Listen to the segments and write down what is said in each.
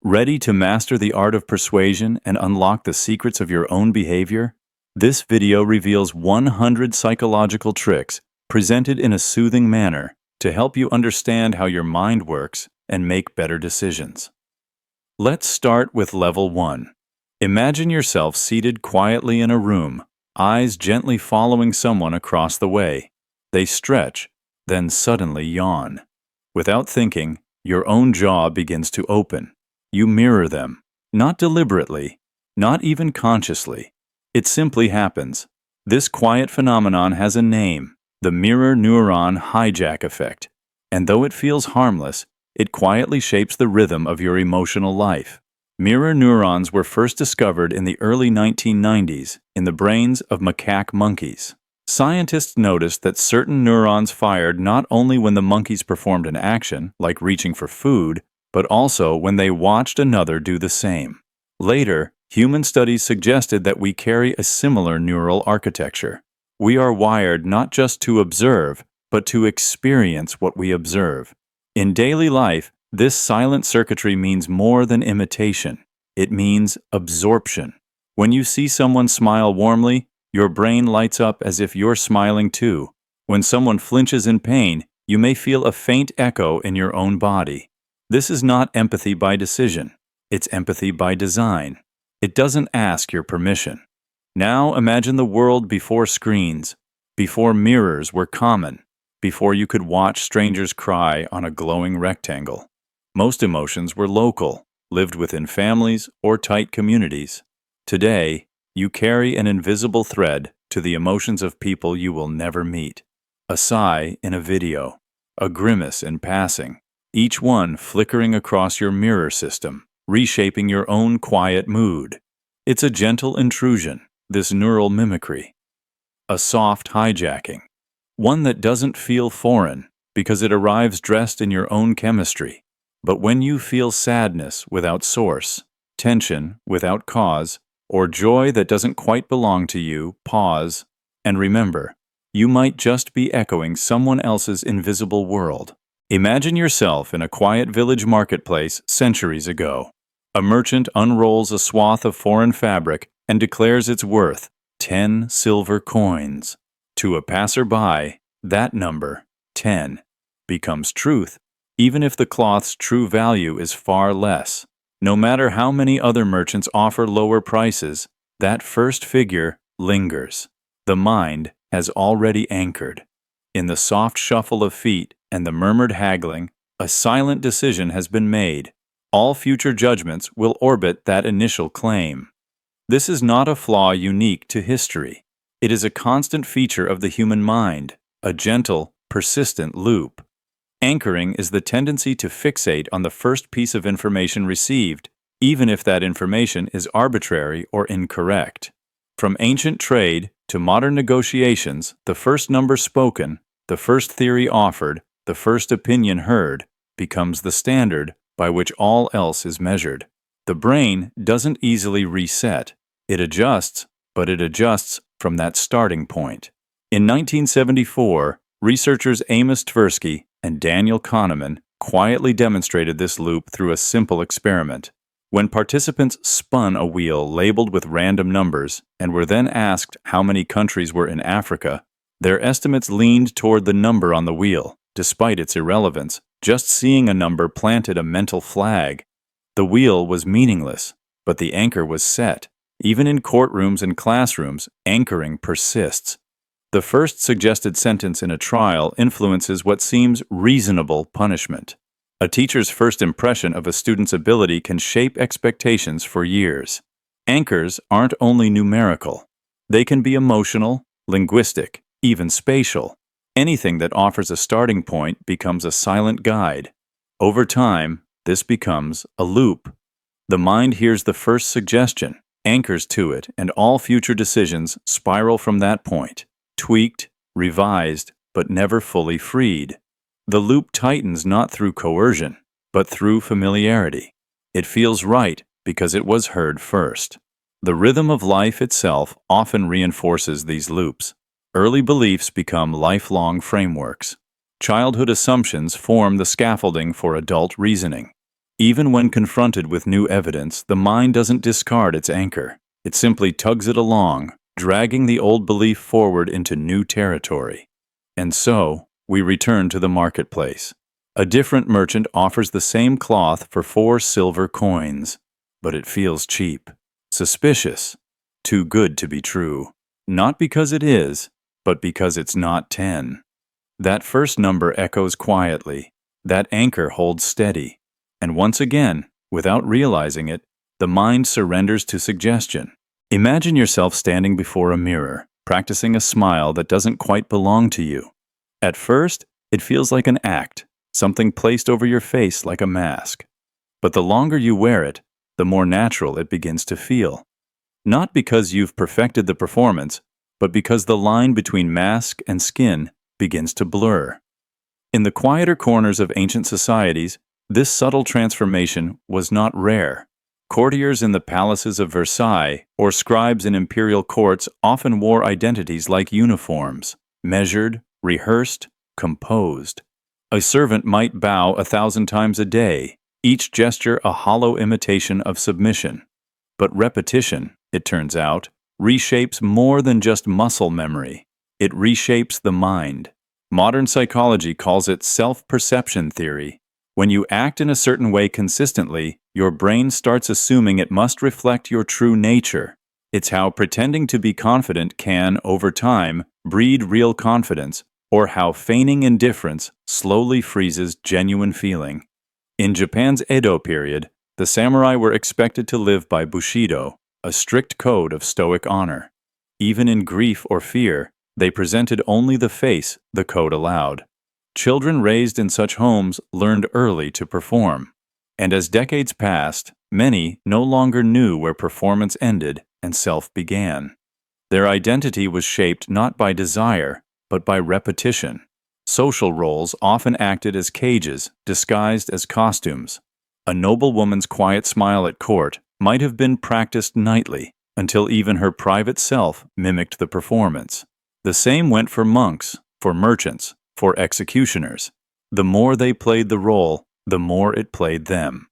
Ready to master the art of persuasion and unlock the secrets of your own behavior? This video reveals 100 psychological tricks presented in a soothing manner to help you understand how your mind works and make better decisions. Let's start with level 1. Imagine yourself seated quietly in a room, eyes gently following someone across the way. They stretch, then suddenly yawn. Without thinking, your own jaw begins to open. You mirror them, not deliberately, not even consciously. It simply happens. This quiet phenomenon has a name, the mirror neuron hijack effect. And though it feels harmless, it quietly shapes the rhythm of your emotional life. Mirror neurons were first discovered in the early 1990s in the brains of macaque monkeys. Scientists noticed that certain neurons fired not only when the monkeys performed an action, like reaching for food, but also when they watched another do the same. Later, human studies suggested that we carry a similar neural architecture. We are wired not just to observe, but to experience what we observe. In daily life, this silent circuitry means more than imitation. It means absorption. When you see someone smile warmly, your brain lights up as if you're smiling too. When someone flinches in pain, you may feel a faint echo in your own body. This is not empathy by decision. It's empathy by design. It doesn't ask your permission. Now imagine the world before screens, before mirrors were common, before you could watch strangers cry on a glowing rectangle. Most emotions were local, lived within families or tight communities. Today, you carry an invisible thread to the emotions of people you will never meet. A sigh in a video, a grimace in passing, each one flickering across your mirror system, reshaping your own quiet mood. It's a gentle intrusion, this neural mimicry. A soft hijacking, one that doesn't feel foreign because it arrives dressed in your own chemistry. But when you feel sadness without source, tension without cause, or joy that doesn't quite belong to you, pause and remember, you might just be echoing someone else's invisible world. Imagine yourself in a quiet village marketplace centuries ago. A merchant unrolls a swath of foreign fabric and declares its worth, 10 silver coins. To a passerby, that number, 10, becomes truth, even if the cloth's true value is far less. No matter how many other merchants offer lower prices, that first figure lingers. The mind has already anchored. In the soft shuffle of feet and the murmured haggling, a silent decision has been made. All future judgments will orbit that initial claim. This is not a flaw unique to history. It is a constant feature of the human mind, a gentle, persistent loop. Anchoring is the tendency to fixate on the first piece of information received, even if that information is arbitrary or incorrect. From ancient trade to modern negotiations, the first number spoken, the first theory offered, the first opinion heard, becomes the standard by which all else is measured. The brain doesn't easily reset. It adjusts, but it adjusts from that starting point. In 1974, researchers Amos Tversky and Daniel Kahneman quietly demonstrated this loop through a simple experiment. When participants spun a wheel labeled with random numbers and were then asked how many countries were in Africa, their estimates leaned toward the number on the wheel. Despite its irrelevance, just seeing a number planted a mental flag. The wheel was meaningless, but the anchor was set. Even in courtrooms and classrooms, anchoring persists. The first suggested sentence in a trial influences what seems reasonable punishment. A teacher's first impression of a student's ability can shape expectations for years. Anchors aren't only numerical. They can be emotional, linguistic, even spatial. Anything that offers a starting point becomes a silent guide. Over time, this becomes a loop. The mind hears the first suggestion, anchors to it, and all future decisions spiral from that point, tweaked, revised, but never fully freed. The loop tightens not through coercion, but through familiarity. It feels right because it was heard first. The rhythm of life itself often reinforces these loops. Early beliefs become lifelong frameworks. Childhood assumptions form the scaffolding for adult reasoning. Even when confronted with new evidence, the mind doesn't discard its anchor. It simply tugs it along, dragging the old belief forward into new territory. And so, we return to the marketplace. A different merchant offers the same cloth for 4 silver coins, but it feels cheap, suspicious, too good to be true. Not because it is, but because it's not 10. That first number echoes quietly. That anchor holds steady. And once again, without realizing it, the mind surrenders to suggestion. Imagine yourself standing before a mirror, practicing a smile that doesn't quite belong to you. At first, it feels like an act, something placed over your face like a mask. But the longer you wear it, the more natural it begins to feel. Not because you've perfected the performance, but because the line between mask and skin begins to blur. In the quieter corners of ancient societies, this subtle transformation was not rare. Courtiers in the palaces of Versailles or scribes in imperial courts often wore identities like uniforms, measured, rehearsed, composed. A servant might bow 1,000 times a day, each gesture a hollow imitation of submission. But repetition, it turns out, reshapes more than just muscle memory. It reshapes the mind. Modern psychology calls it self-perception theory. When you act in a certain way consistently, your brain starts assuming it must reflect your true nature. It's how pretending to be confident can, over time, breed real confidence, or how feigning indifference slowly freezes genuine feeling. In Japan's Edo period, the samurai were expected to live by Bushido, a strict code of stoic honor. Even in grief or fear, they presented only the face the code allowed. Children raised in such homes learned early to perform. And as decades passed, many no longer knew where performance ended and self began. Their identity was shaped not by desire, but by repetition. Social roles often acted as cages, disguised as costumes. A noblewoman's quiet smile at court might have been practiced nightly, until even her private self mimicked the performance. The same went for monks, for merchants, for executioners. The more they played the role, the more it played them.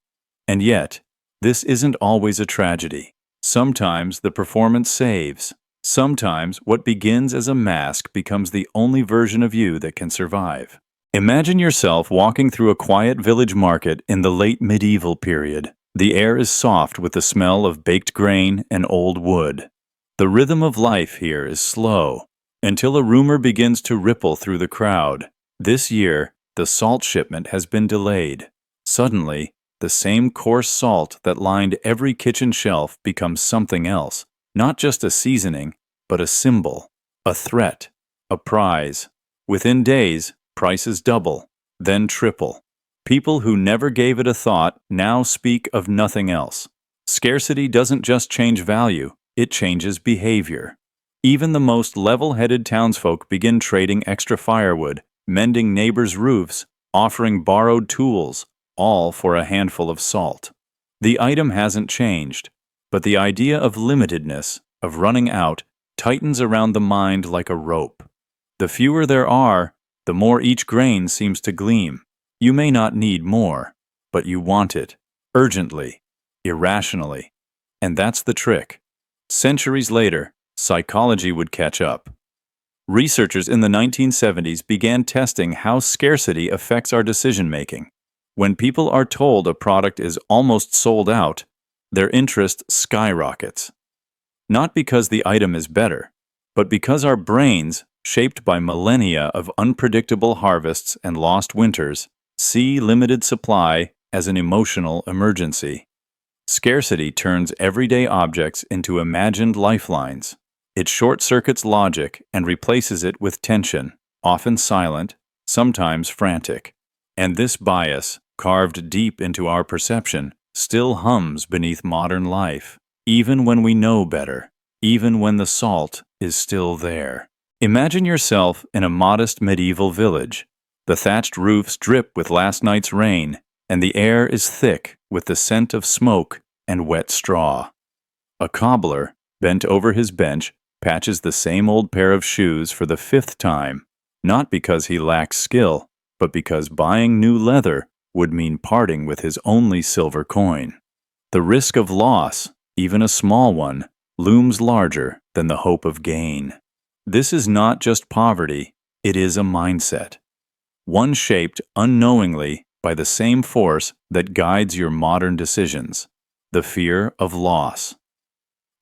And yet, this isn't always a tragedy. Sometimes the performance saves. Sometimes what begins as a mask becomes the only version of you that can survive. Imagine yourself walking through a quiet village market in the late medieval period. The air is soft with the smell of baked grain and old wood. The rhythm of life here is slow, until a rumor begins to ripple through the crowd. This year, the salt shipment has been delayed. Suddenly, the same coarse salt that lined every kitchen shelf becomes something else. Not just a seasoning, but a symbol, a threat, a prize. Within days, prices double, then triple. People who never gave it a thought now speak of nothing else. Scarcity doesn't just change value, it changes behavior. Even the most level-headed townsfolk begin trading extra firewood, mending neighbors' roofs, offering borrowed tools, all for a handful of salt. The item hasn't changed, but the idea of limitedness, of running out, tightens around the mind like a rope. The fewer there are, the more each grain seems to gleam. You may not need more, but you want it, urgently, irrationally. And that's the trick. Centuries later, psychology would catch up. Researchers in the 1970s began testing how scarcity affects our decision-making. When people are told a product is almost sold out, their interest skyrockets. Not because the item is better, but because our brains, shaped by millennia of unpredictable harvests and lost winters, see limited supply as an emotional emergency. Scarcity turns everyday objects into imagined lifelines. It short-circuits logic and replaces it with tension, often silent, sometimes frantic. And this bias, carved deep into our perception, still hums beneath modern life, even when we know better, even when the salt is still there. Imagine yourself in a modest medieval village. The thatched roofs drip with last night's rain, and the air is thick with the scent of smoke and wet straw. A cobbler, bent over his bench, patches the same old pair of shoes for the 5th time, not because he lacks skill, but because buying new leather would mean parting with his only silver coin. The risk of loss, even a small one, looms larger than the hope of gain. This is not just poverty, it is a mindset. One shaped unknowingly by the same force that guides your modern decisions, the fear of loss.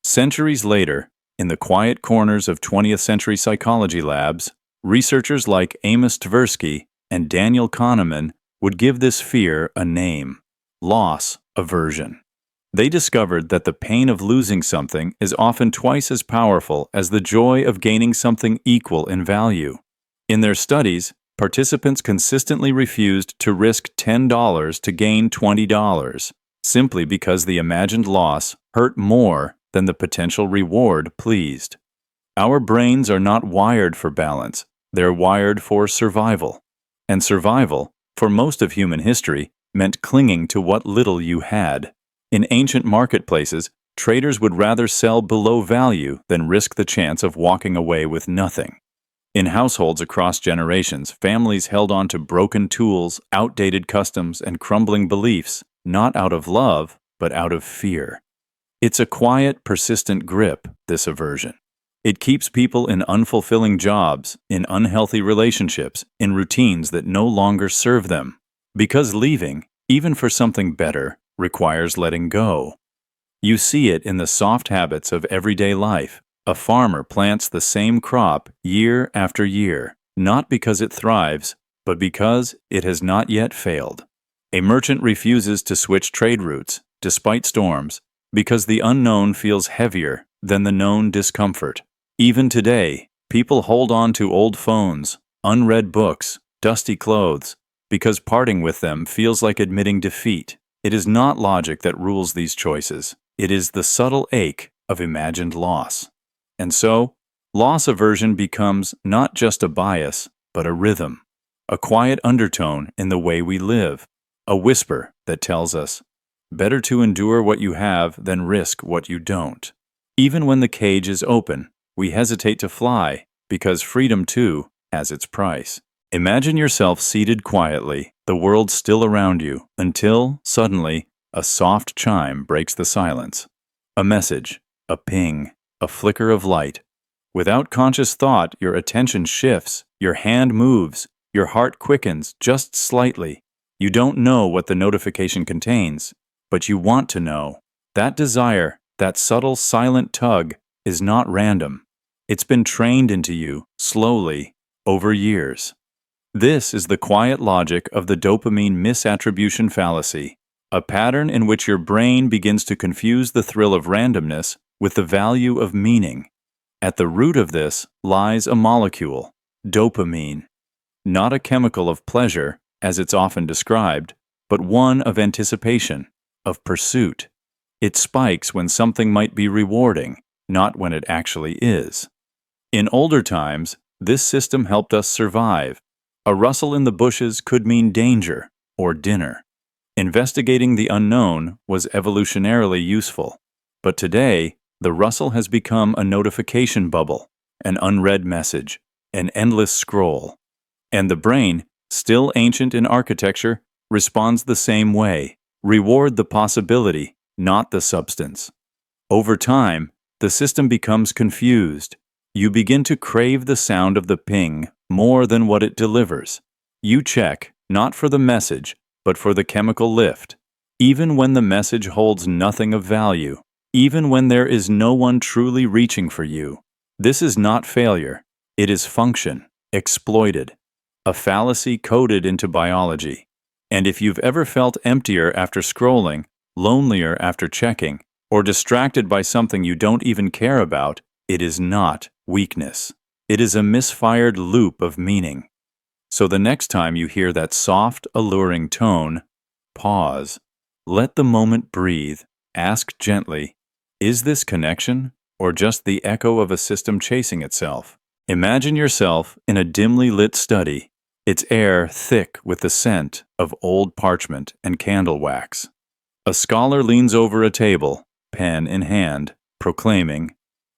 Centuries later, in the quiet corners of 20th century psychology labs, researchers like Amos Tversky and Daniel Kahneman would give this fear a name: loss aversion. They discovered that the pain of losing something is often twice as powerful as the joy of gaining something equal in value. In their studies, participants consistently refused to risk $10 to gain $20, simply because the imagined loss hurt more than the potential reward pleased. Our brains are not wired for balance, they're wired for survival. And survival, for most of human history, meant clinging to what little you had. In ancient marketplaces, traders would rather sell below value than risk the chance of walking away with nothing. In households across generations, families held on to broken tools, outdated customs, and crumbling beliefs, not out of love, but out of fear. It's a quiet, persistent grip, this aversion. It keeps people in unfulfilling jobs, in unhealthy relationships, in routines that no longer serve them. Because leaving, even for something better, requires letting go. You see it in the soft habits of everyday life. A farmer plants the same crop year after year, not because it thrives, but because it has not yet failed. A merchant refuses to switch trade routes, despite storms, because the unknown feels heavier than the known discomfort. Even today, people hold on to old phones, unread books, dusty clothes, because parting with them feels like admitting defeat. It is not logic that rules these choices. It is the subtle ache of imagined loss. And so, loss aversion becomes not just a bias, but a rhythm, a quiet undertone in the way we live, a whisper that tells us, better to endure what you have than risk what you don't. Even when the cage is open, we hesitate to fly, because freedom, too, has its price. Imagine yourself seated quietly, the world still around you, until, suddenly, a soft chime breaks the silence. A message, a ping, a flicker of light. Without conscious thought, your attention shifts, your hand moves, your heart quickens just slightly. You don't know what the notification contains, but you want to know. That desire, that subtle, silent tug, is not random. It's been trained into you, slowly, over years. This is the quiet logic of the dopamine misattribution fallacy, a pattern in which your brain begins to confuse the thrill of randomness with the value of meaning. At the root of this lies a molecule, dopamine, not a chemical of pleasure, as it's often described, but one of anticipation, of pursuit. It spikes when something might be rewarding, not when it actually is. In older times, this system helped us survive. A rustle in the bushes could mean danger or dinner. Investigating the unknown was evolutionarily useful. But today, the rustle has become a notification bubble, an unread message, an endless scroll. And the brain, still ancient in architecture, responds the same way. Reward the possibility, not the substance. Over time, the system becomes confused. You begin to crave the sound of the ping more than what it delivers. You check, not for the message, but for the chemical lift. Even when the message holds nothing of value, even when there is no one truly reaching for you. This is not failure. It is function, exploited. A fallacy coded into biology. And if you've ever felt emptier after scrolling, lonelier after checking, or distracted by something you don't even care about, it is not weakness. It is a misfired loop of meaning. So the next time you hear that soft, alluring tone, pause. Let the moment breathe. Ask gently, is this connection, or just the echo of a system chasing itself? Imagine yourself in a dimly lit study, its air thick with the scent of old parchment and candle wax. A scholar leans over a table, pen in hand, proclaiming,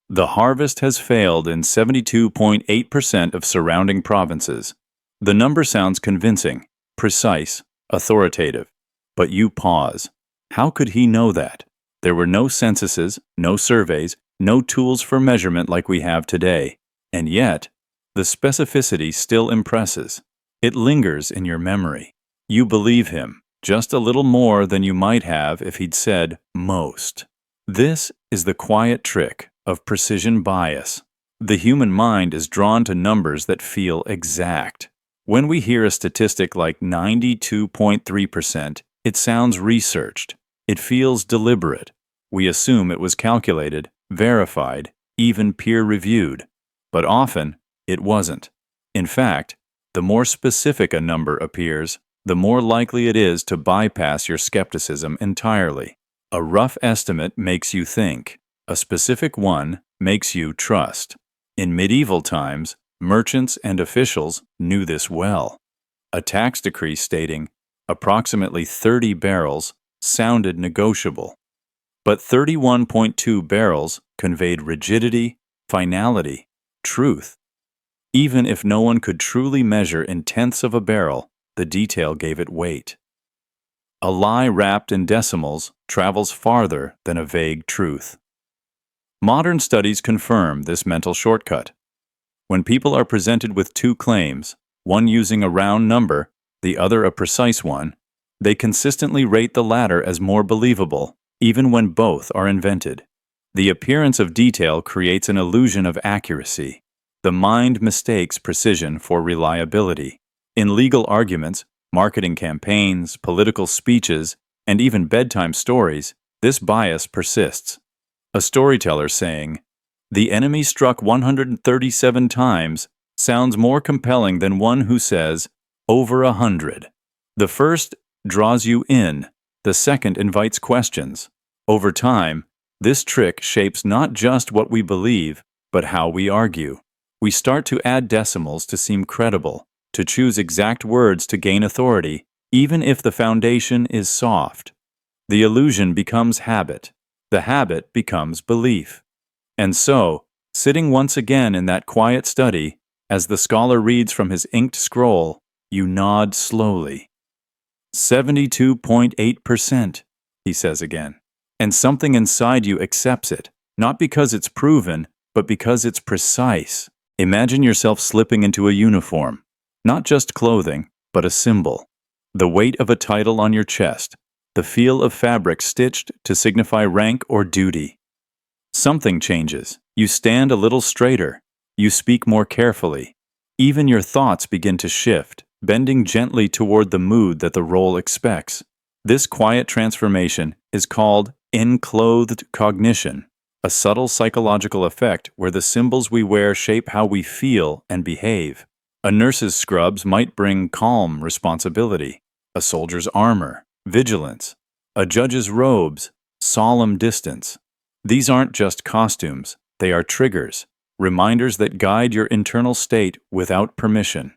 "The harvest has failed in 72.8% of surrounding provinces." The number sounds convincing, precise, authoritative. But you pause. How could he know that? There were no censuses, no surveys, no tools for measurement like we have today. And yet, the specificity still impresses. It lingers in your memory. You believe him, just a little more than you might have if he'd said most. This is the quiet trick of precision bias. The human mind is drawn to numbers that feel exact. When we hear a statistic like 92.3%, it sounds researched. It feels deliberate. We assume it was calculated, verified, even peer-reviewed. But often, it wasn't. In fact, the more specific a number appears, the more likely it is to bypass your skepticism entirely. A rough estimate makes you think. A specific one makes you trust. In medieval times, merchants and officials knew this well. A tax decree stating approximately 30 barrels sounded negotiable. But 31.2 barrels conveyed rigidity, finality, truth. Even if no one could truly measure in tenths of a barrel, the detail gave it weight. A lie wrapped in decimals travels farther than a vague truth. Modern studies confirm this mental shortcut. When people are presented with two claims, one using a round number, the other a precise one, they consistently rate the latter as more believable, even when both are invented. The appearance of detail creates an illusion of accuracy. The mind mistakes precision for reliability. In legal arguments, marketing campaigns, political speeches, and even bedtime stories, this bias persists. A storyteller saying, "The enemy struck 137 times," sounds more compelling than one who says, "over 100. The first draws you in, the second invites questions. Over time, this trick shapes not just what we believe, but how we argue. We start to add decimals to seem credible, to choose exact words to gain authority, even if the foundation is soft. The illusion becomes habit. The habit becomes belief. And so, sitting once again in that quiet study, as the scholar reads from his inked scroll, you nod slowly. 72.8%, he says again. And something inside you accepts it, not because it's proven, but because it's precise. Imagine yourself slipping into a uniform, not just clothing, but a symbol. The weight of a title on your chest, the feel of fabric stitched to signify rank or duty. Something changes. You stand a little straighter. You speak more carefully. Even your thoughts begin to shift, bending gently toward the mood that the role expects. This quiet transformation is called enclothed cognition, a subtle psychological effect where the symbols we wear shape how we feel and behave. A nurse's scrubs might bring calm responsibility, a soldier's armor, vigilance, a judge's robes, solemn distance. These aren't just costumes, they are triggers, reminders that guide your internal state without permission.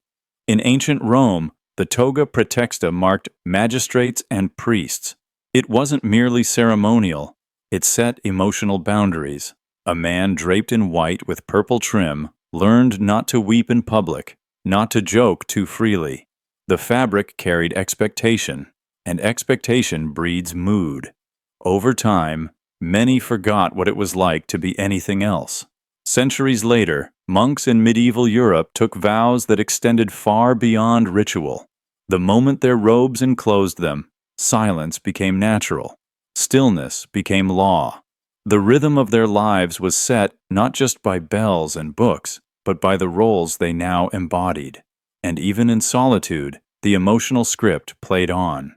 In ancient Rome, the toga praetexta marked magistrates and priests. It wasn't merely ceremonial, it set emotional boundaries. A man draped in white with purple trim learned not to weep in public, not to joke too freely. The fabric carried expectation, and expectation breeds mood. Over time, many forgot what it was like to be anything else. Centuries later, monks in medieval Europe took vows that extended far beyond ritual. The moment their robes enclosed them, silence became natural. Stillness became law. The rhythm of their lives was set not just by bells and books, but by the roles they now embodied. And even in solitude, the emotional script played on.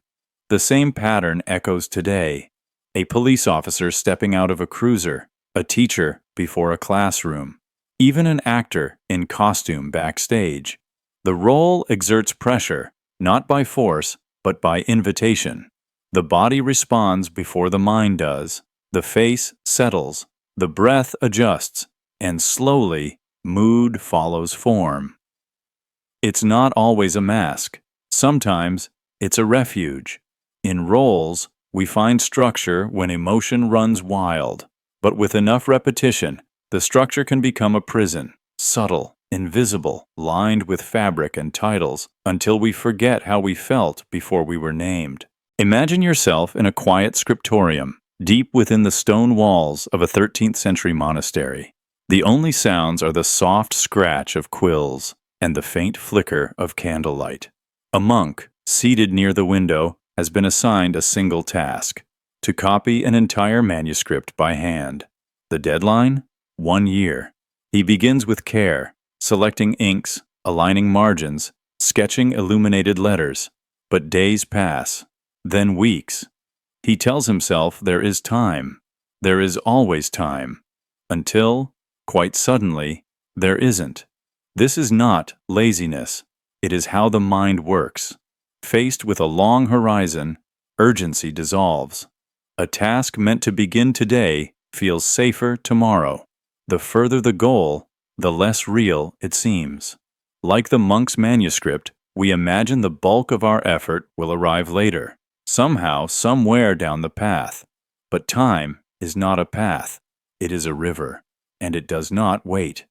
The same pattern echoes today. A police officer stepping out of a cruiser, a teacher before a classroom, even an actor in costume backstage. The role exerts pressure, not by force, but by invitation. The body responds before the mind does. The face settles, the breath adjusts, and slowly, mood follows form. It's not always a mask. Sometimes, it's a refuge. In roles, we find structure when emotion runs wild. But with enough repetition, the structure can become a prison, subtle, invisible, lined with fabric and titles, until we forget how we felt before we were named. Imagine yourself in a quiet scriptorium, deep within the stone walls of a 13th century monastery. The only sounds are the soft scratch of quills and the faint flicker of candlelight. A monk, seated near the window, has been assigned a single task: to copy an entire manuscript by hand. The deadline? 1 year. He begins with care, selecting inks, aligning margins, sketching illuminated letters. But days pass, then weeks. He tells himself there is time. There is always time. Until, quite suddenly, there isn't. This is not laziness. It is how the mind works. Faced with a long horizon, urgency dissolves. A task meant to begin today feels safer tomorrow. The further the goal, the less real it seems. Like the monk's manuscript, we imagine the bulk of our effort will arrive later, somehow, somewhere down the path. But time is not a path. It is a river, and it does not wait.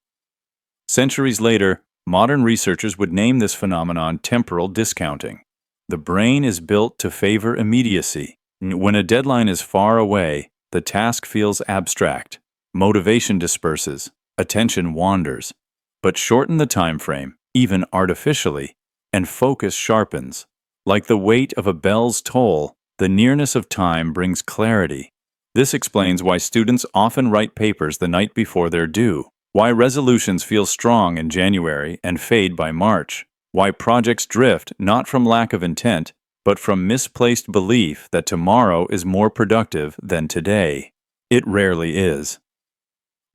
Centuries later, modern researchers would name this phenomenon temporal discounting. The brain is built to favor immediacy. When a deadline is far away, the task feels abstract. Motivation disperses, attention wanders. But shorten the time frame, even artificially, and focus sharpens. Like the weight of a bell's toll, the nearness of time brings clarity. This explains why students often write papers the night before they're due, why resolutions feel strong in January and fade by March, why projects drift not from lack of intent, but from misplaced belief that tomorrow is more productive than today. It rarely is.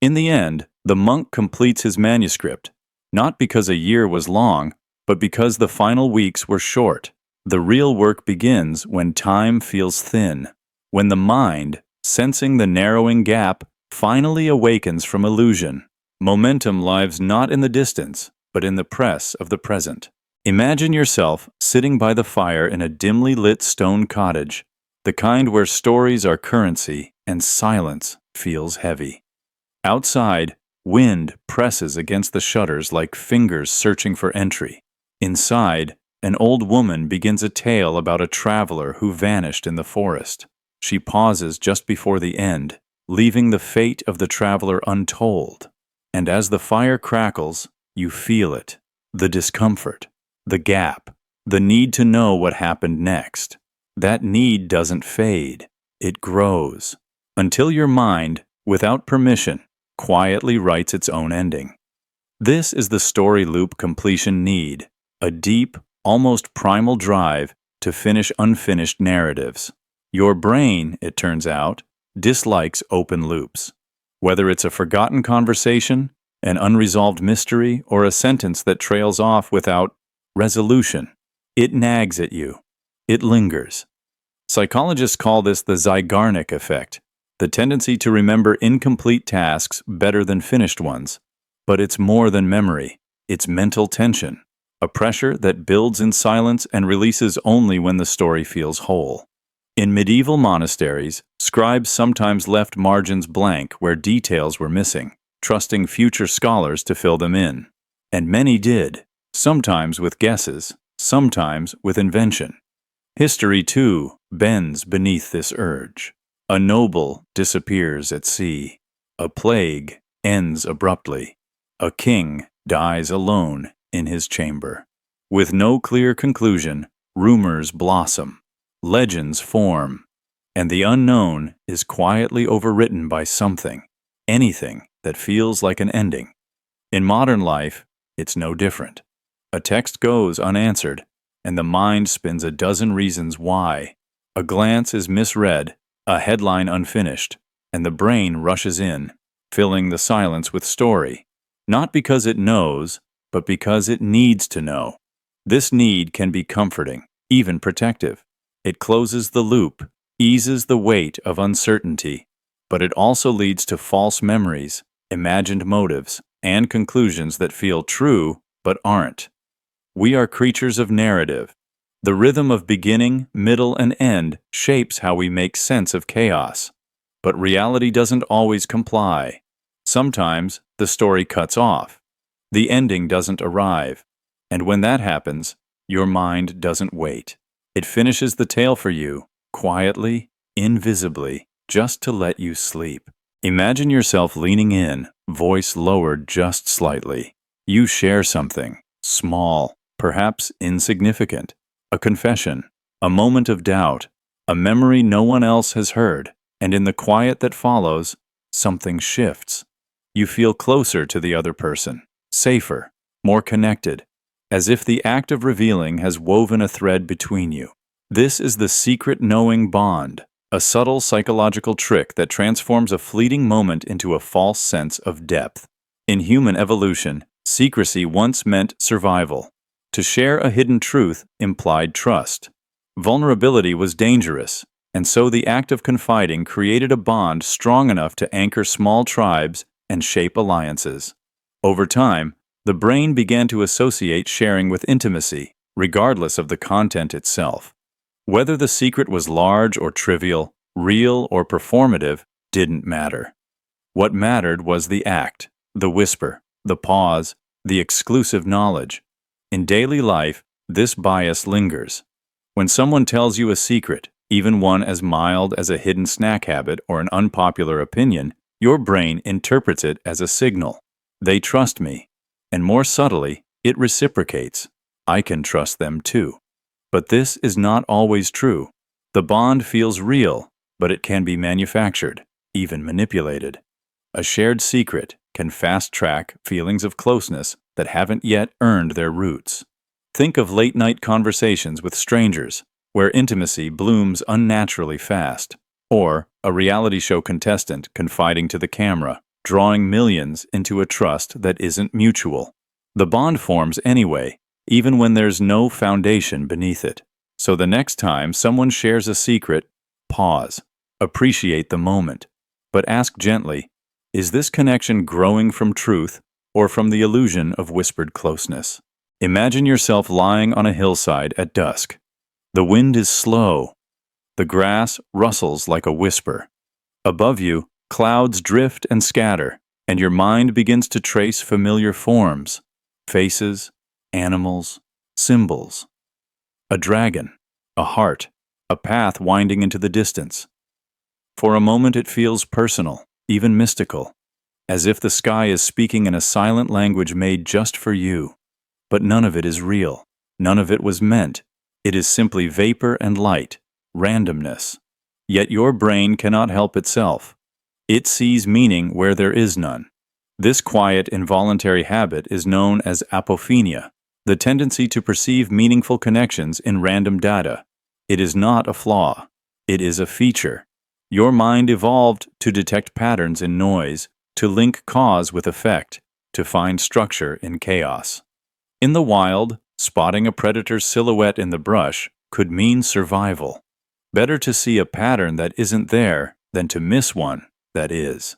In the end, the monk completes his manuscript, not because a year was long, but because the final weeks were short. The real work begins when time feels thin, when the mind, sensing the narrowing gap, finally awakens from illusion. Momentum lies not in the distance, but in the press of the present. Imagine yourself sitting by the fire in a dimly lit stone cottage, the kind where stories are currency and silence feels heavy. Outside, wind presses against the shutters like fingers searching for entry. Inside, an old woman begins a tale about a traveler who vanished in the forest. She pauses just before the end, leaving the fate of the traveler untold. And as the fire crackles, you feel it, the discomfort, the gap, the need to know what happened next. That need doesn't fade, it grows, until your mind, without permission, quietly writes its own ending. This is the story loop completion need, a deep, almost primal drive to finish unfinished narratives. Your brain, it turns out, dislikes open loops. Whether it's a forgotten conversation, an unresolved mystery, or a sentence that trails off without resolution, it nags at you. It lingers. Psychologists call this the Zeigarnik effect, the tendency to remember incomplete tasks better than finished ones. But it's more than memory. It's mental tension, a pressure that builds in silence and releases only when the story feels whole. In medieval monasteries, scribes sometimes left margins blank where details were missing, trusting future scholars to fill them in. And many did, sometimes with guesses, sometimes with invention. History, too, bends beneath this urge. A noble disappears at sea. A plague ends abruptly. A king dies alone in his chamber. With no clear conclusion, rumors blossom. Legends form, and the unknown is quietly overwritten by something, anything that feels like an ending. In modern life, it's no different. A text goes unanswered, and the mind spins a dozen reasons why. A glance is misread, a headline unfinished, and the brain rushes in, filling the silence with story, not because it knows, but because it needs to know. This need can be comforting, even protective. It closes the loop, eases the weight of uncertainty, but it also leads to false memories, imagined motives, and conclusions that feel true but aren't. We are creatures of narrative. The rhythm of beginning, middle, and end shapes how we make sense of chaos. But reality doesn't always comply. Sometimes the story cuts off. The ending doesn't arrive. And when that happens, your mind doesn't wait. It finishes the tale for you, quietly, invisibly, just to let you sleep. Imagine yourself leaning in, voice lowered just slightly. You share something, small, perhaps insignificant, a confession, a moment of doubt, a memory no one else has heard, and in the quiet that follows, something shifts. You feel closer to the other person, safer, more connected, as if the act of revealing has woven a thread between you. This is the secret knowing bond, a subtle psychological trick that transforms a fleeting moment into a false sense of depth. In human evolution, secrecy once meant survival. To share a hidden truth implied trust. Vulnerability was dangerous, and so the act of confiding created a bond strong enough to anchor small tribes and shape alliances. Over time, the brain began to associate sharing with intimacy, regardless of the content itself. Whether the secret was large or trivial, real or performative, didn't matter. What mattered was the act, the whisper, the pause, the exclusive knowledge. In daily life, this bias lingers. When someone tells you a secret, even one as mild as a hidden snack habit or an unpopular opinion, your brain interprets it as a signal. They trust me. And more subtly, it reciprocates. I can trust them too. But this is not always true. The bond feels real, but it can be manufactured, even manipulated. A shared secret can fast-track feelings of closeness that haven't yet earned their roots. Think of late-night conversations with strangers, where intimacy blooms unnaturally fast, or a reality show contestant confiding to the camera, drawing millions into a trust that isn't mutual. The bond forms anyway, even when there's no foundation beneath it. So the next time someone shares a secret, pause, appreciate the moment, but ask gently, is this connection growing from truth or from the illusion of whispered closeness? Imagine yourself lying on a hillside at dusk. The wind is slow. The grass rustles like a whisper. Above you, clouds drift and scatter, and your mind begins to trace familiar forms, faces, animals, symbols. A dragon, a heart, a path winding into the distance. For a moment it feels personal, even mystical, as if the sky is speaking in a silent language made just for you. But none of it is real. None of it was meant. It is simply vapor and light, randomness. Yet your brain cannot help itself. It sees meaning where there is none. This quiet, involuntary habit is known as apopenia, the tendency to perceive meaningful connections in random data. It is not a flaw. It is a feature. Your mind evolved to detect patterns in noise, to link cause with effect, to find structure in chaos. In the wild, spotting a predator's silhouette in the brush could mean survival. Better to see a pattern that isn't there than to miss one that is.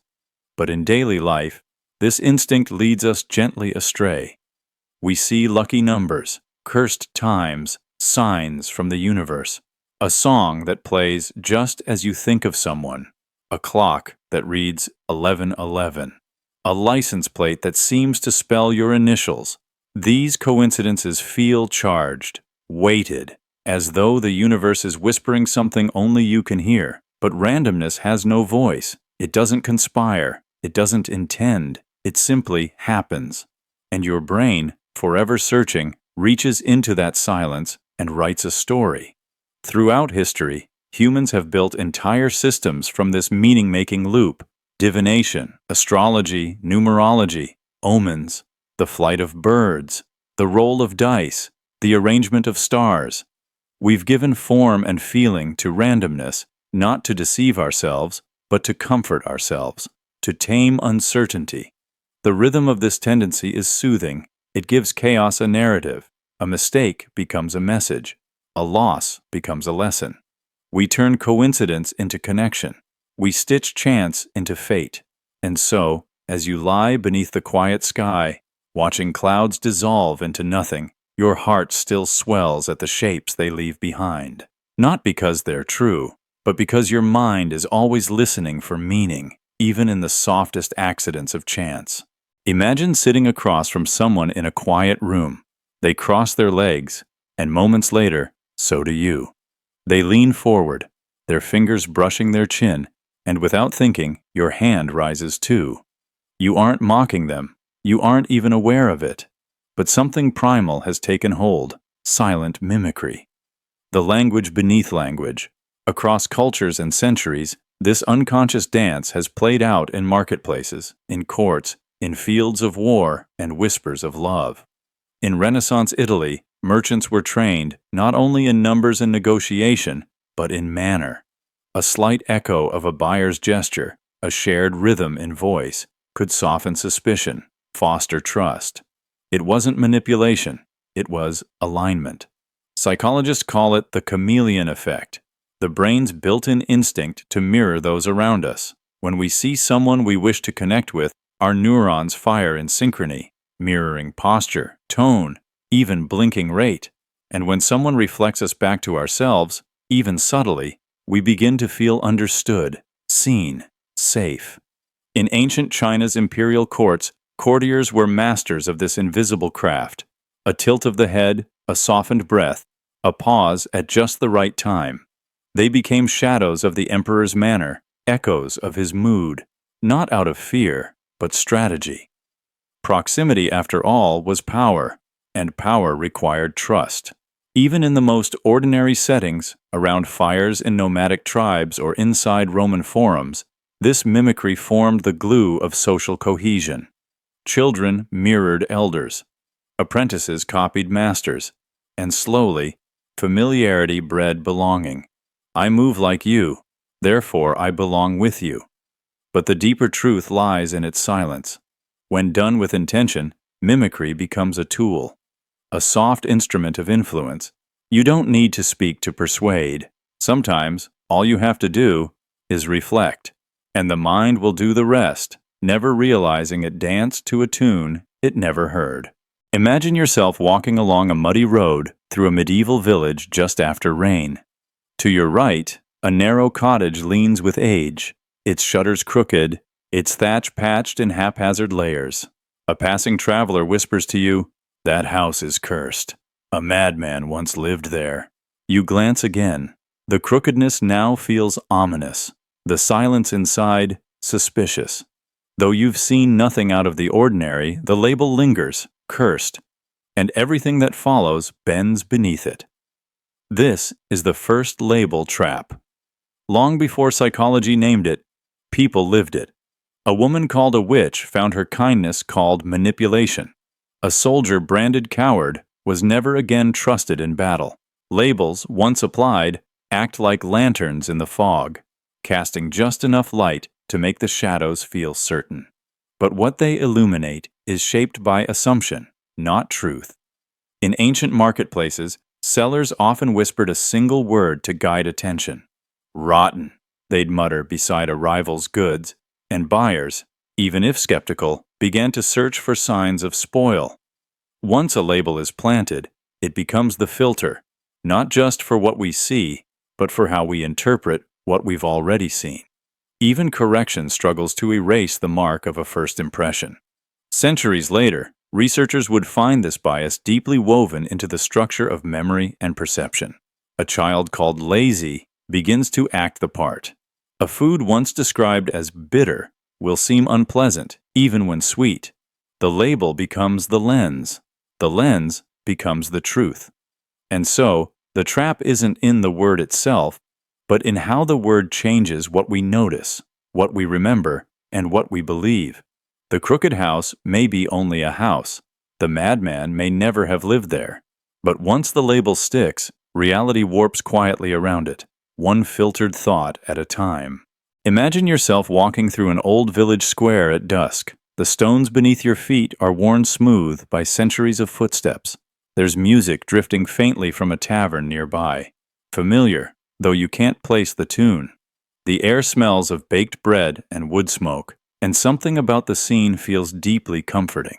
But in daily life, this instinct leads us gently astray. We see lucky numbers, cursed times, signs from the universe, a song that plays just as you think of someone, a clock that reads 11:11, a license plate that seems to spell your initials. These coincidences feel charged, weighted, as though the universe is whispering something only you can hear. But randomness has no voice. It doesn't conspire. It doesn't intend. It simply happens. And your brain, forever searching, reaches into that silence and writes a story. Throughout history, humans have built entire systems from this meaning-making loop: divination, astrology, numerology, omens, the flight of birds, the roll of dice, the arrangement of stars. We've given form and feeling to randomness, not to deceive ourselves, but to comfort ourselves, to tame uncertainty. The rhythm of this tendency is soothing. It gives chaos a narrative. A mistake becomes a message. A loss becomes a lesson. We turn coincidence into connection. We stitch chance into fate. And so, as you lie beneath the quiet sky, watching clouds dissolve into nothing, your heart still swells at the shapes they leave behind. Not because they're true, but because your mind is always listening for meaning, even in the softest accidents of chance. Imagine sitting across from someone in a quiet room. They cross their legs, and moments later, so do you. They lean forward, their fingers brushing their chin, and without thinking, your hand rises too. You aren't mocking them. You aren't even aware of it. But something primal has taken hold, silent mimicry. The language beneath language. Across cultures and centuries, this unconscious dance has played out in marketplaces, in courts, in fields of war, and whispers of love. In Renaissance Italy, merchants were trained not only in numbers and negotiation, but in manner. A slight echo of a buyer's gesture, a shared rhythm in voice, could soften suspicion, foster trust. It wasn't manipulation, it was alignment. Psychologists call it the chameleon effect, the brain's built-in instinct to mirror those around us. When we see someone we wish to connect with, our neurons fire in synchrony, mirroring posture, tone, even blinking rate. And when someone reflects us back to ourselves, even subtly, we begin to feel understood, seen, safe. In ancient China's imperial courts, courtiers were masters of this invisible craft. A tilt of the head, a softened breath, a pause at just the right time. They became shadows of the emperor's manner, echoes of his mood, not out of fear, but strategy. Proximity, after all, was power, and power required trust. Even in the most ordinary settings, around fires in nomadic tribes or inside Roman forums, this mimicry formed the glue of social cohesion. Children mirrored elders. Apprentices copied masters. And slowly, familiarity bred belonging. I move like you, therefore I belong with you. But the deeper truth lies in its silence. When done with intention, mimicry becomes a tool, a soft instrument of influence. You don't need to speak to persuade. Sometimes, all you have to do is reflect, and the mind will do the rest, never realizing it danced to a tune it never heard. Imagine yourself walking along a muddy road through a medieval village just after rain. To your right, a narrow cottage leans with age, its shutters crooked, its thatch patched in haphazard layers. A passing traveler whispers to you, "That house is cursed. A madman once lived there." You glance again. The crookedness now feels ominous. The silence inside, suspicious. Though you've seen nothing out of the ordinary, the label lingers, cursed, and everything that follows bends beneath it. This is the first label trap. Long before psychology named it, people lived it. A woman called a witch found her kindness called manipulation. A soldier branded coward was never again trusted in battle. Labels, once applied, act like lanterns in the fog, casting just enough light to make the shadows feel certain. But what they illuminate is shaped by assumption, not truth. In ancient marketplaces, sellers often whispered a single word to guide attention. "Rotten," they'd mutter beside a rival's goods, and buyers, even if skeptical, began to search for signs of spoil. Once a label is planted, it becomes the filter, not just for what we see, but for how we interpret what we've already seen. Even correction struggles to erase the mark of a first impression. Centuries later, researchers would find this bias deeply woven into the structure of memory and perception. A child called lazy begins to act the part. A food once described as bitter will seem unpleasant, even when sweet. The label becomes the lens. The lens becomes the truth. And so, the trap isn't in the word itself, but in how the word changes what we notice, what we remember, and what we believe. The crooked house may be only a house. The madman may never have lived there. But once the label sticks, reality warps quietly around it, one filtered thought at a time. Imagine yourself walking through an old village square at dusk. The stones beneath your feet are worn smooth by centuries of footsteps. There's music drifting faintly from a tavern nearby. Familiar, though you can't place the tune. The air smells of baked bread and wood smoke, and something about the scene feels deeply comforting.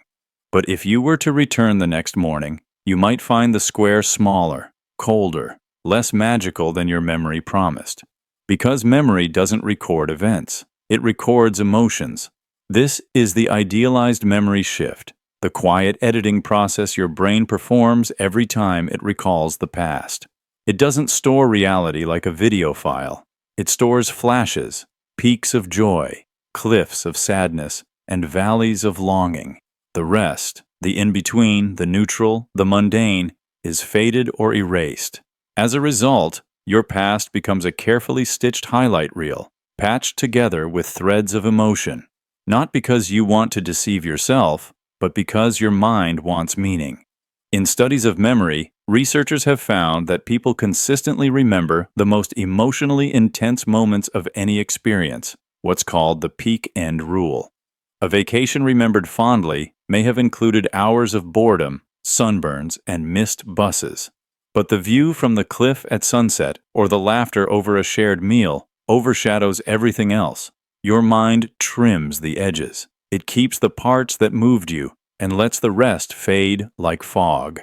But if you were to return the next morning, you might find the square smaller, colder, less magical than your memory promised. Because memory doesn't record events, it records emotions. This is the idealized memory shift, the quiet editing process your brain performs every time it recalls the past. It doesn't store reality like a video file. It stores flashes, peaks of joy, cliffs of sadness, and valleys of longing. The rest, the in-between, the neutral, the mundane, is faded or erased. As a result, your past becomes a carefully stitched highlight reel, patched together with threads of emotion, not because you want to deceive yourself, but because your mind wants meaning. In studies of memory, researchers have found that people consistently remember the most emotionally intense moments of any experience, what's called the peak end rule. A vacation remembered fondly may have included hours of boredom, sunburns, and missed buses. But the view from the cliff at sunset or the laughter over a shared meal overshadows everything else. Your mind trims the edges. It keeps the parts that moved you and lets the rest fade like fog.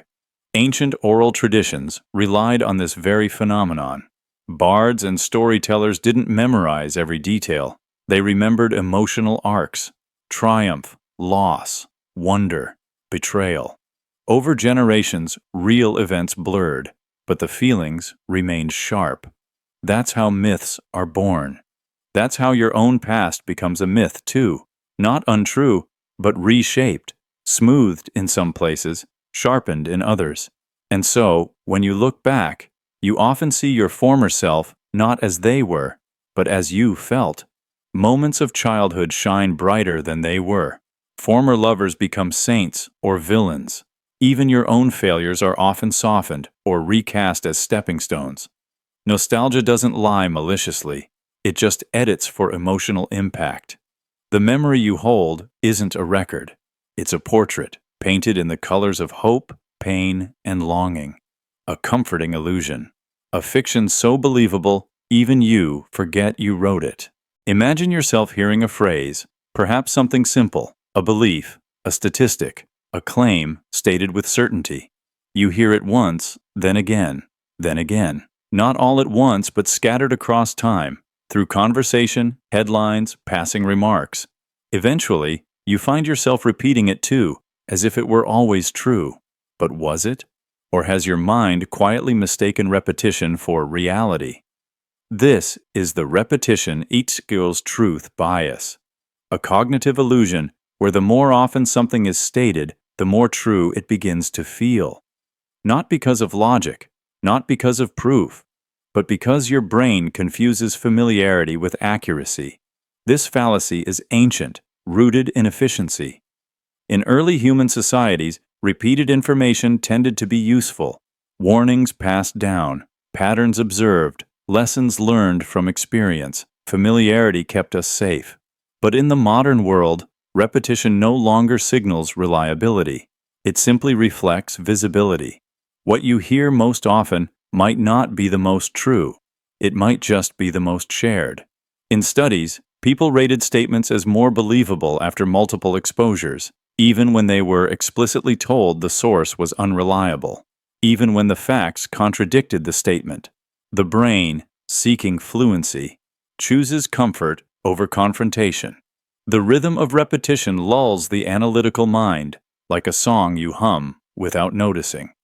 Ancient oral traditions relied on this very phenomenon. Bards and storytellers didn't memorize every detail. They remembered emotional arcs, triumph, loss, wonder, betrayal. Over generations, real events blurred, but the feelings remained sharp. That's how myths are born. That's how your own past becomes a myth, too. Not untrue, but reshaped, smoothed in some places, sharpened in others. And so, when you look back, you often see your former self not as they were, but as you felt. Moments of childhood shine brighter than they were. Former lovers become saints or villains. Even your own failures are often softened or recast as stepping stones. Nostalgia doesn't lie maliciously. It just edits for emotional impact. The memory you hold isn't a record. It's a portrait, painted in the colors of hope, pain, and longing. A comforting illusion. A fiction so believable, even you forget you wrote it. Imagine yourself hearing a phrase, perhaps something simple, a belief, a statistic, a claim stated with certainty. You hear it once, then again, then again. Not all at once, but scattered across time, through conversation, headlines, passing remarks. Eventually, you find yourself repeating it too, as if it were always true. But was it? Or has your mind quietly mistaken repetition for reality? This is the repetition equals truth bias, a cognitive illusion where the more often something is stated, the more true it begins to feel. Not because of logic, not because of proof, but because your brain confuses familiarity with accuracy. This fallacy is ancient, rooted in efficiency. In early human societies, repeated information tended to be useful. Warnings passed down, patterns observed, lessons learned from experience. Familiarity kept us safe. But in the modern world, repetition no longer signals reliability. It simply reflects visibility. What you hear most often might not be the most true. It might just be the most shared. In studies, people rated statements as more believable after multiple exposures, even when they were explicitly told the source was unreliable, even when the facts contradicted the statement. The brain, seeking fluency, chooses comfort over confrontation. The rhythm of repetition lulls the analytical mind, like a song you hum without noticing.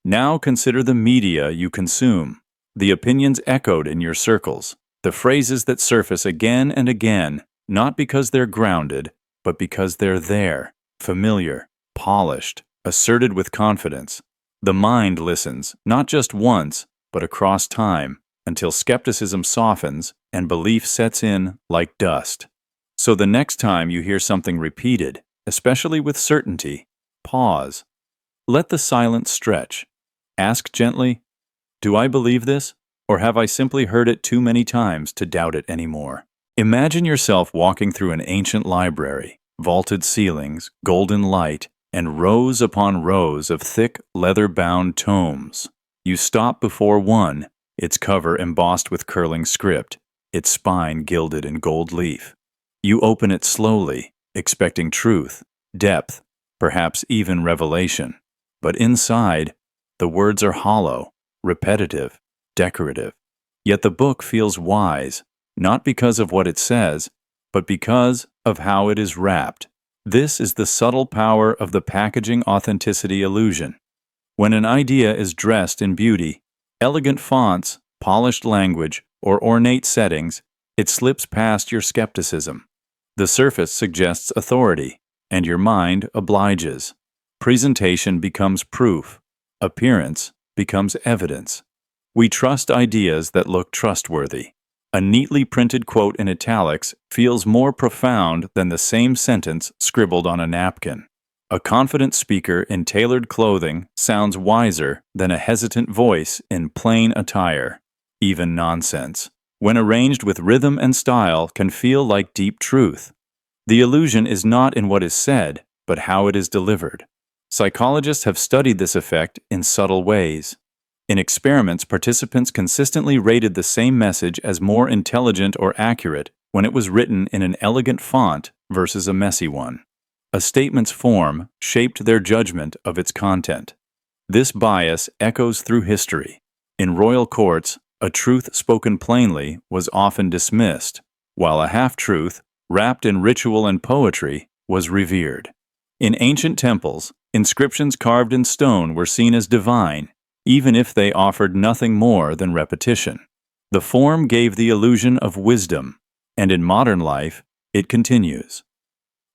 Now consider the media you consume, the opinions echoed in your circles, the phrases that surface again and again, not because they're grounded, but because they're there, familiar, polished, asserted with confidence. The mind listens, not just once, but across time, until skepticism softens and belief sets in like dust. So the next time you hear something repeated, especially with certainty, pause. Let the silence stretch. Ask gently, do I believe this, or have I simply heard it too many times to doubt it anymore? Imagine yourself walking through an ancient library, vaulted ceilings, golden light, and rows upon rows of thick, leather-bound tomes. You stop before one, its cover embossed with curling script, its spine gilded in gold leaf. You open it slowly, expecting truth, depth, perhaps even revelation. But inside, the words are hollow, repetitive, decorative. Yet the book feels wise, not because of what it says, but because of how it is wrapped. This is the subtle power of the packaging authenticity illusion. When an idea is dressed in beauty, elegant fonts, polished language, or ornate settings, it slips past your skepticism. The surface suggests authority, and your mind obliges. Presentation becomes proof. Appearance becomes evidence. We trust ideas that look trustworthy. A neatly printed quote in italics feels more profound than the same sentence scribbled on a napkin. A confident speaker in tailored clothing sounds wiser than a hesitant voice in plain attire. Even nonsense, when arranged with rhythm and style, can feel like deep truth. The illusion is not in what is said, but how it is delivered. Psychologists have studied this effect in subtle ways. In experiments, participants consistently rated the same message as more intelligent or accurate when it was written in an elegant font versus a messy one. A statement's form shaped their judgment of its content. This bias echoes through history. In royal courts, a truth spoken plainly was often dismissed, while a half-truth, wrapped in ritual and poetry, was revered. In ancient temples, inscriptions carved in stone were seen as divine, even if they offered nothing more than repetition. The form gave the illusion of wisdom, and in modern life, it continues.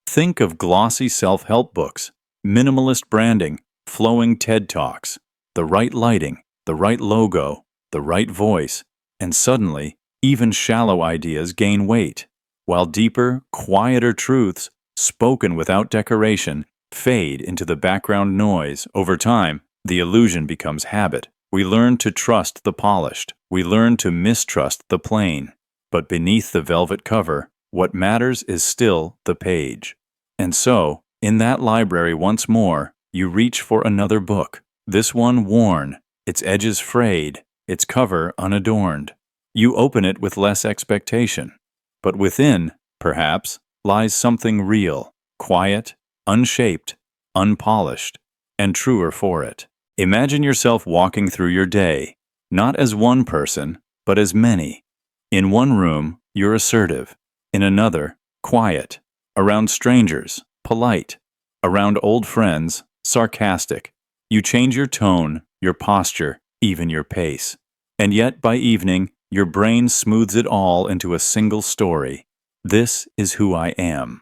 Think of glossy self-help books, minimalist branding, flowing TED Talks, the right lighting, the right logo, the right voice, and suddenly, even shallow ideas gain weight, while deeper, quieter truths, spoken without decoration, fade into the background noise. Over time, the illusion becomes habit. We learn to trust the polished. We learn to mistrust the plain. But beneath the velvet cover, what matters is still the page. And so, in that library once more, you reach for another book, this one worn, its edges frayed, its cover unadorned. You open it with less expectation. But within, perhaps, lies something real, quiet, unshaped, unpolished, and truer for it. Imagine yourself walking through your day, not as one person, but as many. In one room, you're assertive. In another, quiet. Around strangers, polite. Around old friends, sarcastic. You change your tone, your posture, even your pace. And yet, by evening, your brain smooths it all into a single story. This is who I am.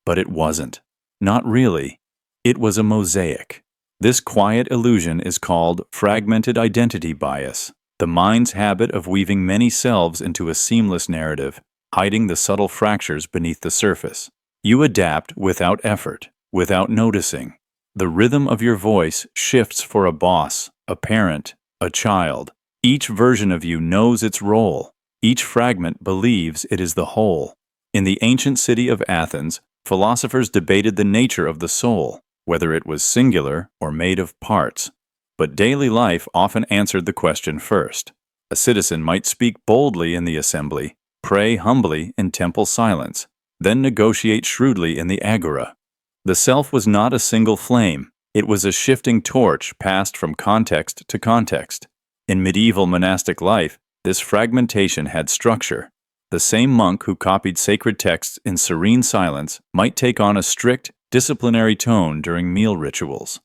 But it wasn't. Not really. It was a mosaic. This quiet illusion is called fragmented identity bias, the mind's habit of weaving many selves into a seamless narrative, hiding the subtle fractures beneath the surface. You adapt without effort, without noticing. The rhythm of your voice shifts for a boss, a parent, a child. Each version of you knows its role. Each fragment believes it is the whole. In the ancient city of Athens, philosophers debated the nature of the soul, whether it was singular or made of parts. But daily life often answered the question first. A citizen might speak boldly in the assembly, pray humbly in temple silence, then negotiate shrewdly in the agora. The self was not a single flame. It was a shifting torch passed from context to context. In medieval monastic life, this fragmentation had structure. The same monk who copied sacred texts in serene silence might take on a strict, disciplinary tone during meal rituals.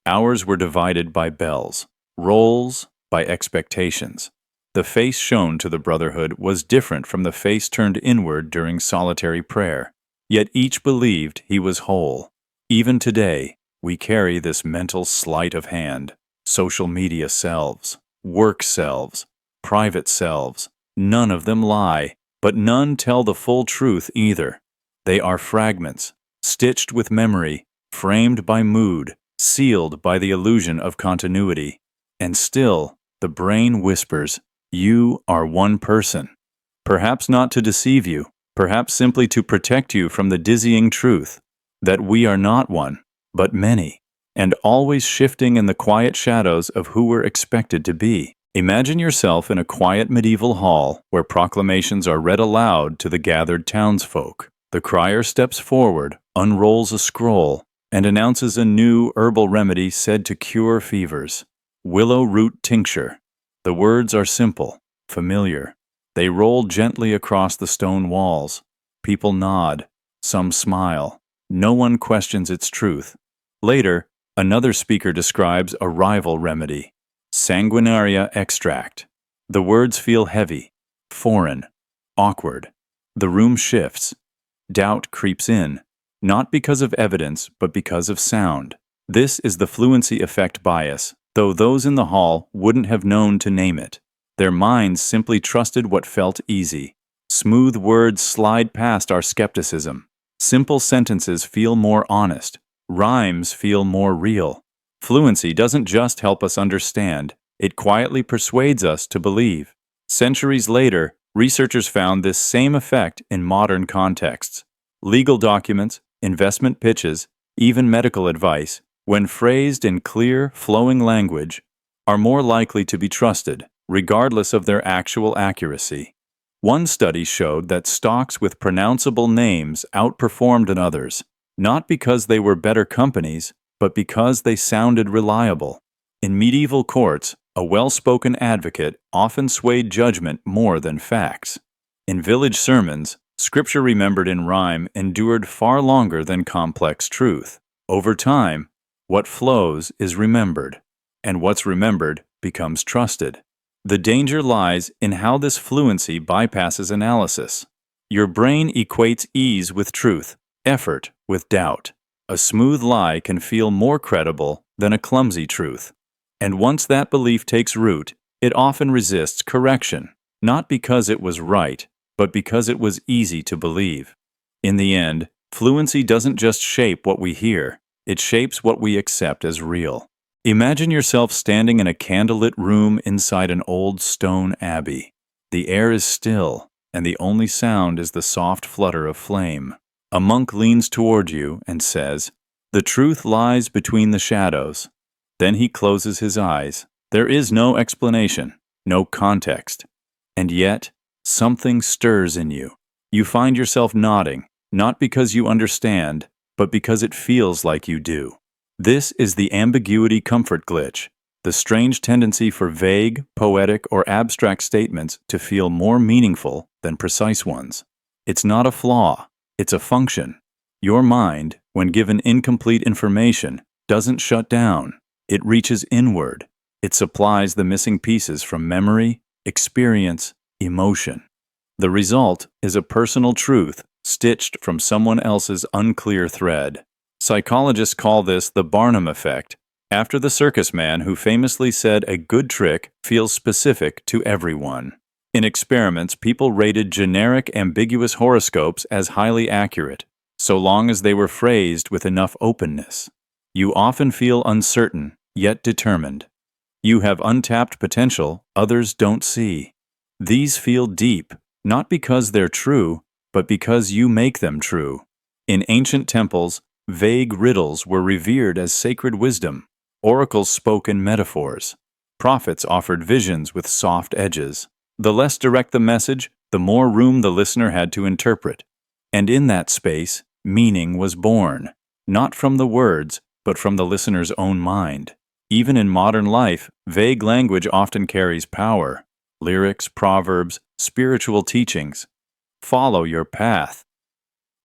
Hours were divided by bells, roles by expectations. The face shown to the brotherhood was different from the face turned inward during solitary prayer. Yet each believed he was whole. Even today, we carry this mental sleight of hand. Social media selves, work selves, private selves. None of them lie, but none tell the full truth either. They are fragments, stitched with memory, framed by mood, sealed by the illusion of continuity. And still, the brain whispers, you are one person. Perhaps not to deceive you, perhaps simply to protect you from the dizzying truth that we are not one, but many, and always shifting in the quiet shadows of who we're expected to be. Imagine yourself in a quiet medieval hall where proclamations are read aloud to the gathered townsfolk. The crier steps forward, unrolls a scroll, and announces a new herbal remedy said to cure fevers. Willow root tincture. The words are simple, familiar. They roll gently across the stone walls. People nod. some smile. No one questions its truth. Later, another speaker describes a rival remedy, sanguinaria extract. The words feel heavy, foreign, awkward. The room shifts. Doubt creeps in, not because of evidence, but because of sound. This is the fluency effect bias, though those in the hall wouldn't have known to name it. Their minds simply trusted what felt easy. Smooth words slide past our skepticism. Simple sentences feel more honest. Rhymes feel more real. Fluency doesn't just help us understand, it quietly persuades us to believe. Centuries later, researchers found this same effect in modern contexts. Legal documents, investment pitches, even medical advice, when phrased in clear, flowing language, are more likely to be trusted, regardless of their actual accuracy. One study showed that stocks with pronounceable names outperformed others, not because they were better companies, but because they sounded reliable. In medieval courts, a well-spoken advocate often swayed judgment more than facts. In village sermons, scripture remembered in rhyme endured far longer than complex truth. Over time, what flows is remembered, and what's remembered becomes trusted. The danger lies in how this fluency bypasses analysis. Your brain equates ease with truth, effort with doubt. A smooth lie can feel more credible than a clumsy truth. And once that belief takes root, it often resists correction, not because it was right, but because it was easy to believe. In the end, fluency doesn't just shape what we hear, it shapes what we accept as real. Imagine yourself standing in a candlelit room inside an old stone abbey. The air is still, and the only sound is the soft flutter of flame. A monk leans toward you and says, "The truth lies between the shadows." Then he closes his eyes. There is no explanation, no context. And yet, something stirs in you. You find yourself nodding, not because you understand, but because it feels like you do. This is the ambiguity comfort glitch, the strange tendency for vague, poetic, or abstract statements to feel more meaningful than precise ones. It's not a flaw, it's a function. Your mind, when given incomplete information, doesn't shut down. It reaches inward. It supplies the missing pieces from memory, experience, emotion. The result is a personal truth stitched from someone else's unclear thread. Psychologists call this the Barnum effect, after the circus man who famously said a good trick feels specific to everyone. In experiments, people rated generic ambiguous horoscopes as highly accurate, so long as they were phrased with enough openness. You often feel uncertain, yet determined. You have untapped potential others don't see. These feel deep, not because they're true, but because you make them true. In ancient temples, vague riddles were revered as sacred wisdom. Oracles spoke in metaphors. Prophets offered visions with soft edges. The less direct the message, the more room the listener had to interpret. And in that space, meaning was born, not from the words, but from the listener's own mind. Even in modern life, vague language often carries power. Lyrics, proverbs, spiritual teachings. Follow your path.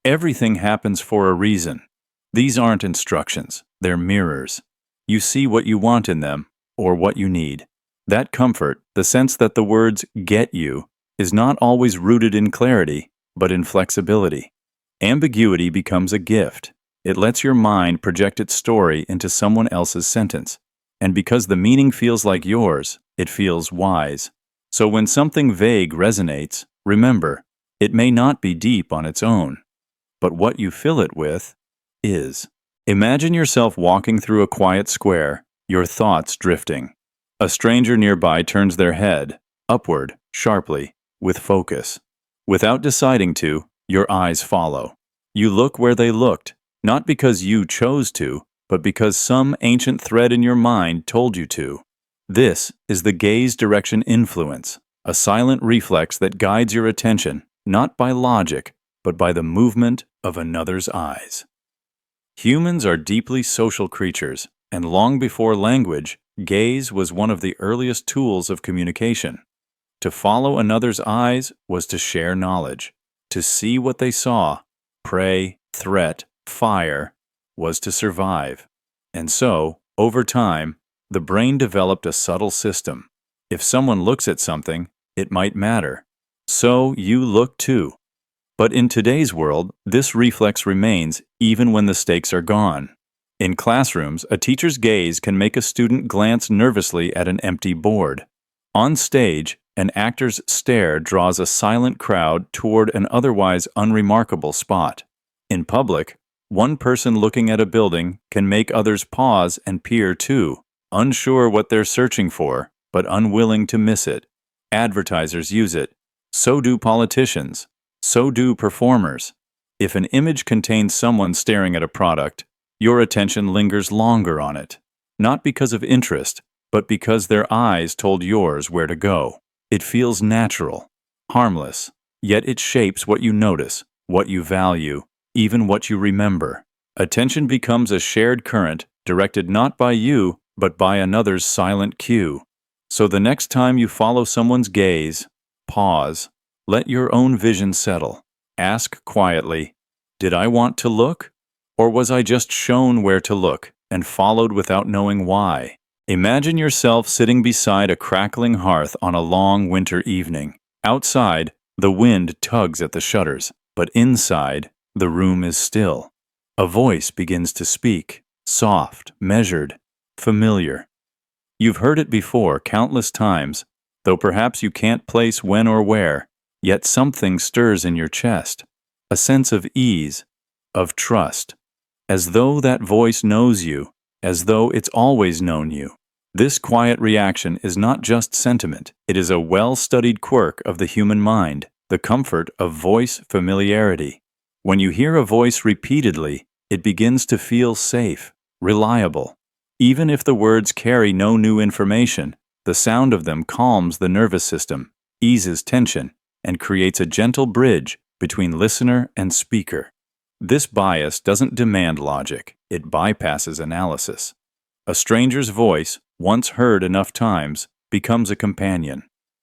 Everything happens for a reason. These aren't instructions, they're mirrors. You see what you want in them, or what you need. That comfort, the sense that the words "get you," is not always rooted in clarity, but in flexibility. Ambiguity becomes a gift. It lets your mind project its story into someone else's sentence. And because the meaning feels like yours, it feels wise. So when something vague resonates, remember, it may not be deep on its own, but what you fill it with is. Imagine yourself walking through a quiet square, your thoughts drifting. A stranger nearby turns their head, upward, sharply, with focus. Without deciding to, your eyes follow. You look where they looked, not because you chose to, but because some ancient thread in your mind told you to. This is the gaze direction influence, a silent reflex that guides your attention, not by logic, but by the movement of another's eyes. Humans are deeply social creatures, and long before language, gaze was one of the earliest tools of communication. To follow another's eyes was to share knowledge. To see what they saw prey, threat, fire, was to survive. And so, over time, the brain developed a subtle system. If someone looks at something, it might matter. So you look too. But in today's world, this reflex remains even when the stakes are gone. In classrooms, a teacher's gaze can make a student glance nervously at an empty board. On stage, an actor's stare draws a silent crowd toward an otherwise unremarkable spot. In public, one person looking at a building can make others pause and peer too, unsure what they're searching for, but unwilling to miss it. Advertisers use it. So do politicians. So do performers. If an image contains someone staring at a product, your attention lingers longer on it, not because of interest, but because their eyes told yours where to go. It feels natural, harmless, yet it shapes what you notice, what you value, even what you remember. Attention becomes a shared current directed not by you, but by another's silent cue. So the next time you follow someone's gaze, pause. Let your own vision settle. Ask quietly, did I want to look? Or was I just shown where to look and followed without knowing why? Imagine yourself sitting beside a crackling hearth on a long winter evening. Outside, the wind tugs at the shutters, but inside, the room is still. A voice begins to speak, soft, measured, familiar. You've heard it before countless times, though perhaps you can't place when or where. Yet something stirs in your chest, a sense of ease, of trust, as though that voice knows you, as though it's always known you. This quiet reaction is not just sentiment, it is a well-studied quirk of the human mind, the comfort of voice familiarity. When you hear a voice repeatedly, it begins to feel safe, reliable. Even if the words carry no new information, the sound of them calms the nervous system, eases tension, and creates a gentle bridge between listener and speaker. This bias doesn't demand logic, it bypasses analysis. A stranger's voice, once heard enough times, becomes a companion,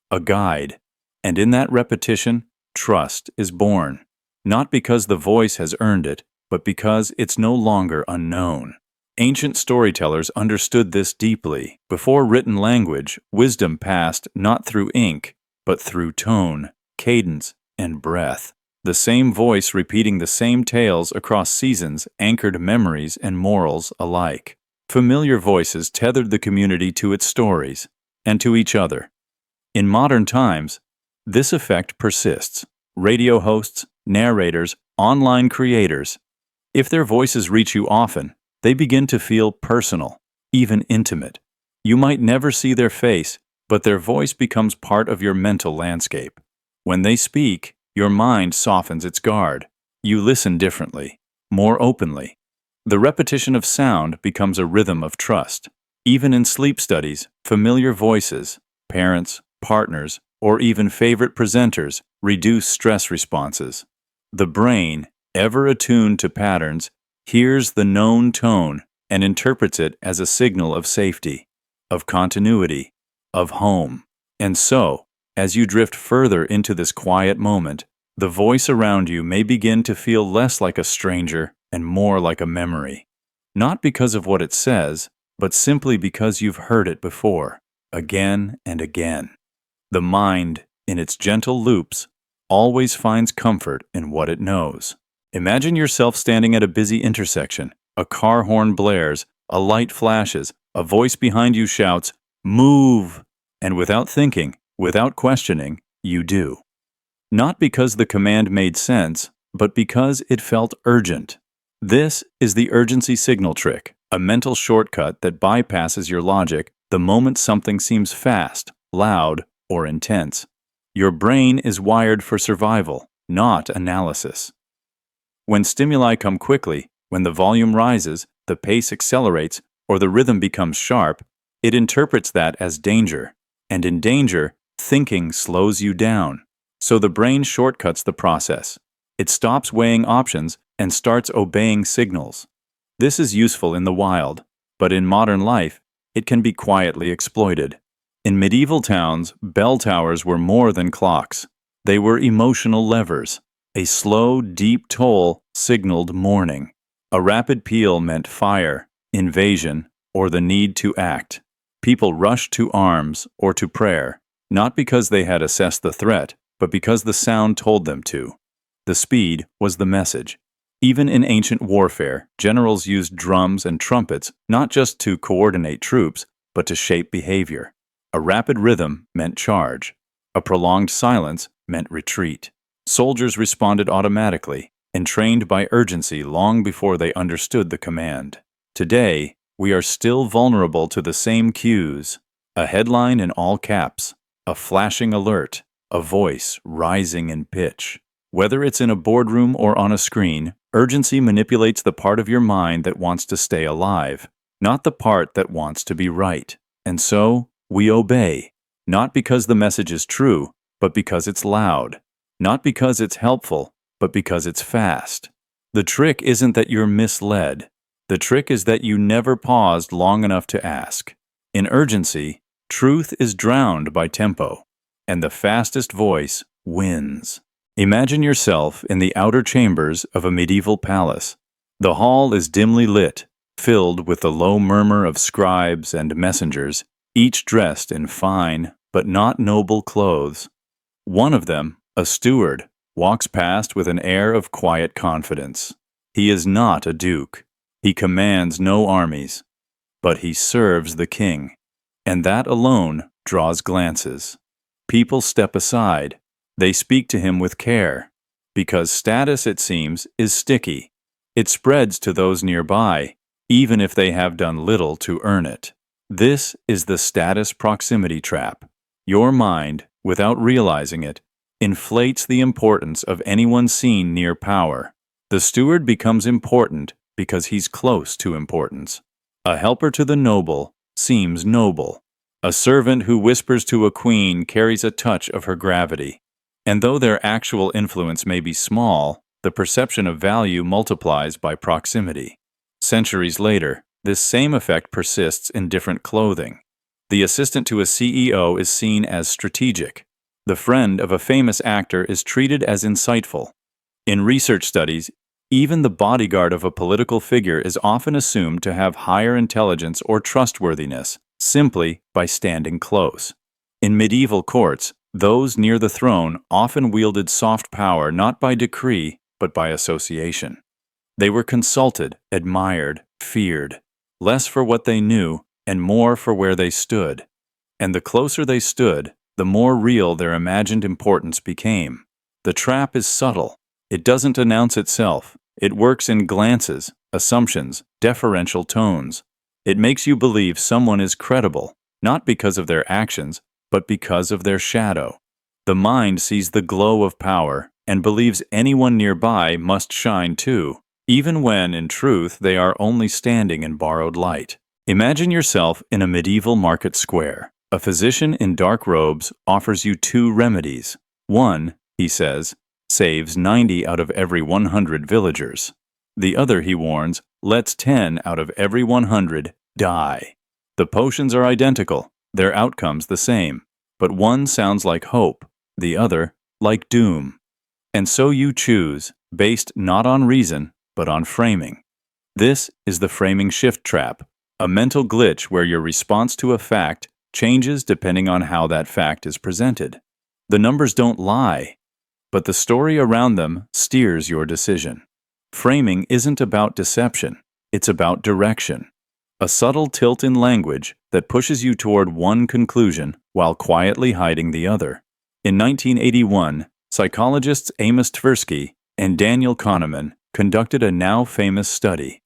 a guide, and in that repetition, trust is born, not because the voice has earned it, but because it's no longer unknown. Ancient storytellers understood this deeply. Before written language, wisdom passed not through ink, but through tone, cadence, and breath. The same voice repeating the same tales across seasons anchored memories and morals alike. Familiar voices tethered the community to its stories and to each other. In modern times, this effect persists. Radio hosts, narrators, online creators. If their voices reach you often, they begin to feel personal, even intimate. You might never see their face, but their voice becomes part of your mental landscape. When they speak, your mind softens its guard. You listen differently, more openly. The repetition of sound becomes a rhythm of trust. Even in sleep studies, familiar voices, parents, partners, or even favorite presenters reduce stress responses. The brain, ever attuned to patterns, hears the known tone and interprets it as a signal of safety, of continuity, of home. And so, as you drift further into this quiet moment, the voice around you may begin to feel less like a stranger and more like a memory. Not because of what it says, but simply because you've heard it before, again and again. The mind, in its gentle loops, always finds comfort in what it knows. Imagine yourself standing at a busy intersection. A car horn blares, a light flashes, a voice behind you shouts, "Move!" And without thinking, without questioning, you do. Not because the command made sense, but because it felt urgent. This is the urgency signal trick, a mental shortcut that bypasses your logic the moment something seems fast, loud, or intense. Your brain is wired for survival, not analysis. When stimuli come quickly, when the volume rises, the pace accelerates, or the rhythm becomes sharp, it interprets that as danger. And in danger, thinking slows you down. So the brain shortcuts the process. It stops weighing options and starts obeying signals. This is useful in the wild, but in modern life, it can be quietly exploited. In medieval towns, bell towers were more than clocks. They were emotional levers. A slow, deep toll signaled morning. A rapid peal meant fire, invasion, or the need to act. People rushed to arms or to prayer, not because they had assessed the threat, but because the sound told them to. The speed was the message. Even in ancient warfare, generals used drums and trumpets not just to coordinate troops, but to shape behavior. A rapid rhythm meant charge. A prolonged silence meant retreat. Soldiers responded automatically, entrained by urgency long before they understood the command. Today, we are still vulnerable to the same cues. A headline in all caps, a flashing alert, a voice rising in pitch. Whether it's in a boardroom or on a screen, urgency manipulates the part of your mind that wants to stay alive, not the part that wants to be right. And so, we obey, not because the message is true, but because it's loud. Not because it's helpful, but because it's fast. The trick isn't that you're misled. The trick is that you never paused long enough to ask. In urgency, truth is drowned by tempo, and the fastest voice wins. Imagine yourself in the outer chambers of a medieval palace. The hall is dimly lit, filled with the low murmur of scribes and messengers, each dressed in fine but not noble clothes. One of them, a steward, walks past with an air of quiet confidence. He is not a duke. He commands no armies, but he serves the king, and that alone draws glances. People step aside. They speak to him with care, because status, it seems, is sticky. It spreads to those nearby, even if they have done little to earn it. This is the status proximity trap. Your mind, without realizing it, inflates the importance of anyone seen near power. The steward becomes important because he's close to importance. A helper to the noble seems noble. A servant who whispers to a queen carries a touch of her gravity. And though their actual influence may be small, the perception of value multiplies by proximity. Centuries later, this same effect persists in different clothing. The assistant to a CEO is seen as strategic. The friend of a famous actor is treated as insightful. In research studies, even the bodyguard of a political figure is often assumed to have higher intelligence or trustworthiness, simply by standing close. In medieval courts, those near the throne often wielded soft power not by decree, but by association. They were consulted, admired, feared, less for what they knew and more for where they stood. And the closer they stood, the more real their imagined importance became. The trap is subtle. It doesn't announce itself. It works in glances, assumptions, deferential tones. It makes you believe someone is credible, not because of their actions, but because of their shadow. The mind sees the glow of power and believes anyone nearby must shine too, even when, in truth, they are only standing in borrowed light. Imagine yourself in a medieval market square. A physician in dark robes offers you two remedies. One, he says, saves 90 out of every 100 villagers. The other, he warns, lets 10 out of every 100 die. The potions are identical, their outcomes the same, but one sounds like hope, the other like doom. And so you choose, based not on reason, but on framing. This is the framing shift trap, a mental glitch where your response to a fact changes depending on how that fact is presented. The numbers don't lie, but the story around them steers your decision. Framing isn't about deception, it's about direction. A subtle tilt in language that pushes you toward one conclusion while quietly hiding the other. In 1981, psychologists Amos Tversky and Daniel Kahneman conducted a now famous study.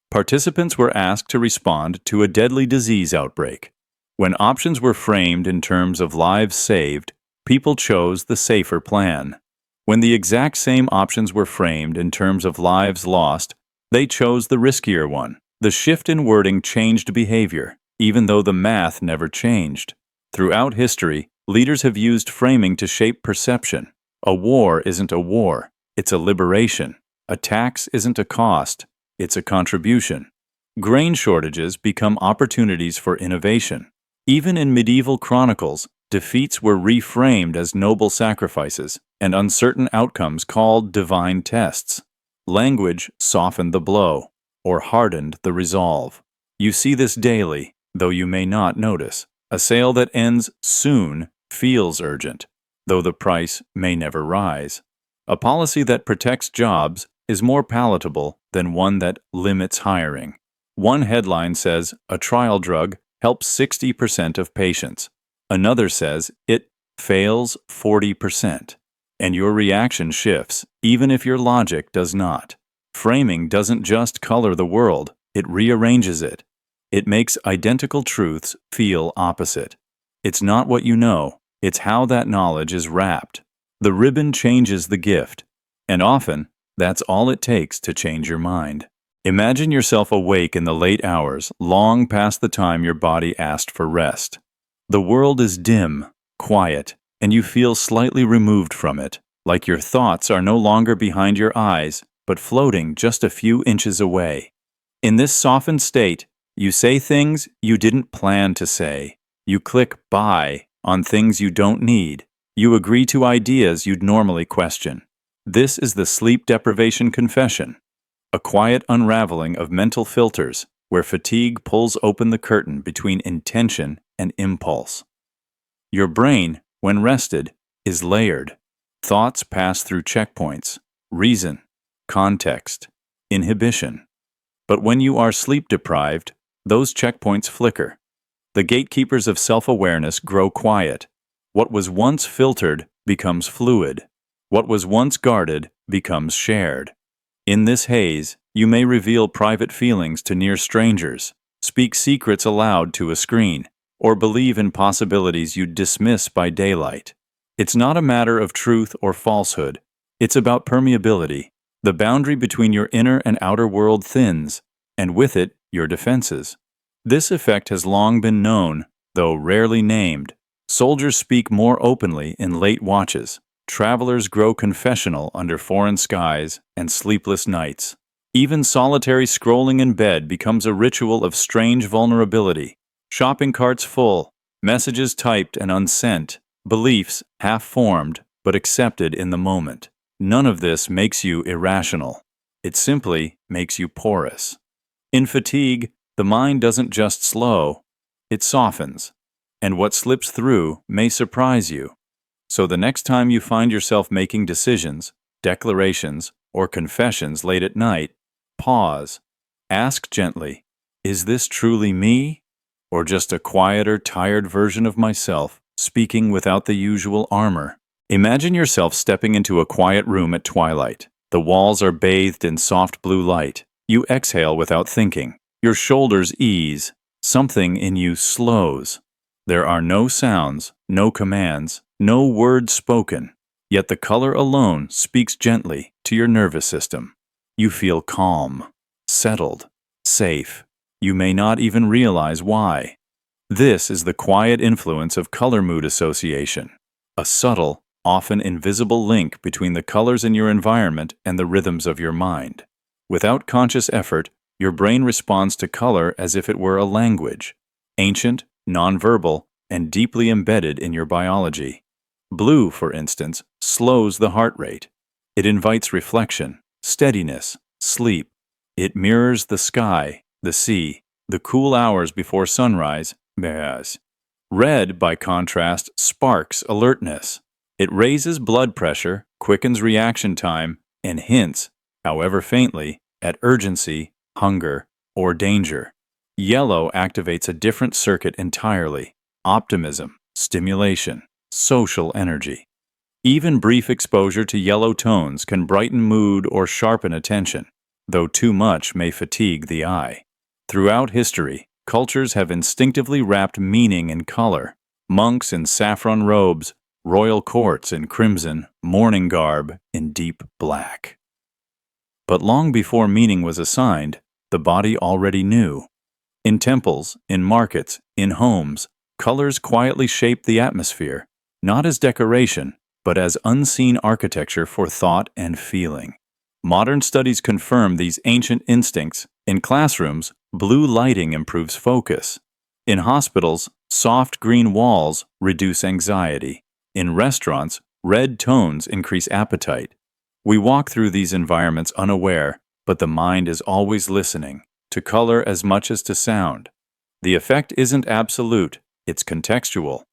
Participants were asked to respond to a deadly disease outbreak. When options were framed in terms of lives saved, people chose the safer plan. When the exact same options were framed in terms of lives lost, they chose the riskier one. The shift in wording changed behavior, even though the math never changed. Throughout history, leaders have used framing to shape perception. A war isn't a war, it's a liberation. A tax isn't a cost, it's a contribution. Grain shortages become opportunities for innovation. Even in medieval chronicles, Defeats were reframed as noble sacrifices, and uncertain outcomes called divine tests. Language softened the blow, or hardened the resolve. You see this daily, though you may not notice. A sale that ends soon feels urgent, though the price may never rise. A policy that protects jobs is more palatable than one that limits hiring. One headline says, "A trial drug helps 60% of patients." Another says, "It fails 40%. And your reaction shifts, even if your logic does not. Framing doesn't just color the world, it rearranges it. It makes identical truths feel opposite. It's not what you know, it's how that knowledge is wrapped. The ribbon changes the gift, and often, that's all it takes to change your mind. Imagine yourself awake in the late hours, long past the time your body asked for rest. The world is dim, quiet, and you feel slightly removed from it, like your thoughts are no longer behind your eyes, but floating just a few inches away. In this softened state, you say things you didn't plan to say. You click buy on things you don't need. You agree to ideas you'd normally question. This is the sleep deprivation confession, a quiet unraveling of mental filters where fatigue pulls open the curtain between intention and impulse. Your brain, when rested, is layered. Thoughts pass through checkpoints: reason, context, inhibition. But when you are sleep deprived, those checkpoints flicker. The gatekeepers of self-awareness grow quiet. What was once filtered becomes fluid. What was once guarded becomes shared. In this haze, you may reveal private feelings to near strangers, speak secrets aloud to a screen, or believe in possibilities you'd dismiss by daylight. It's not a matter of truth or falsehood. It's about permeability. The boundary between your inner and outer world thins, and with it, your defenses. This effect has long been known, though rarely named. Soldiers speak more openly in late watches. Travelers grow confessional under foreign skies and sleepless nights. Even solitary scrolling in bed becomes a ritual of strange vulnerability. Shopping carts full, messages typed and unsent, beliefs half-formed but accepted in the moment. None of this makes you irrational. It simply makes you porous. In fatigue, the mind doesn't just slow, it softens. And what slips through may surprise you. So the next time you find yourself making decisions, declarations, or confessions late at night, pause. Ask gently, is this truly me? Or just a quieter, tired version of myself, speaking without the usual armor? Imagine yourself stepping into a quiet room at twilight. The walls are bathed in soft blue light. You exhale without thinking. Your shoulders ease. Something in you slows. There are no sounds, no commands, no words spoken. Yet the color alone speaks gently to your nervous system. You feel calm, settled, safe. You may not even realize why. This is the quiet influence of color-mood association, a subtle, often invisible link between the colors in your environment and the rhythms of your mind. Without conscious effort, your brain responds to color as if it were a language, ancient, nonverbal, and deeply embedded in your biology. Blue, for instance, slows the heart rate. It invites reflection, steadiness, sleep. It mirrors the sky, the sea, the cool hours before sunrise. Red, by contrast, sparks alertness. It raises blood pressure, quickens reaction time, and hints, however faintly, at urgency, hunger, or danger. Yellow activates a different circuit entirely: optimism, stimulation, social energy. Even brief exposure to yellow tones can brighten mood or sharpen attention, though too much may fatigue the eye. Throughout history, cultures have instinctively wrapped meaning in color. Monks in saffron robes, royal courts in crimson, mourning garb in deep black. But long before meaning was assigned, the body already knew. In temples, in markets, in homes, colors quietly shaped the atmosphere, not as decoration, but as unseen architecture for thought and feeling. Modern studies confirm these ancient instincts. In classrooms, blue lighting improves focus. In hospitals, Soft green walls reduce anxiety. In restaurants, red tones increase appetite. We walk through these environments unaware, but the mind is always listening, to color as much as to sound. The effect isn't absolute, it's contextual.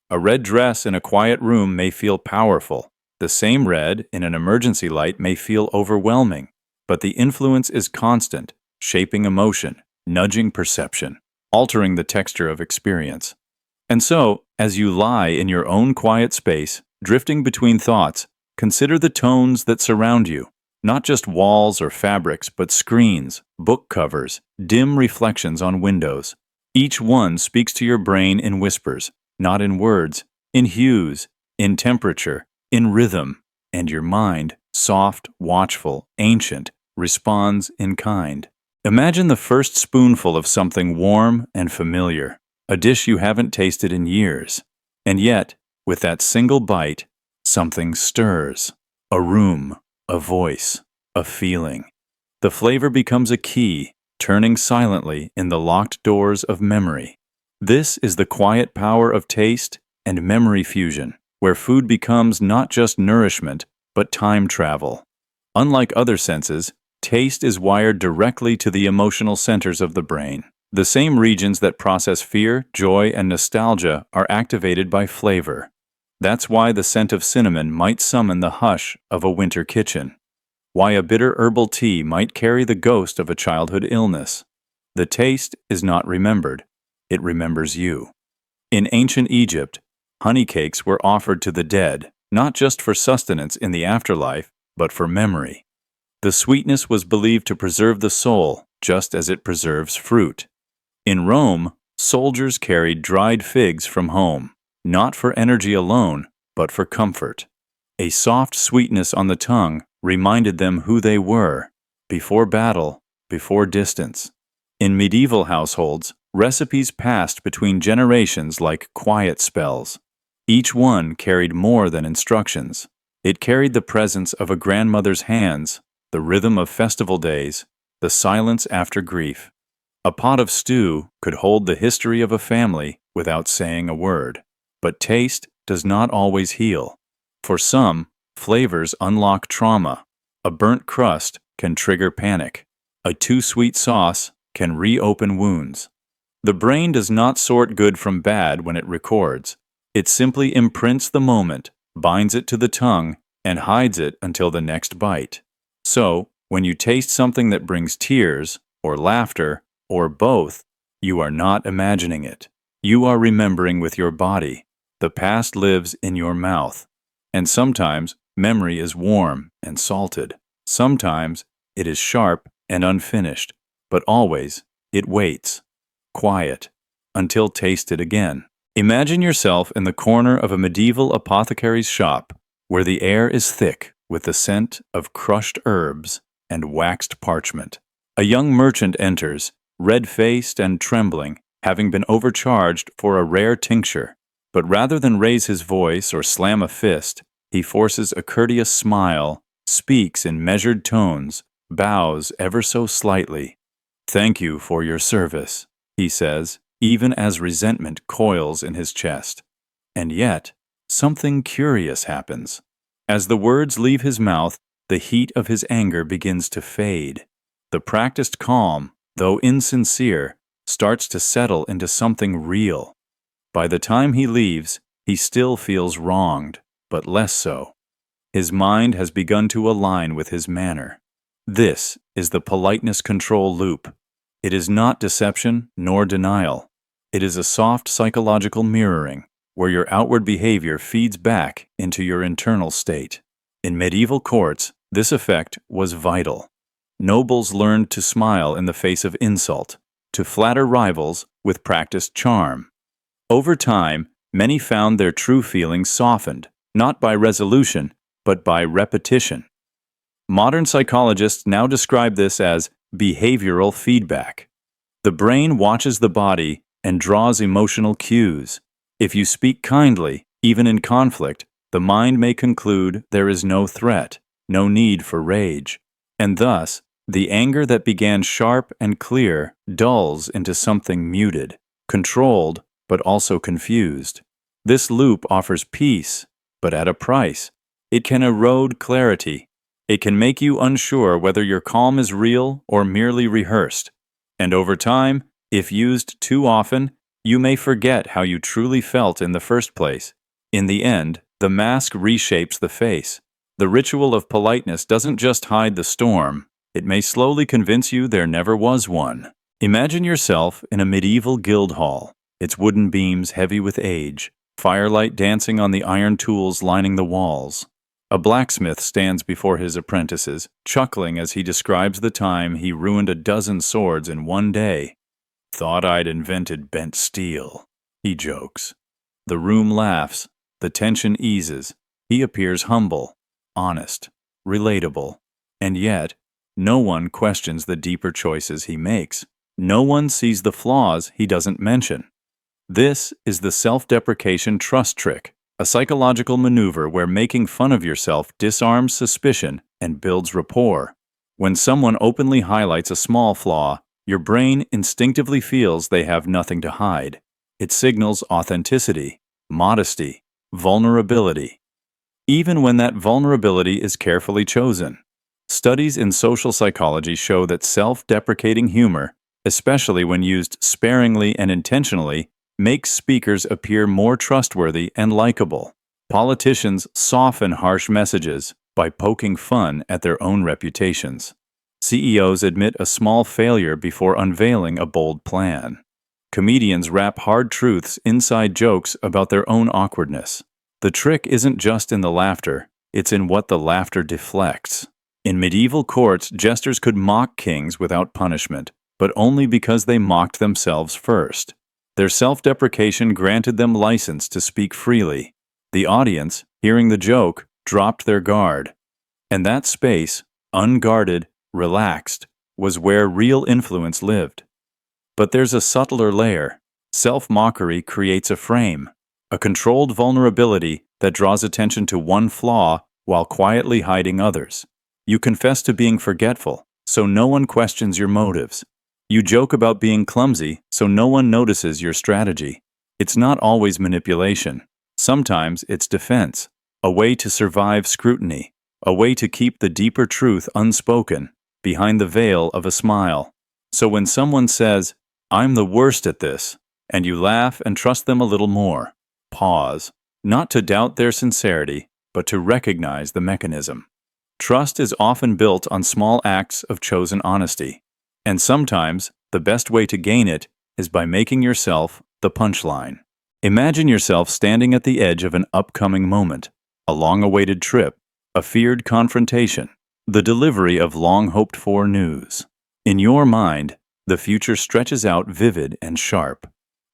A red dress in a quiet room may feel powerful. The same red in an emergency light may feel overwhelming, but the influence is constant, shaping emotion, nudging perception, altering the texture of experience. And so, as you lie in your own quiet space, drifting between thoughts, consider the tones that surround you, not just walls or fabrics, but screens, book covers, dim reflections on windows. Each one speaks to your brain in whispers, not in words, in hues, in temperature, in rhythm, and your mind, soft, watchful, ancient, responds in kind. Imagine the first spoonful of something warm and familiar, a dish you haven't tasted in years. And yet, with that single bite, something stirs. A room, a voice, a feeling. The flavor becomes a key, turning silently in the locked doors of memory. This is the quiet power of taste and memory fusion, where food becomes not just nourishment, but time travel. Unlike other senses, taste is wired directly to the emotional centers of the brain. The same regions that process fear, joy, and nostalgia are activated by flavor. That's why the scent of cinnamon might summon the hush of a winter kitchen. Why a bitter herbal tea might carry the ghost of a childhood illness. The taste is not remembered. It remembers you. In ancient Egypt, honey cakes were offered to the dead, not just for sustenance in the afterlife, but for memory. The sweetness was believed to preserve the soul, just as it preserves fruit. In Rome, soldiers carried dried figs from home, not for energy alone, but for comfort. A soft sweetness on the tongue reminded them who they were, before battle, before distance. In medieval households, recipes passed between generations like quiet spells. Each one carried more than instructions. It carried the presence of a grandmother's hands, the rhythm of festival days, the silence after grief. A pot of stew could hold the history of a family without saying a word. But taste does not always heal. For some, flavors unlock trauma. A burnt crust can trigger panic. A too sweet sauce can reopen wounds. The brain does not sort good from bad when it records. It simply imprints the moment, binds it to the tongue, and hides it until the next bite. So, when you taste something that brings tears, or laughter, or both, you are not imagining it. You are remembering with your body. The past lives in your mouth. And sometimes, memory is warm and salted. Sometimes, it is sharp and unfinished. But always, it waits, quiet, until tasted again. Imagine yourself in the corner of a medieval apothecary's shop, where the air is thick with the scent of crushed herbs and waxed parchment. A young merchant enters, red-faced and trembling, having been overcharged for a rare tincture. But rather than raise his voice or slam a fist, he forces a courteous smile, speaks in measured tones, bows ever so slightly. "Thank you for your service," he says, even as resentment coils in his chest. And yet, something curious happens. As the words leave his mouth, the heat of his anger begins to fade. The practiced calm, though insincere, starts to settle into something real. By the time he leaves, he still feels wronged, but less so. His mind has begun to align with his manner. This is the politeness control loop. It is not deception nor denial. It is a soft psychological mirroring, where your outward behavior feeds back into your internal state. In medieval courts, this effect was vital. Nobles learned to smile in the face of insult, to flatter rivals with practiced charm. Over time, many found their true feelings softened, not by resolution, but by repetition. Modern psychologists now describe this as behavioral feedback. The brain watches the body and draws emotional cues. If you speak kindly, even in conflict, the mind may conclude there is no threat, no need for rage. And thus, the anger that began sharp and clear dulls into something muted, controlled, but also confused. This loop offers peace, but at a price. It can erode clarity. It can make you unsure whether your calm is real or merely rehearsed. And over time, if used too often, you may forget how you truly felt in the first place. In the end, the mask reshapes the face. The ritual of politeness doesn't just hide the storm, it may slowly convince you there never was one. Imagine yourself in a medieval guild hall, its wooden beams heavy with age, firelight dancing on the iron tools lining the walls. A blacksmith stands before his apprentices, chuckling as he describes the time he ruined a dozen swords in one day. "Thought I'd invented bent steel," he jokes. The room laughs, the tension eases. He appears humble, honest, relatable, and yet, no one questions the deeper choices he makes. No one sees the flaws he doesn't mention. This is the self-deprecation trust trick, a psychological maneuver where making fun of yourself disarms suspicion and builds rapport. When someone openly highlights a small flaw, your brain instinctively feels they have nothing to hide. It signals authenticity, modesty, vulnerability. Even when that vulnerability is carefully chosen. Studies in social psychology show that self-deprecating humor, especially when used sparingly and intentionally, makes speakers appear more trustworthy and likable. Politicians soften harsh messages by poking fun at their own reputations. CEOs admit a small failure before unveiling a bold plan. Comedians wrap hard truths inside jokes about their own awkwardness. The trick isn't just in the laughter, it's in what the laughter deflects. In medieval courts, jesters could mock kings without punishment, but only because they mocked themselves first. Their self-deprecation granted them license to speak freely. The audience, hearing the joke, dropped their guard. And that space, unguarded, relaxed, was where real influence lived. But there's a subtler layer. Self-mockery creates a frame, a controlled vulnerability that draws attention to one flaw while quietly hiding others. You confess to being forgetful, so no one questions your motives. You joke about being clumsy, so no one notices your strategy. It's not always manipulation. Sometimes it's defense, a way to survive scrutiny, a way to keep the deeper truth unspoken, behind the veil of a smile. So when someone says, "I'm the worst at this," and you laugh and trust them a little more, pause, not to doubt their sincerity, but to recognize the mechanism. Trust is often built on small acts of chosen honesty, and sometimes the best way to gain it is by making yourself the punchline. Imagine yourself standing at the edge of an upcoming moment, a long-awaited trip, a feared confrontation, the delivery of long-hoped-for news. In your mind, the future stretches out vivid and sharp.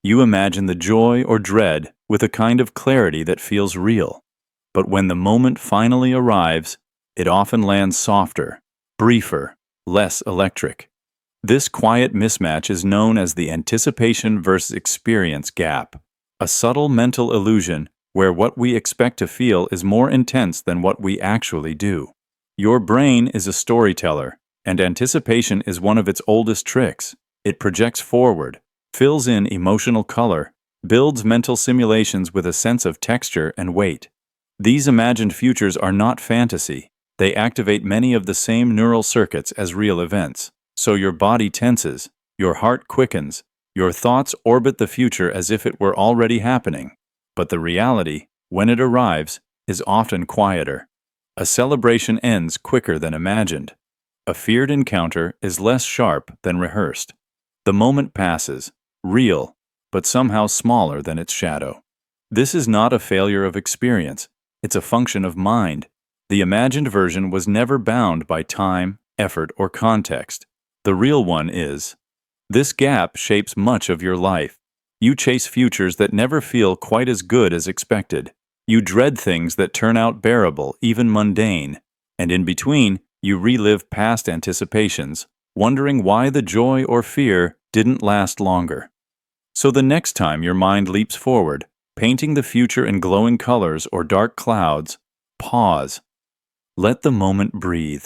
You imagine the joy or dread with a kind of clarity that feels real. But when the moment finally arrives, it often lands softer, briefer, less electric. This quiet mismatch is known as the anticipation versus experience gap, a subtle mental illusion where what we expect to feel is more intense than what we actually do. Your brain is a storyteller, and anticipation is one of its oldest tricks. It projects forward, fills in emotional color, builds mental simulations with a sense of texture and weight. These imagined futures are not fantasy. They activate many of the same neural circuits as real events. So your body tenses, your heart quickens, your thoughts orbit the future as if it were already happening. But the reality, when it arrives, is often quieter. A celebration ends quicker than imagined. A feared encounter is less sharp than rehearsed. The moment passes, real, but somehow smaller than its shadow. This is not a failure of experience. It's a function of mind. The imagined version was never bound by time, effort, or context. The real one is. This gap shapes much of your life. You chase futures that never feel quite as good as expected. You dread things that turn out bearable, even mundane. And in between, you relive past anticipations, wondering why the joy or fear didn't last longer. So the next time your mind leaps forward, painting the future in glowing colors or dark clouds, pause. Let the moment breathe.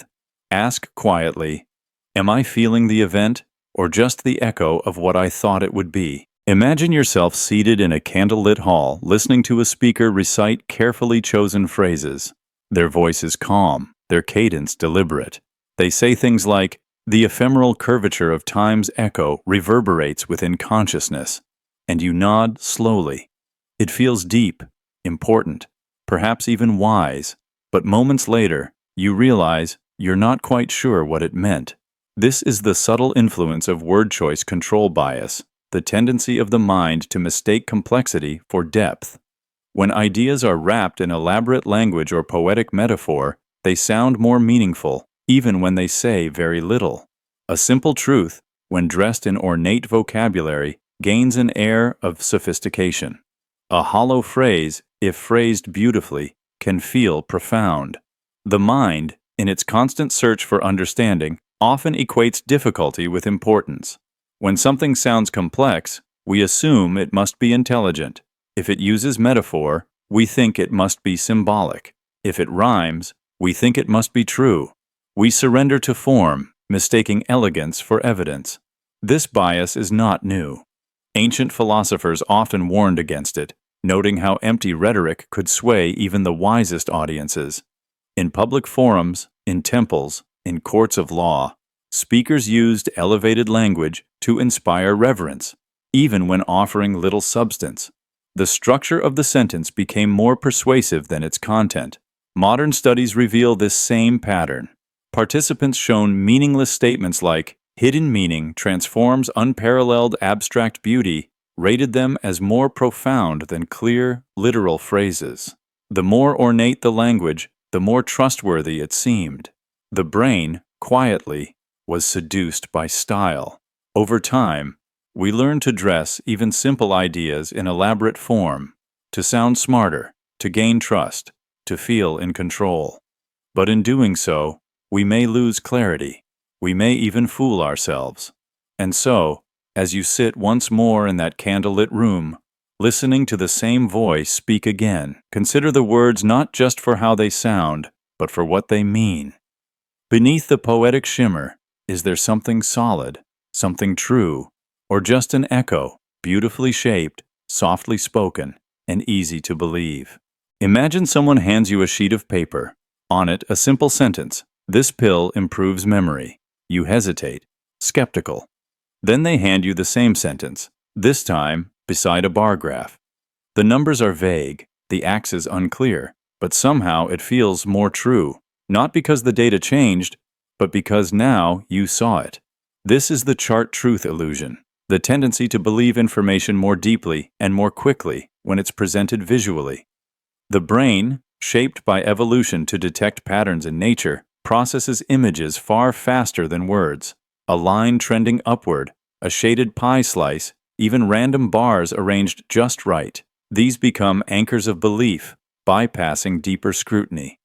Ask quietly, am I feeling the event or just the echo of what I thought it would be? Imagine yourself seated in a candlelit hall, listening to a speaker recite carefully chosen phrases. Their voice is calm, their cadence deliberate. They say things like, "The ephemeral curvature of time's echo reverberates within consciousness," and you nod slowly. It feels deep, important, perhaps even wise, but moments later, you realize you're not quite sure what it meant. This is the subtle influence of word choice control bias, the tendency of the mind to mistake complexity for depth. When ideas are wrapped in elaborate language or poetic metaphor, they sound more meaningful, even when they say very little. A simple truth, when dressed in ornate vocabulary, gains an air of sophistication. A hollow phrase, if phrased beautifully, can feel profound. The mind, in its constant search for understanding, often equates difficulty with importance. When something sounds complex, we assume it must be intelligent. If it uses metaphor, we think it must be symbolic. If it rhymes, we think it must be true. We surrender to form, mistaking elegance for evidence. This bias is not new. Ancient philosophers often warned against it, noting how empty rhetoric could sway even the wisest audiences. In public forums, in temples, in courts of law, speakers used elevated language to inspire reverence, even when offering little substance. The structure of the sentence became more persuasive than its content. Modern studies reveal this same pattern. Participants shown meaningless statements like, "Hidden meaning transforms unparalleled abstract beauty," rated them as more profound than clear, literal phrases. The more ornate the language, the more trustworthy it seemed. The brain, quietly, was seduced by style. Over time, we learn to dress even simple ideas in elaborate form, to sound smarter, to gain trust, to feel in control. But in doing so, we may lose clarity. We may even fool ourselves. And so, as you sit once more in that candlelit room, listening to the same voice speak again, consider the words not just for how they sound, but for what they mean. Beneath the poetic shimmer, is there something solid, something true, or just an echo, beautifully shaped, softly spoken, and easy to believe? Imagine someone hands you a sheet of paper. On it, a simple sentence, "This pill improves memory." You hesitate, skeptical. Then they hand you the same sentence, this time beside a bar graph. The numbers are vague, the axis unclear, but somehow it feels more true, not because the data changed, but because now you saw it. This is the chart truth illusion, the tendency to believe information more deeply and more quickly when it's presented visually. The brain, shaped by evolution to detect patterns in nature, processes images far faster than words. A line trending upward, a shaded pie slice, even random bars arranged just right. These become anchors of belief, bypassing deeper scrutiny.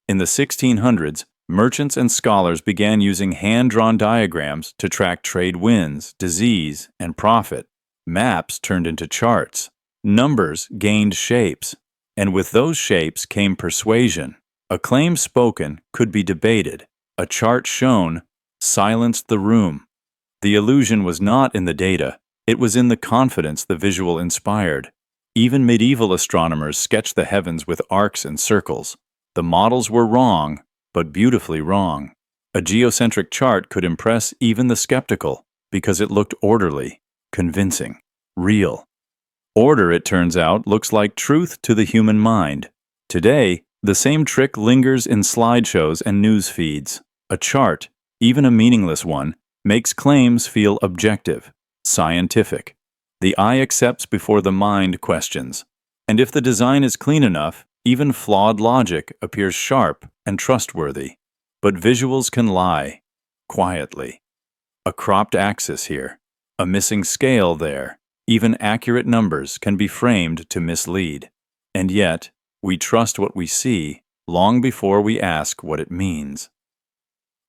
In the 1600s, merchants and scholars began using hand-drawn diagrams to track trade winds, disease, and profit. Maps turned into charts. Numbers gained shapes. And with those shapes came persuasion. A claim spoken could be debated. A chart shown silenced the room. The illusion was not in the data. It was in the confidence the visual inspired. Even medieval astronomers sketched the heavens with arcs and circles. The models were wrong, but beautifully wrong. A geocentric chart could impress even the skeptical because it looked orderly, convincing, real. Order, it turns out, looks like truth to the human mind. Today, the same trick lingers in slideshows and news feeds. A chart, even a meaningless one, makes claims feel objective, scientific. The eye accepts before the mind questions. And if the design is clean enough, even flawed logic appears sharp and trustworthy. But visuals can lie, quietly. A cropped axis here, a missing scale there. Even accurate numbers can be framed to mislead. And yet, we trust what we see long before we ask what it means.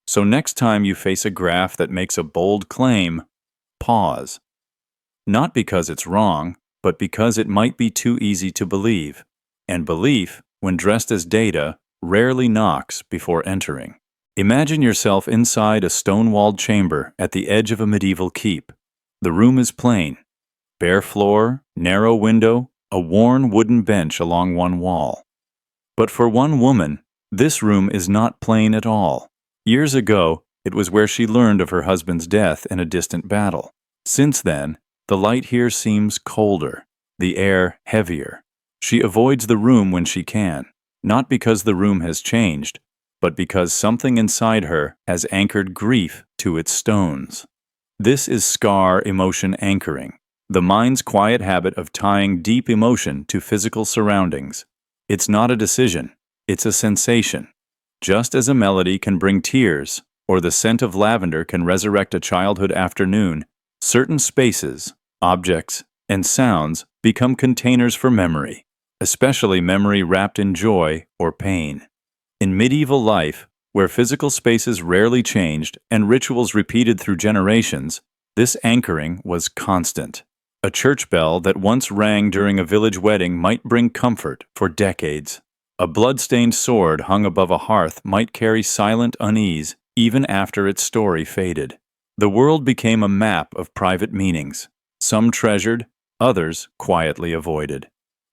So next time you face a graph that makes a bold claim, pause. Not because it's wrong, but because it might be too easy to believe. And belief, when dressed as data, rarely knocks before entering. Imagine yourself inside a stone-walled chamber at the edge of a medieval keep. The room is plain. bare floor, narrow window, a worn wooden bench along one wall. But for one woman, this room is not plain at all. Years ago, it was where she learned of her husband's death in a distant battle. Since then, the light here seems colder, the air heavier. She avoids the room when she can, not because the room has changed, but because something inside her has anchored grief to its stones. This is scar emotion anchoring, the mind's quiet habit of tying deep emotion to physical surroundings. It's not a decision, it's a sensation. Just as a melody can bring tears, or the scent of lavender can resurrect a childhood afternoon, certain spaces, objects, and sounds become containers for memory, especially memory wrapped in joy or pain. In medieval life, where physical spaces rarely changed and rituals repeated through generations, this anchoring was constant. A church bell that once rang during a village wedding might bring comfort for decades. A blood-stained sword hung above a hearth might carry silent unease even after its story faded. The world became a map of private meanings, some treasured, others quietly avoided.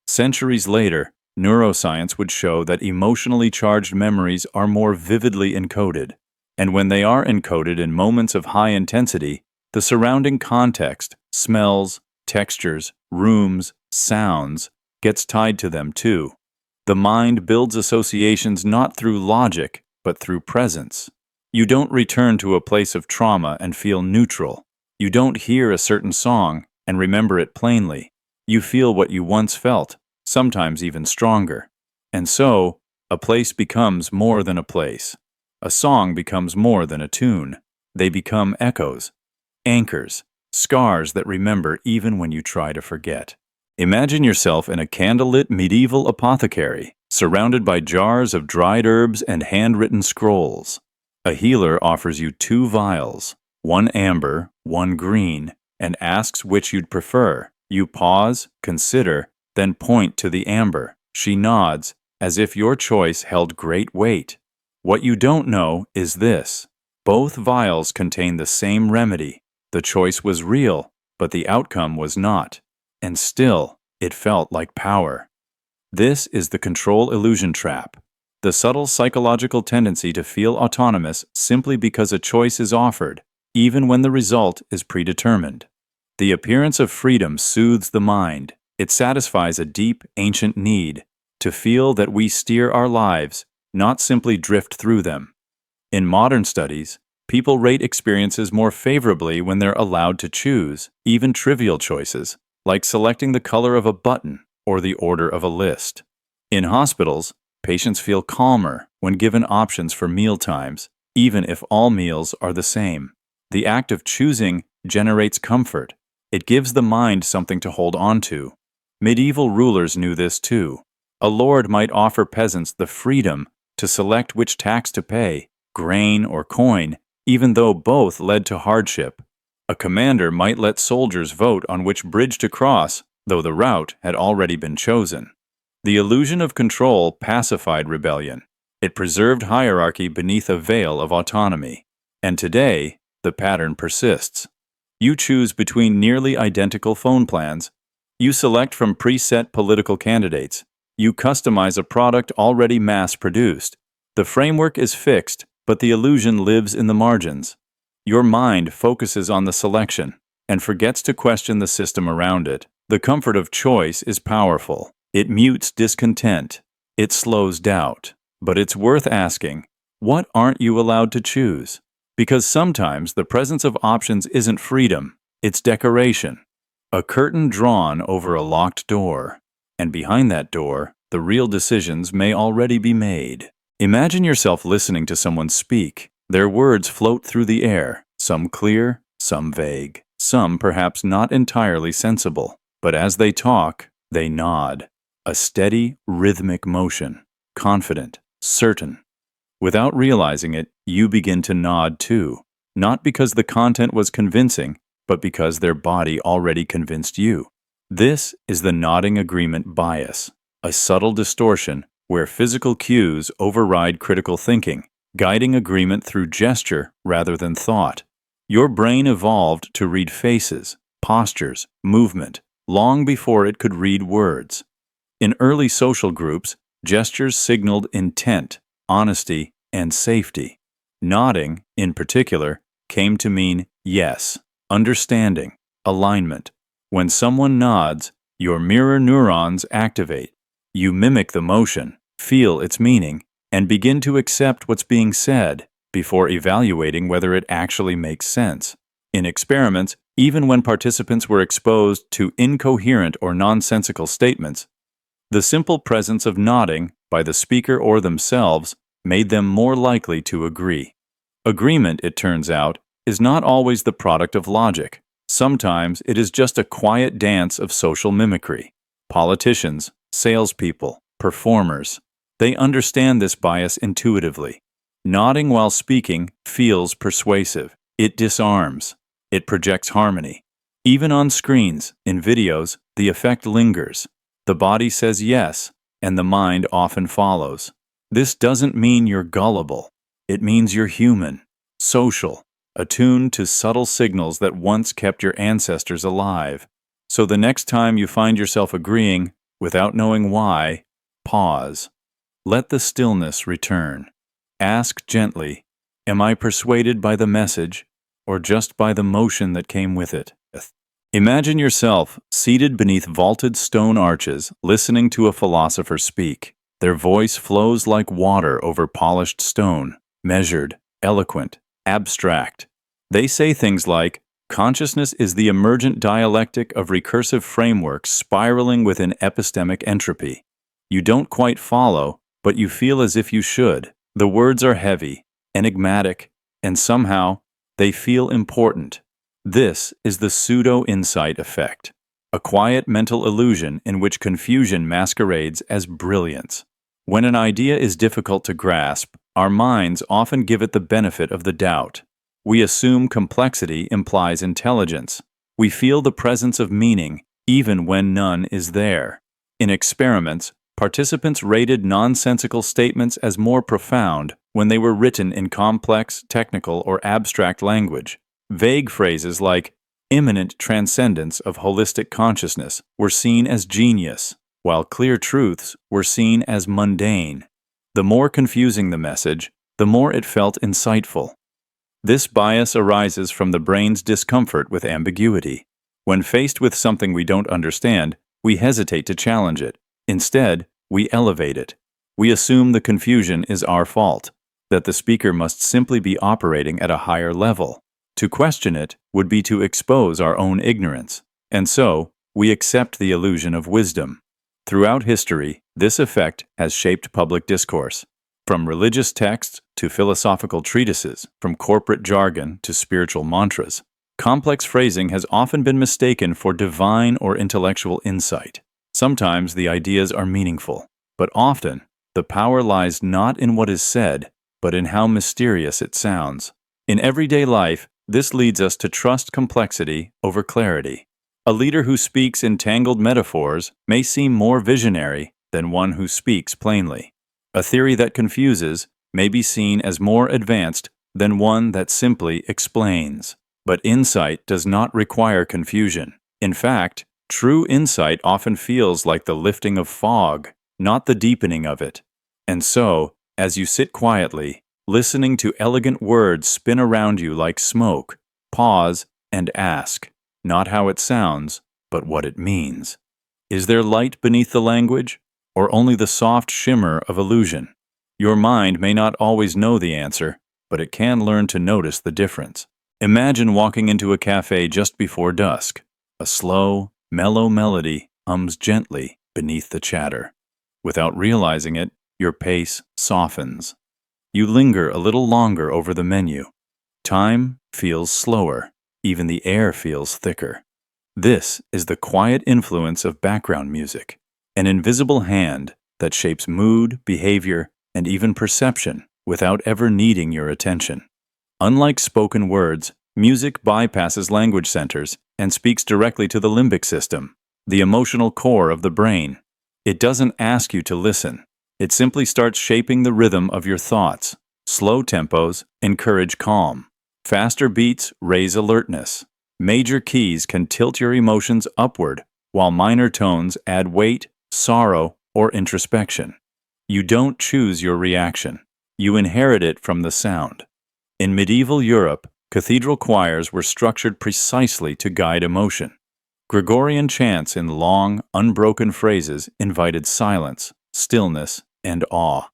Centuries later, neuroscience would show that emotionally charged memories are more vividly encoded, and when they are encoded in moments of high intensity, the surrounding context, smells, textures, rooms, sounds, gets tied to them too. The mind builds associations not through logic, but through presence. You don't return to a place of trauma and feel neutral. You don't hear a certain song and remember it plainly. You feel what you once felt, sometimes even stronger. And so, a place becomes more than a place. A song becomes more than a tune. They become echoes, anchors, scars that remember even when you try to forget. Imagine yourself in a candlelit medieval apothecary, surrounded by jars of dried herbs and handwritten scrolls. A healer offers you 2 vials, one amber, one green, and asks which you'd prefer. You pause, consider, then point to the amber. She nods, as if your choice held great weight. What you don't know is this: both vials contain the same remedy. The choice was real, but the outcome was not. And still, it felt like power. This is the control illusion trap, the subtle psychological tendency to feel autonomous simply because a choice is offered, even when the result is predetermined. The appearance of freedom soothes the mind. It satisfies a deep, ancient need to feel that we steer our lives, not simply drift through them. In modern studies, people rate experiences more favorably when they're allowed to choose, even trivial choices, like selecting the color of a button or the order of a list. In hospitals, patients feel calmer when given options for meal times, even if all meals are the same. The act of choosing generates comfort. It gives the mind something to hold on to. Medieval rulers knew this too. A lord might offer peasants the freedom to select which tax to pay, grain or coin, even though both led to hardship. A commander might let soldiers vote on which bridge to cross, though the route had already been chosen. The illusion of control pacified rebellion. It preserved hierarchy beneath a veil of autonomy. And today, the pattern persists. You choose between nearly identical phone plans. You select from preset political candidates. You customize a product already mass-produced. The framework is fixed, but the illusion lives in the margins. Your mind focuses on the selection and forgets to question the system around it. The comfort of choice is powerful. It mutes discontent. It slows doubt. But it's worth asking, what aren't you allowed to choose? Because sometimes the presence of options isn't freedom, it's decoration. A curtain drawn over a locked door. And behind that door, the real decisions may already be made. Imagine yourself listening to someone speak. Their words float through the air, some clear, some vague, some perhaps not entirely sensible. But as they talk, they nod. A steady, rhythmic motion, confident, certain. Without realizing it, you begin to nod too, not because the content was convincing, but because their body already convinced you. This is the nodding agreement bias, a subtle distortion where physical cues override critical thinking, guiding agreement through gesture rather than thought. Your brain evolved to read faces, postures, movement, long before it could read words. In early social groups, gestures signaled intent, honesty, and safety. Nodding, in particular, came to mean yes, understanding, alignment. When someone nods, your mirror neurons activate. You mimic the motion, feel its meaning, and begin to accept what's being said before evaluating whether it actually makes sense. In experiments, even when participants were exposed to incoherent or nonsensical statements, the simple presence of nodding by the speaker or themselves made them more likely to agree. Agreement, it turns out, is not always the product of logic. Sometimes it is just a quiet dance of social mimicry. Politicians, salespeople, performers, they understand this bias intuitively. Nodding while speaking feels persuasive. It disarms. It projects harmony. Even on screens, in videos, the effect lingers. The body says yes, and the mind often follows. This doesn't mean you're gullible. It means you're human, social, attuned to subtle signals that once kept your ancestors alive. So the next time you find yourself agreeing, without knowing why, pause. Let the stillness return. Ask gently, am I persuaded by the message, or just by the motion that came with it? Imagine yourself seated beneath vaulted stone arches, listening to a philosopher speak. Their voice flows like water over polished stone, measured, eloquent, abstract. They say things like, consciousness is the emergent dialectic of recursive frameworks spiraling within epistemic entropy. You don't quite follow, but you feel as if you should. The words are heavy, enigmatic, and somehow they feel important. This is the pseudo-insight effect, a quiet mental illusion in which confusion masquerades as brilliance. When an idea is difficult to grasp, our minds often give it the benefit of the doubt. We assume complexity implies intelligence. We feel the presence of meaning, even when none is there. In experiments, participants rated nonsensical statements as more profound when they were written in complex, technical, or abstract language. Vague phrases like imminent transcendence of holistic consciousness were seen as genius, while clear truths were seen as mundane. The more confusing the message, the more it felt insightful. This bias arises from the brain's discomfort with ambiguity. When faced with something we don't understand, we hesitate to challenge it. Instead, we elevate it. We assume the confusion is our fault, that the speaker must simply be operating at a higher level. To question it would be to expose our own ignorance, and so we accept the illusion of wisdom. Throughout history, this effect has shaped public discourse. From religious texts to philosophical treatises, from corporate jargon to spiritual mantras, complex phrasing has often been mistaken for divine or intellectual insight. Sometimes the ideas are meaningful, but often the power lies not in what is said, but in how mysterious it sounds. In everyday life, this leads us to trust complexity over clarity. A leader who speaks in tangled metaphors may seem more visionary than one who speaks plainly. A theory that confuses may be seen as more advanced than one that simply explains. But insight does not require confusion. In fact, true insight often feels like the lifting of fog, not the deepening of it. And so, as you sit quietly, listening to elegant words spin around you like smoke, pause and ask, not how it sounds, but what it means. Is there light beneath the language, or only the soft shimmer of illusion? Your mind may not always know the answer, but it can learn to notice the difference. Imagine walking into a cafe just before dusk. A slow, mellow melody hums gently beneath the chatter. Without realizing it, your pace softens. You linger a little longer over the menu. Time feels slower. Even the air feels thicker. This is the quiet influence of background music, an invisible hand that shapes mood, behavior, and even perception without ever needing your attention. Unlike spoken words, music bypasses language centers and speaks directly to the limbic system, the emotional core of the brain. It doesn't ask you to listen. It simply starts shaping the rhythm of your thoughts. Slow tempos encourage calm. Faster beats raise alertness. Major keys can tilt your emotions upward, while minor tones add weight, sorrow, or introspection. You don't choose your reaction. You inherit it from the sound. In medieval Europe, cathedral choirs were structured precisely to guide emotion. Gregorian chants in long, unbroken phrases invited silence, stillness, and awe.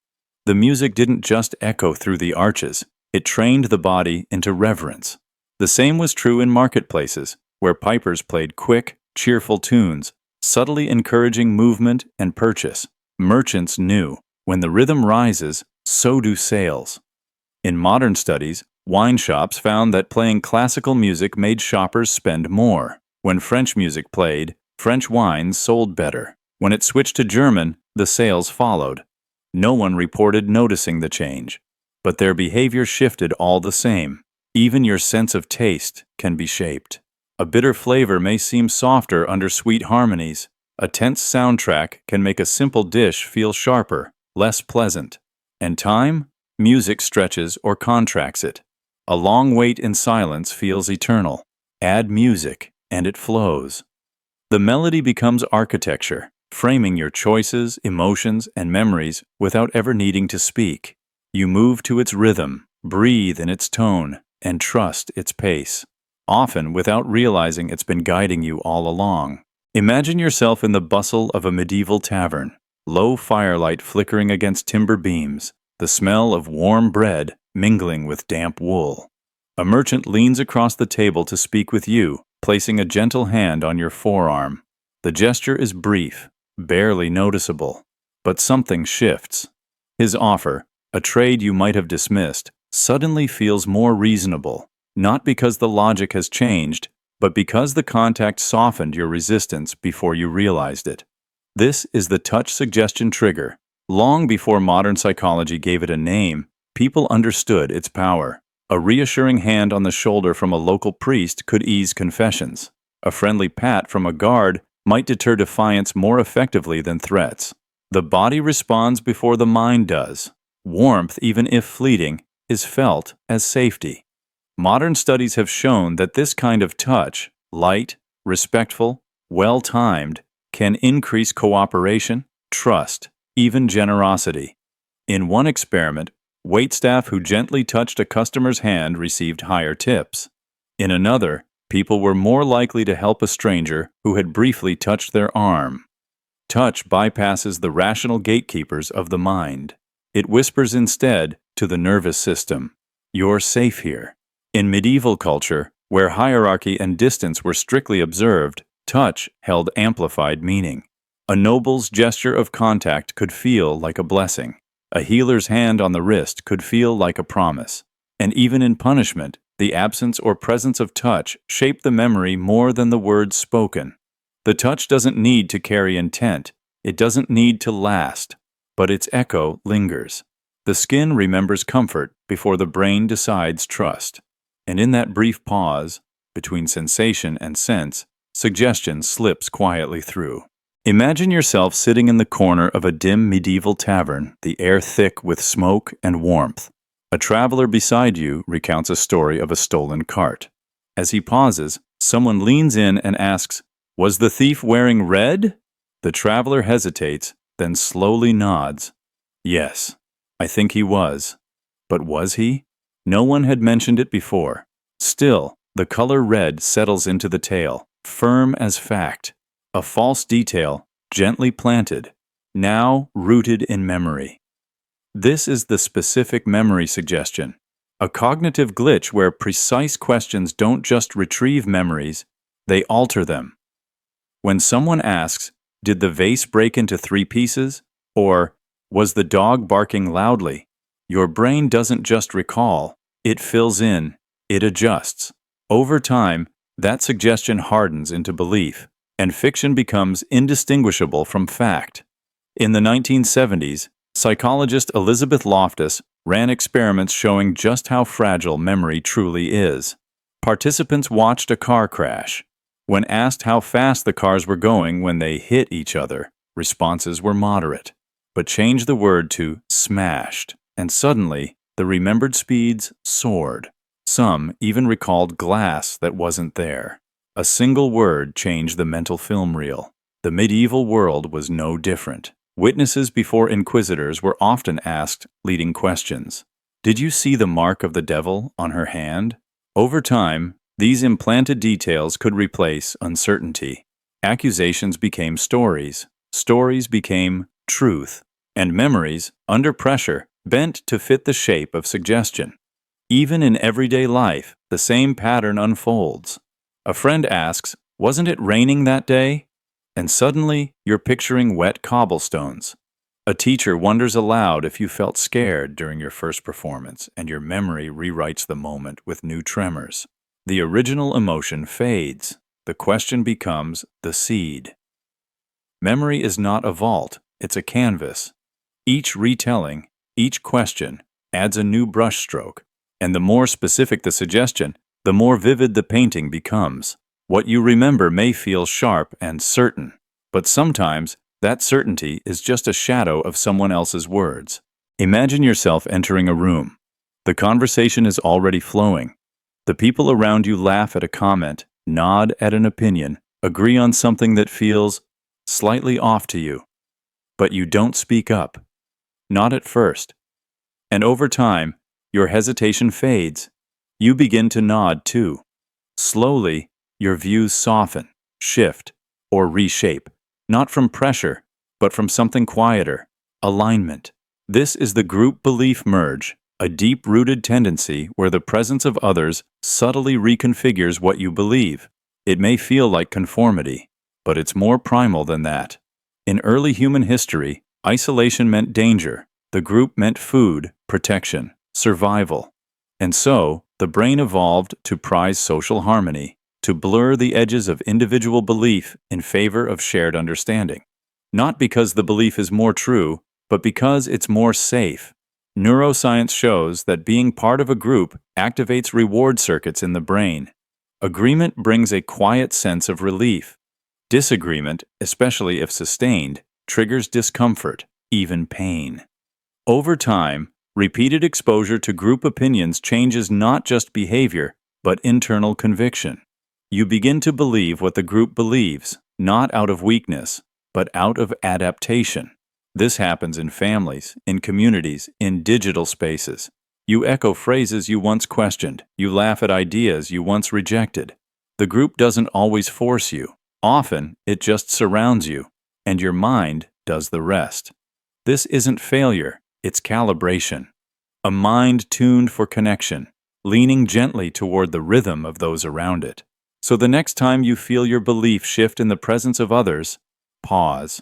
The music didn't just echo through the arches, it trained the body into reverence. The same was true in marketplaces, where pipers played quick, cheerful tunes, subtly encouraging movement and purchase. Merchants knew, when the rhythm rises, so do sales. In modern studies, wine shops found that playing classical music made shoppers spend more. When French music played, French wines sold better. When it switched to German, the sales followed. No one reported noticing the change, but their behavior shifted all the same. Even your sense of taste can be shaped. A bitter flavor may seem softer under sweet harmonies. A tense soundtrack can make a simple dish feel sharper, less pleasant. And time? Music stretches or contracts it. A long wait in silence feels eternal. Add music, and it flows. The melody becomes architecture, framing your choices, emotions, and memories without ever needing to speak. You move to its rhythm, breathe in its tone, and trust its pace, often without realizing it's been guiding you all along. Imagine yourself in the bustle of a medieval tavern, low firelight flickering against timber beams, the smell of warm bread mingling with damp wool. A merchant leans across the table to speak with you, placing a gentle hand on your forearm. The gesture is brief, barely noticeable, but something shifts. His offer, a trade you might have dismissed, suddenly feels more reasonable, not because the logic has changed, but because the contact softened your resistance before you realized it. This is the touch suggestion trigger. Long before modern psychology gave it a name, people understood its power. A reassuring hand on the shoulder from a local priest could ease confessions. A friendly pat from a guard might deter defiance more effectively than threats. The body responds before the mind does. Warmth, even if fleeting, is felt as safety. Modern studies have shown that this kind of touch, light, respectful, well-timed, can increase cooperation, trust, even generosity. In one experiment, waitstaff who gently touched a customer's hand received higher tips. In another, people were more likely to help a stranger who had briefly touched their arm. Touch bypasses the rational gatekeepers of the mind. It whispers instead to the nervous system, "You're safe here." In medieval culture, where hierarchy and distance were strictly observed, touch held amplified meaning. A noble's gesture of contact could feel like a blessing. A healer's hand on the wrist could feel like a promise. And even in punishment, the absence or presence of touch shaped the memory more than the words spoken. The touch doesn't need to carry intent. It doesn't need to last. But its echo lingers. The skin remembers comfort before the brain decides trust. And in that brief pause, between sensation and sense, suggestion slips quietly through. Imagine yourself sitting in the corner of a dim medieval tavern, the air thick with smoke and warmth. A traveler beside you recounts a story of a stolen cart. As he pauses, someone leans in and asks, "Was the thief wearing red?" The traveler hesitates, then slowly nods. "Yes, I think he was." But was he? No one had mentioned it before. Still, the color red settles into the tale, firm as fact. A false detail, gently planted, now rooted in memory. This is the specific memory suggestion, a cognitive glitch where precise questions don't just retrieve memories, they alter them. When someone asks, "Did the vase break into 3 pieces?" or "Was the dog barking loudly?" your brain doesn't just recall, it fills in, it adjusts. Over time, that suggestion hardens into belief, and fiction becomes indistinguishable from fact. In the 1970s, psychologist Elizabeth Loftus ran experiments showing just how fragile memory truly is. Participants watched a car crash. When asked how fast the cars were going when they hit each other, responses were moderate. But change the word to smashed, and suddenly, the remembered speeds soared. Some even recalled glass that wasn't there. A single word changed the mental film reel. The medieval world was no different. Witnesses before inquisitors were often asked leading questions. Did you see the mark of the devil on her hand? Over time, these implanted details could replace uncertainty. Accusations became stories. Stories became truth. And memories, under pressure, bent to fit the shape of suggestion. Even in everyday life, the same pattern unfolds. A friend asks, "Wasn't it raining that day?" And suddenly, you're picturing wet cobblestones. A teacher wonders aloud if you felt scared during your first performance, and your memory rewrites the moment with new tremors. The original emotion fades. The question becomes the seed. Memory is not a vault, it's a canvas. Each retelling, each question, adds a new brushstroke. And the more specific the suggestion, the more vivid the painting becomes. What you remember may feel sharp and certain, but sometimes that certainty is just a shadow of someone else's words. Imagine yourself entering a room. The conversation is already flowing. The people around you laugh at a comment, nod at an opinion, agree on something that feels slightly off to you. But you don't speak up. Not at first. And over time, your hesitation fades. You begin to nod too. Slowly, your views soften, shift, or reshape, not from pressure, but from something quieter, alignment. This is the group belief merge, a deep-rooted tendency where the presence of others subtly reconfigures what you believe. It may feel like conformity, but it's more primal than that. In early human history, isolation meant danger. The group meant food, protection, survival. And so, the brain evolved to prize social harmony, to blur the edges of individual belief in favor of shared understanding. Not because the belief is more true, but because it's more safe. Neuroscience shows that being part of a group activates reward circuits in the brain. Agreement brings a quiet sense of relief. Disagreement, especially if sustained, triggers discomfort, even pain. Over time, repeated exposure to group opinions changes not just behavior, but internal conviction. You begin to believe what the group believes, not out of weakness, but out of adaptation. This happens in families, in communities, in digital spaces. You echo phrases you once questioned. You laugh at ideas you once rejected. The group doesn't always force you. Often, it just surrounds you, and your mind does the rest. This isn't failure, it's calibration. A mind tuned for connection, leaning gently toward the rhythm of those around it. So the next time you feel your belief shift in the presence of others, pause.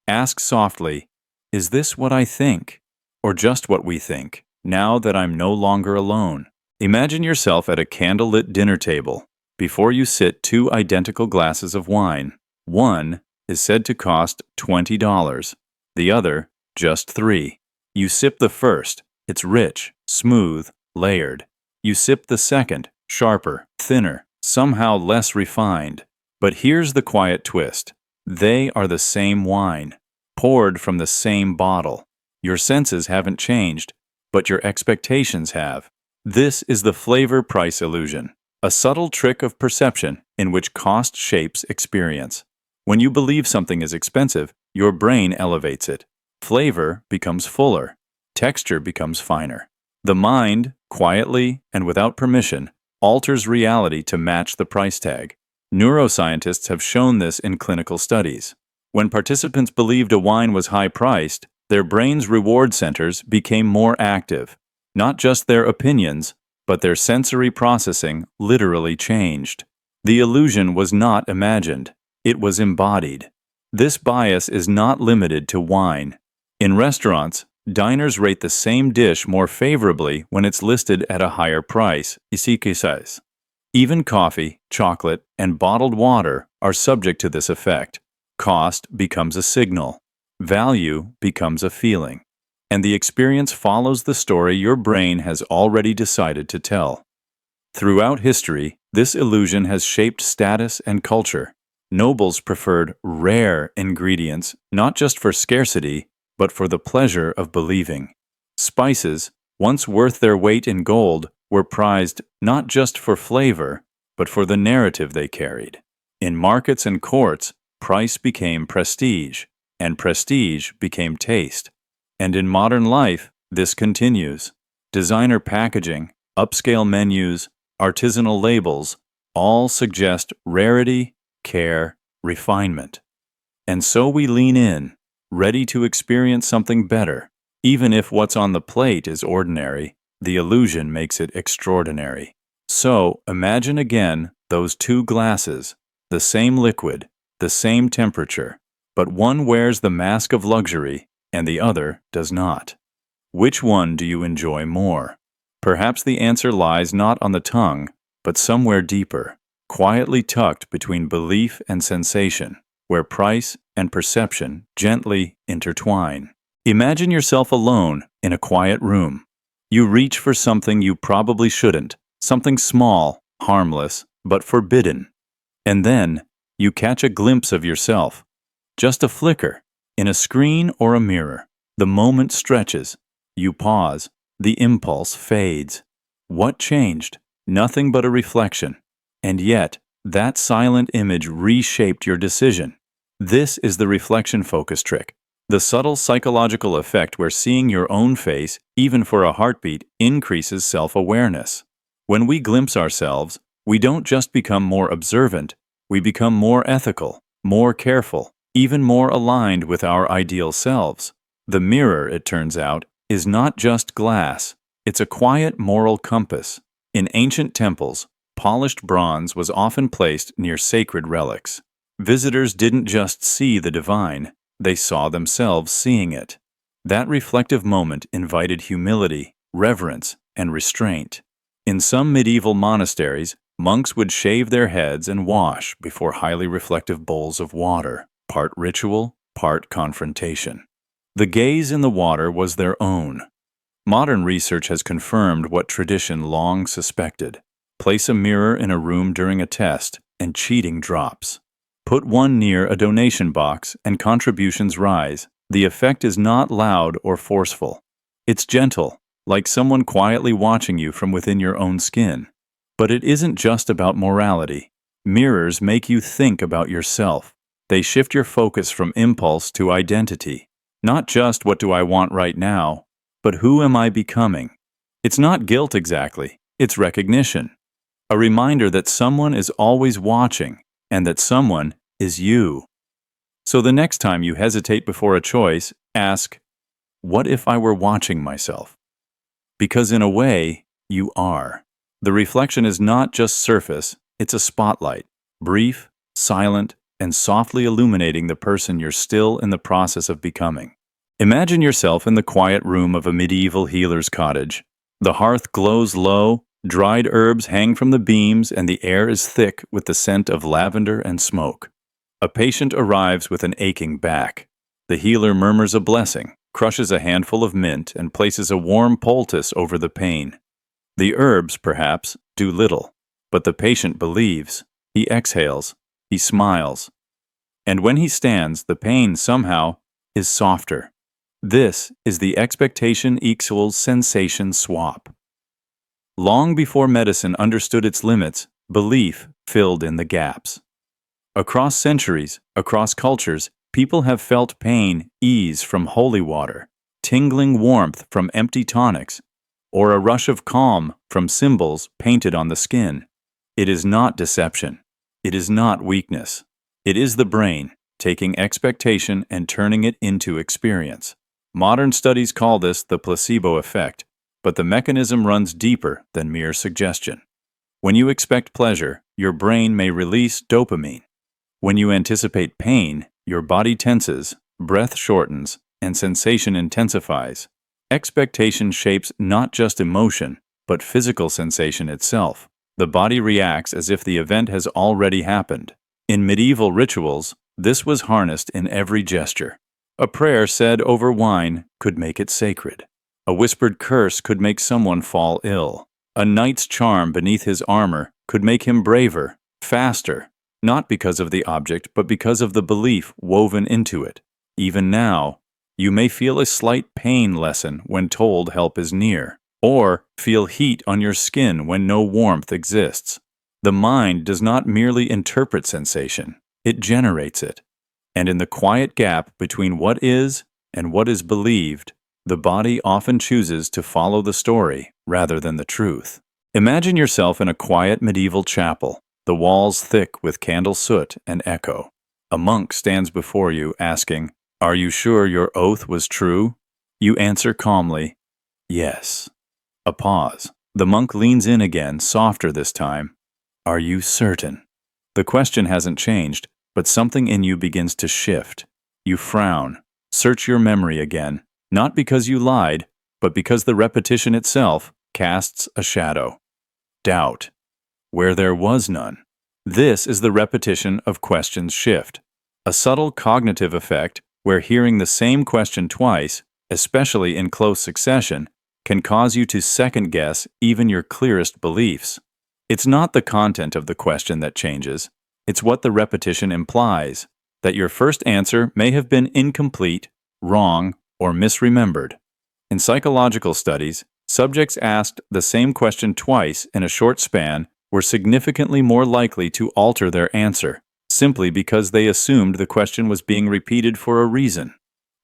Ask softly, "Is this what I think? Or just what we think, now that I'm no longer alone?" Imagine yourself at a candlelit dinner table. Before you sit two identical glasses of wine. One is said to cost $20, the other just $3. You sip the first. It's rich, smooth, layered. You sip the second, sharper, thinner, somehow less refined. But here's the quiet twist. They are the same wine, poured from the same bottle. Your senses haven't changed, but your expectations have. This is the flavor-price illusion, a subtle trick of perception in which cost shapes experience. When you believe something is expensive, your brain elevates it. Flavor becomes fuller. Texture becomes finer. The mind, quietly and without permission, alters reality to match the price tag. Neuroscientists have shown this in clinical studies. When participants believed a wine was high-priced, their brain's reward centers became more active. Not just their opinions, but their sensory processing literally changed. The illusion was not imagined. It was embodied. This bias is not limited to wine. In restaurants, diners rate the same dish more favorably when it's listed at a higher price, ici. Even coffee, chocolate, and bottled water are subject to this effect. Cost becomes a signal. Value becomes a feeling. And the experience follows the story your brain has already decided to tell. Throughout history, this illusion has shaped status and culture. Nobles preferred rare ingredients, not just for scarcity, but for the pleasure of believing. Spices, once worth their weight in gold, were prized not just for flavor, but for the narrative they carried. In markets and courts, price became prestige, and prestige became taste. And in modern life, this continues. Designer packaging, upscale menus, artisanal labels all suggest rarity, care, refinement. And so we lean in, ready to experience something better. Even if what's on the plate is ordinary, the illusion makes it extraordinary. So imagine again those two glasses, the same liquid, the same temperature, but one wears the mask of luxury and the other does not. Which one do you enjoy more? Perhaps the answer lies not on the tongue, but somewhere deeper, quietly tucked between belief and sensation, where price and perception gently intertwine. Imagine yourself alone in a quiet room. You reach for something you probably shouldn't, something small, harmless, but forbidden. And then you catch a glimpse of yourself. Just a flicker, in a screen or a mirror. The moment stretches. You pause. The impulse fades. What changed? Nothing but a reflection. And yet, that silent image reshaped your decision. This is the reflection focus trick. The subtle psychological effect where seeing your own face, even for a heartbeat, increases self-awareness. When we glimpse ourselves, we don't just become more observant, we become more ethical, more careful, even more aligned with our ideal selves. The mirror, it turns out, is not just glass. It's a quiet moral compass. In ancient temples, polished bronze was often placed near sacred relics. Visitors didn't just see the divine, they saw themselves seeing it. That reflective moment invited humility, reverence, and restraint. In some medieval monasteries, monks would shave their heads and wash before highly reflective bowls of water, part ritual, part confrontation. The gaze in the water was their own. Modern research has confirmed what tradition long suspected. Place a mirror in a room during a test, and cheating drops. Put one near a donation box, and contributions rise. The effect is not loud or forceful. It's gentle, like someone quietly watching you from within your own skin. But it isn't just about morality. Mirrors make you think about yourself. They shift your focus from impulse to identity. Not just what do I want right now, but who am I becoming? It's not guilt exactly, it's recognition. A reminder that someone is always watching, and that someone is you. So the next time you hesitate before a choice, ask, what if I were watching myself? Because in a way, you are. The reflection is not just surface, it's a spotlight, brief, silent, and softly illuminating the person you're still in the process of becoming. Imagine yourself in the quiet room of a medieval healer's cottage. The hearth glows low, dried herbs hang from the beams, and the air is thick with the scent of lavender and smoke. A patient arrives with an aching back. The healer murmurs a blessing, crushes a handful of mint, and places a warm poultice over the pain. The herbs, perhaps, do little, but the patient believes. He exhales. He smiles. And when he stands, the pain somehow is softer. This is the expectation equals sensation swap. Long before medicine understood its limits, belief filled in the gaps. Across centuries, across cultures, people have felt pain ease from holy water, tingling warmth from empty tonics, or a rush of calm from symbols painted on the skin. It is not deception. It is not weakness. It is the brain taking expectation and turning it into experience. Modern studies call this the placebo effect, but the mechanism runs deeper than mere suggestion. When you expect pleasure, your brain may release dopamine. When you anticipate pain, your body tenses, breath shortens, and sensation intensifies. Expectation shapes not just emotion, but physical sensation itself. The body reacts as if the event has already happened. In medieval rituals, this was harnessed in every gesture. A prayer said over wine could make it sacred. A whispered curse could make someone fall ill. A knight's charm beneath his armor could make him braver, faster, not because of the object, but because of the belief woven into it. Even now, you may feel a slight pain lessen when told help is near, or feel heat on your skin when no warmth exists. The mind does not merely interpret sensation, it generates it. And in the quiet gap between what is and what is believed, the body often chooses to follow the story rather than the truth. Imagine yourself in a quiet medieval chapel, the walls thick with candle soot and echo. A monk stands before you asking, "Are you sure your oath was true?" You answer calmly, "Yes." A pause. The monk leans in again, softer this time. "Are you certain?" The question hasn't changed, but something in you begins to shift. You frown, search your memory again, not because you lied, but because the repetition itself casts a shadow. Doubt, where there was none. This is the repetition of questions shift, a subtle cognitive effect where hearing the same question twice, especially in close succession, can cause you to second-guess even your clearest beliefs. It's not the content of the question that changes, it's what the repetition implies, that your first answer may have been incomplete, wrong, or misremembered. In psychological studies, subjects asked the same question twice in a short span were significantly more likely to alter their answer, simply because they assumed the question was being repeated for a reason.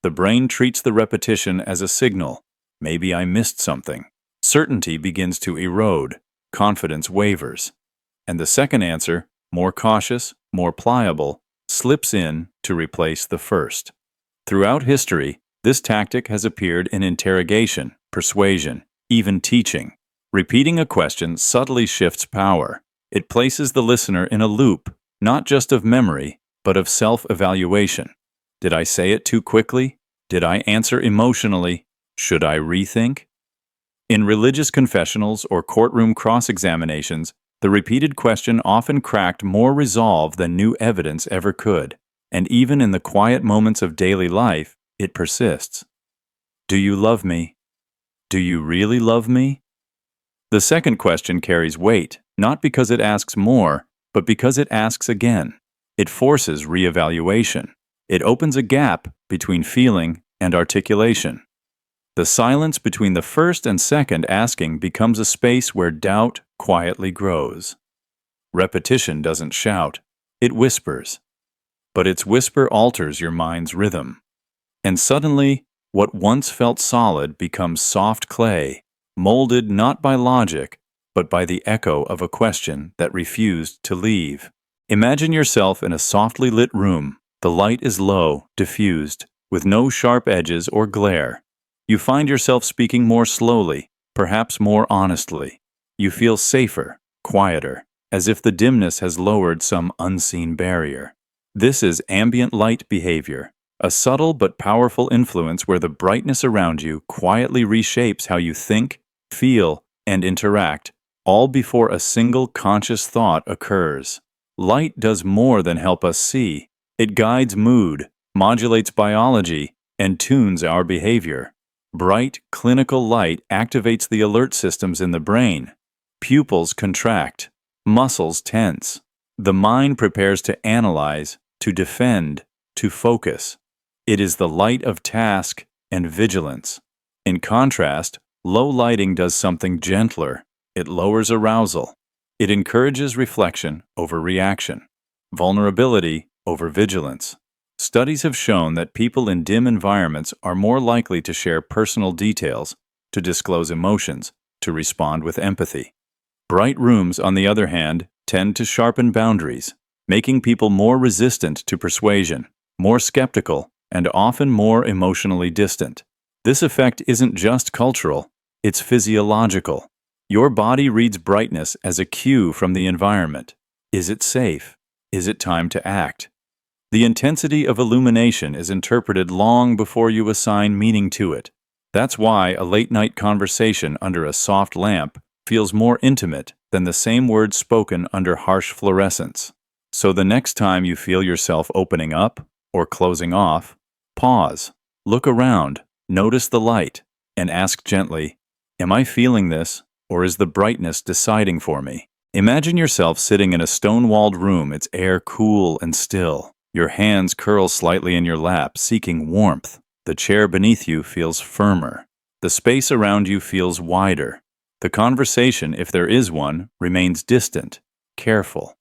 The brain treats the repetition as a signal. Maybe I missed something. Certainty begins to erode. Confidence wavers. And the second answer, more cautious, more pliable, slips in to replace the first. Throughout history, this tactic has appeared in interrogation, persuasion, even teaching. Repeating a question subtly shifts power. It places the listener in a loop, not just of memory, but of self-evaluation. Did I say it too quickly? Did I answer emotionally? Should I rethink? In religious confessionals or courtroom cross-examinations, the repeated question often cracked more resolve than new evidence ever could, and even in the quiet moments of daily life, it persists. Do you love me? Do you really love me? The second question carries weight, not because it asks more, but because it asks again. It forces reevaluation. It opens a gap between feeling and articulation. The silence between the first and second asking becomes a space where doubt quietly grows. Repetition doesn't shout, it whispers. But its whisper alters your mind's rhythm. And suddenly, what once felt solid becomes soft clay, molded not by logic, but by the echo of a question that refused to leave. Imagine yourself in a softly lit room. The light is low, diffused, with no sharp edges or glare. You find yourself speaking more slowly, perhaps more honestly. You feel safer, quieter, as if the dimness has lowered some unseen barrier. This is ambient light behavior, a subtle but powerful influence where the brightness around you quietly reshapes how you think, feel, and interact, all before a single conscious thought occurs. Light does more than help us see. It guides mood, modulates biology, and tunes our behavior. Bright, clinical light activates the alert systems in the brain. Pupils contract, muscles tense. The mind prepares to analyze, to defend, to focus. It is the light of task and vigilance. In contrast, low lighting does something gentler. It lowers arousal. It encourages reflection over reaction, vulnerability over vigilance. Studies have shown that people in dim environments are more likely to share personal details, to disclose emotions, to respond with empathy. Bright rooms, on the other hand, tend to sharpen boundaries, making people more resistant to persuasion, more skeptical, and often more emotionally distant. This effect isn't just cultural, it's physiological. Your body reads brightness as a cue from the environment. Is it safe? Is it time to act? The intensity of illumination is interpreted long before you assign meaning to it. That's why a late-night conversation under a soft lamp feels more intimate than the same words spoken under harsh fluorescence. So the next time you feel yourself opening up or closing off, pause, look around, notice the light, and ask gently, "Am I feeling this, or is the brightness deciding for me?" Imagine yourself sitting in a stone-walled room, its air cool and still. Your hands curl slightly in your lap, seeking warmth. The chair beneath you feels firmer. The space around you feels wider. The conversation, if there is one, remains distant, careful.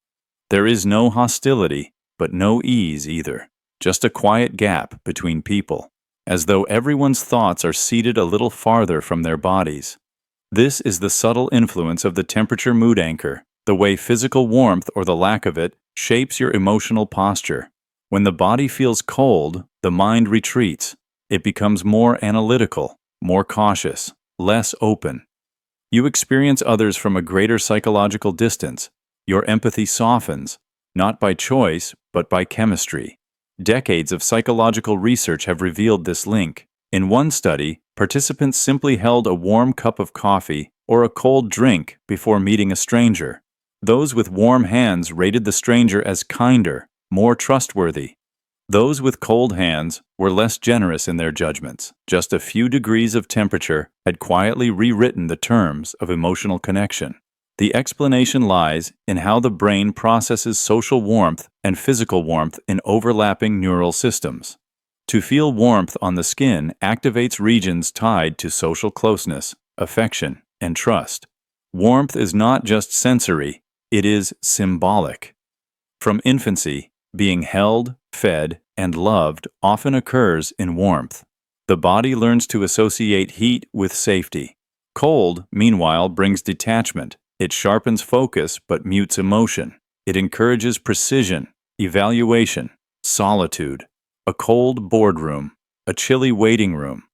There is no hostility, but no ease either. Just a quiet gap between people, as though everyone's thoughts are seated a little farther from their bodies. This is the subtle influence of the temperature mood anchor, the way physical warmth or the lack of it shapes your emotional posture. When the body feels cold, the mind retreats. It becomes more analytical, more cautious, less open. You experience others from a greater psychological distance. Your empathy softens, not by choice, but by chemistry. Decades of psychological research have revealed this link. In one study, participants simply held a warm cup of coffee or a cold drink before meeting a stranger. Those with warm hands rated the stranger as kinder, more trustworthy. Those with cold hands were less generous in their judgments. Just a few degrees of temperature had quietly rewritten the terms of emotional connection. The explanation lies in how the brain processes social warmth and physical warmth in overlapping neural systems. To feel warmth on the skin activates regions tied to social closeness, affection, and trust. Warmth is not just sensory, it is symbolic. From infancy, being held, fed, and loved often occurs in warmth. The body learns to associate heat with safety. Cold, meanwhile, brings detachment. It sharpens focus but mutes emotion. It encourages precision, evaluation, solitude. A cold boardroom, a chilly waiting room.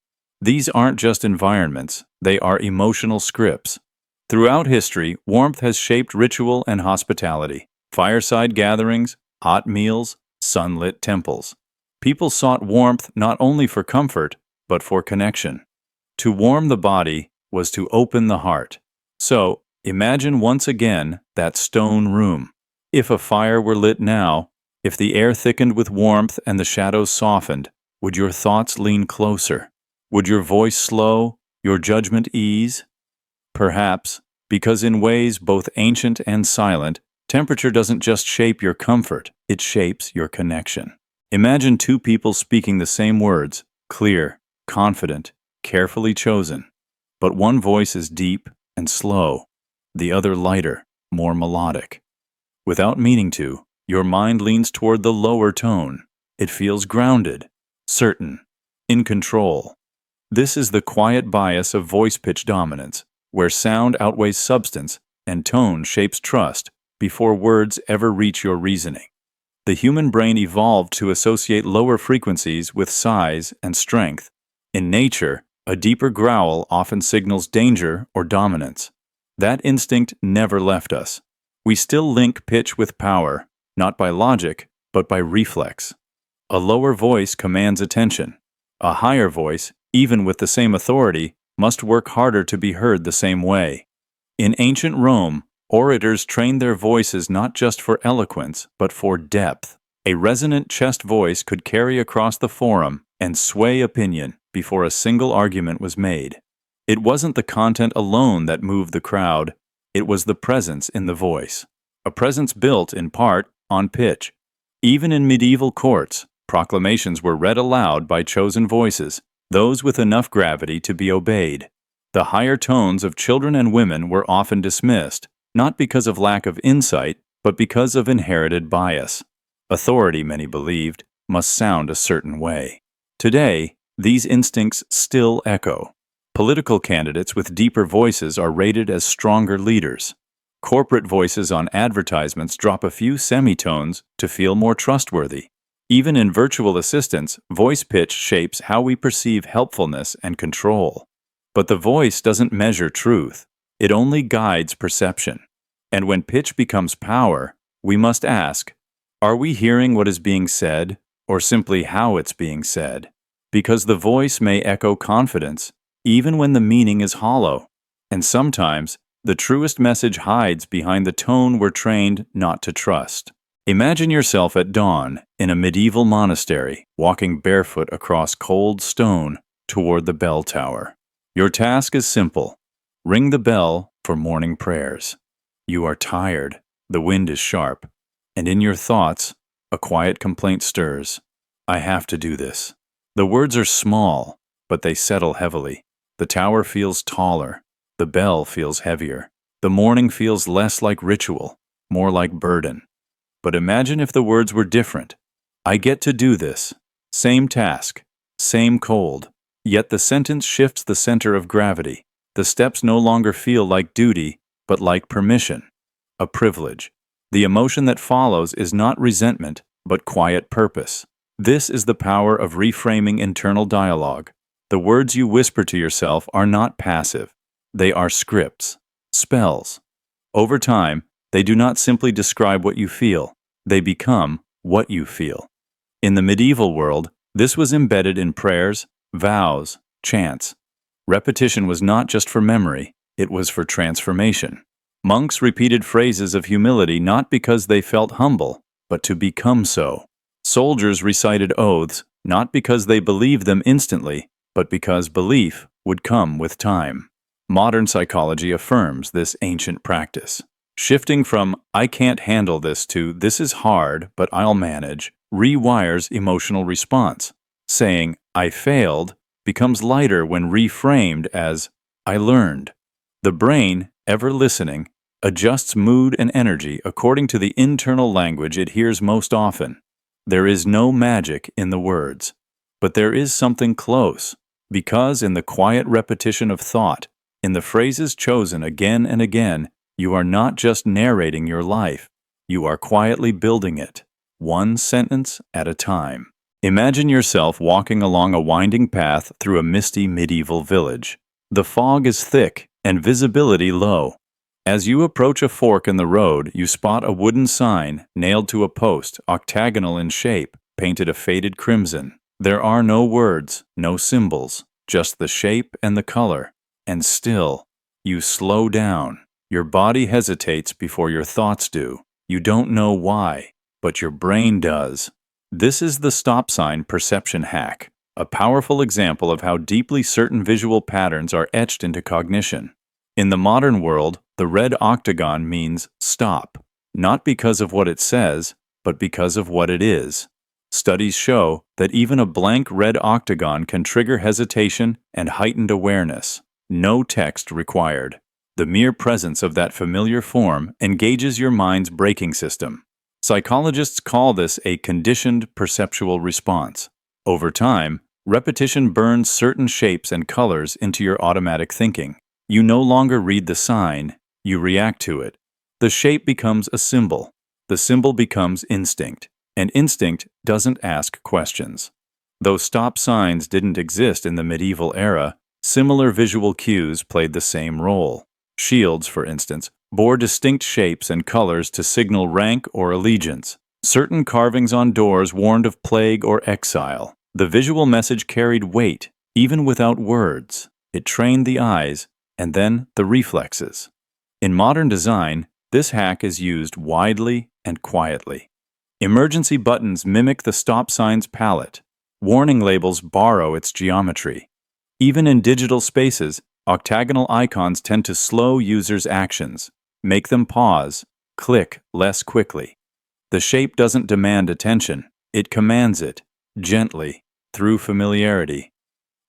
These aren't just environments, they are emotional scripts. Throughout history, warmth has shaped ritual and hospitality. Fireside gatherings, hot meals, sunlit temples. People sought warmth not only for comfort, but for connection. To warm the body was to open the heart. So, imagine once again that stone room. If a fire were lit now, if the air thickened with warmth and the shadows softened, would your thoughts lean closer? Would your voice slow, your judgment ease? Perhaps, because in ways both ancient and silent, temperature doesn't just shape your comfort, it shapes your connection. Imagine two people speaking the same words, clear, confident, carefully chosen. But one voice is deep and slow, the other lighter, more melodic. Without meaning to, your mind leans toward the lower tone. It feels grounded, certain, in control. This is the quiet bias of voice pitch dominance, where sound outweighs substance and tone shapes trust before words ever reach your reasoning. The human brain evolved to associate lower frequencies with size and strength. In nature, a deeper growl often signals danger or dominance. That instinct never left us. We still link pitch with power, not by logic, but by reflex. A lower voice commands attention. A higher voice, even with the same authority, must work harder to be heard the same way. In ancient Rome, orators trained their voices not just for eloquence, but for depth. A resonant chest voice could carry across the forum and sway opinion before a single argument was made. It wasn't the content alone that moved the crowd, it was the presence in the voice. A presence built, in part, on pitch. Even in medieval courts, proclamations were read aloud by chosen voices, those with enough gravity to be obeyed. The higher tones of children and women were often dismissed, not because of lack of insight, but because of inherited bias. Authority, many believed, must sound a certain way. Today, these instincts still echo. Political candidates with deeper voices are rated as stronger leaders. Corporate voices on advertisements drop a few semitones to feel more trustworthy. Even in virtual assistants, voice pitch shapes how we perceive helpfulness and control. But the voice doesn't measure truth. It only guides perception. And when pitch becomes power, we must ask, are we hearing what is being said, or simply how it's being said? Because the voice may echo confidence, even when the meaning is hollow. And sometimes, the truest message hides behind the tone we're trained not to trust. Imagine yourself at dawn in a medieval monastery, walking barefoot across cold stone toward the bell tower. Your task is simple. Ring the bell for morning prayers. You are tired, the wind is sharp, and in your thoughts, a quiet complaint stirs. I have to do this. The words are small, but they settle heavily. The tower feels taller. The bell feels heavier. The morning feels less like ritual, more like burden. But imagine if the words were different. I get to do this. Same task. Same cold. Yet the sentence shifts the center of gravity. The steps no longer feel like duty, but like permission. A privilege. The emotion that follows is not resentment, but quiet purpose. This is the power of reframing internal dialogue. The words you whisper to yourself are not passive. They are scripts, spells. Over time, they do not simply describe what you feel. They become what you feel. In the medieval world, this was embedded in prayers, vows, chants. Repetition was not just for memory, it was for transformation. Monks repeated phrases of humility not because they felt humble, but to become so. Soldiers recited oaths not because they believed them instantly, but because belief would come with time. Modern psychology affirms this ancient practice. Shifting from, I can't handle this to, this is hard, but I'll manage, rewires emotional response. Saying, I failed, becomes lighter when reframed as, I learned. The brain, ever listening, adjusts mood and energy according to the internal language it hears most often. There is no magic in the words, but there is something close, because in the quiet repetition of thought, in the phrases chosen again and again, you are not just narrating your life, you are quietly building it, one sentence at a time. Imagine yourself walking along a winding path through a misty medieval village. The fog is thick and visibility low. As you approach a fork in the road, you spot a wooden sign nailed to a post, octagonal in shape, painted a faded crimson. There are no words, no symbols, just the shape and the color. And still, you slow down. Your body hesitates before your thoughts do. You don't know why, but your brain does. This is the stop sign perception hack, a powerful example of how deeply certain visual patterns are etched into cognition. In the modern world, the red octagon means stop, not because of what it says, but because of what it is. Studies show that even a blank red octagon can trigger hesitation and heightened awareness. No text required. The mere presence of that familiar form engages your mind's braking system. Psychologists call this a conditioned perceptual response. Over time, repetition burns certain shapes and colors into your automatic thinking. You no longer read the sign, you react to it. The shape becomes a symbol. The symbol becomes instinct. And instinct doesn't ask questions. Though stop signs didn't exist in the medieval era, similar visual cues played the same role. Shields, for instance, bore distinct shapes and colors to signal rank or allegiance. Certain carvings on doors warned of plague or exile. The visual message carried weight, even without words. It trained the eyes, and then the reflexes. In modern design, this hack is used widely and quietly. Emergency buttons mimic the stop sign's palette. Warning labels borrow its geometry. Even in digital spaces, octagonal icons tend to slow users' actions, make them pause, click less quickly. The shape doesn't demand attention, it commands it, gently, through familiarity.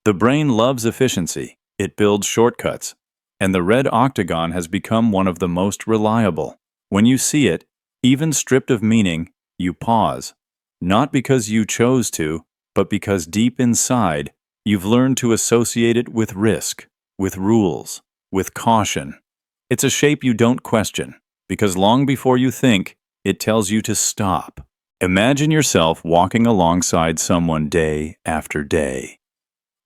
The brain loves efficiency, it builds shortcuts, and the red octagon has become one of the most reliable. When you see it, even stripped of meaning, you pause. Not because you chose to, but because deep inside, you've learned to associate it with risk, with rules, with caution. It's a shape you don't question, because long before you think, it tells you to stop. Imagine yourself walking alongside someone day after day.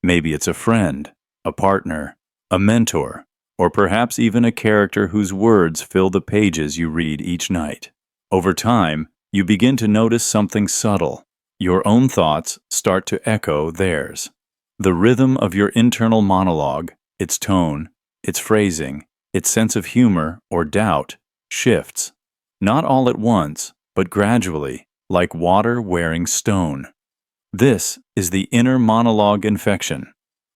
Maybe it's a friend, a partner, a mentor, or perhaps even a character whose words fill the pages you read each night. Over time, you begin to notice something subtle. Your own thoughts start to echo theirs. The rhythm of your internal monologue, its tone, its phrasing, its sense of humor or doubt, shifts. Not all at once, but gradually, like water wearing stone. This is the inner monologue infection,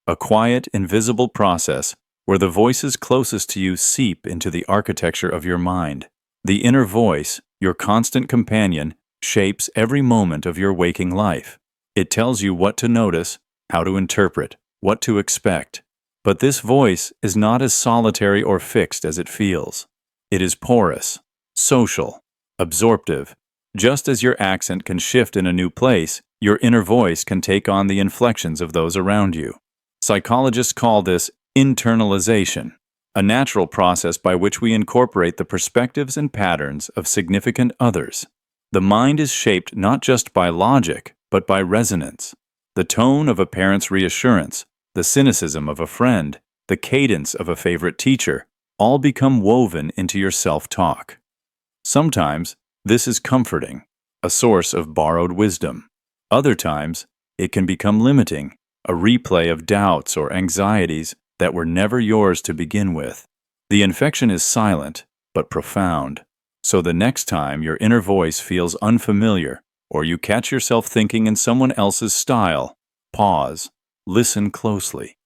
a quiet, invisible process where the voices closest to you seep into the architecture of your mind. The inner voice, your constant companion, shapes every moment of your waking life. It tells you what to notice, how to interpret, what to expect. But this voice is not as solitary or fixed as it feels. It is porous, social, absorptive. Just as your accent can shift in a new place, your inner voice can take on the inflections of those around you. Psychologists call this internalization, a natural process by which we incorporate the perspectives and patterns of significant others. The mind is shaped not just by logic, but by resonance. The tone of a parent's reassurance, the cynicism of a friend, the cadence of a favorite teacher, all become woven into your self-talk. Sometimes, this is comforting, a source of borrowed wisdom. Other times, it can become limiting, a replay of doubts or anxieties that were never yours to begin with. The infection is silent, but profound. So the next time your inner voice feels unfamiliar, or you catch yourself thinking in someone else's style, pause, listen closely.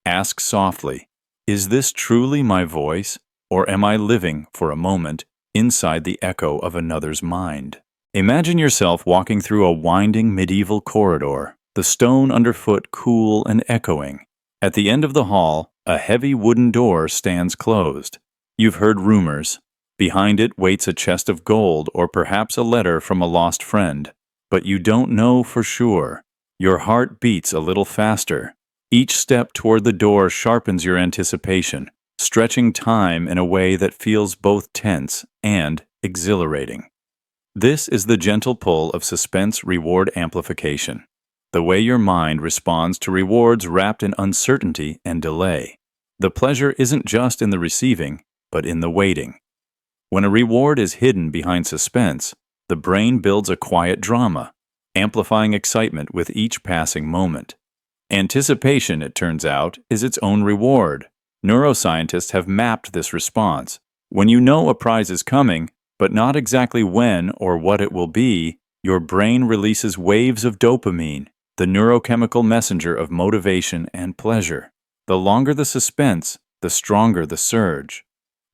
Ask softly, is this truly my voice, or am I living, for a moment, inside the echo of another's mind? Imagine yourself walking through a winding medieval corridor, the stone underfoot cool and echoing. At the end of the hall, a heavy wooden door stands closed. You've heard rumors. Behind it waits a chest of gold or perhaps a letter from a lost friend. But you don't know for sure. Your heart beats a little faster. Each step toward the door sharpens your anticipation, stretching time in a way that feels both tense and exhilarating. This is the gentle pull of suspense-reward amplification, the way your mind responds to rewards wrapped in uncertainty and delay. The pleasure isn't just in the receiving, but in the waiting. When a reward is hidden behind suspense, the brain builds a quiet drama, amplifying excitement with each passing moment. Anticipation, it turns out, is its own reward. Neuroscientists have mapped this response. When you know a prize is coming, but not exactly when or what it will be, your brain releases waves of dopamine, the neurochemical messenger of motivation and pleasure. The longer the suspense, the stronger the surge.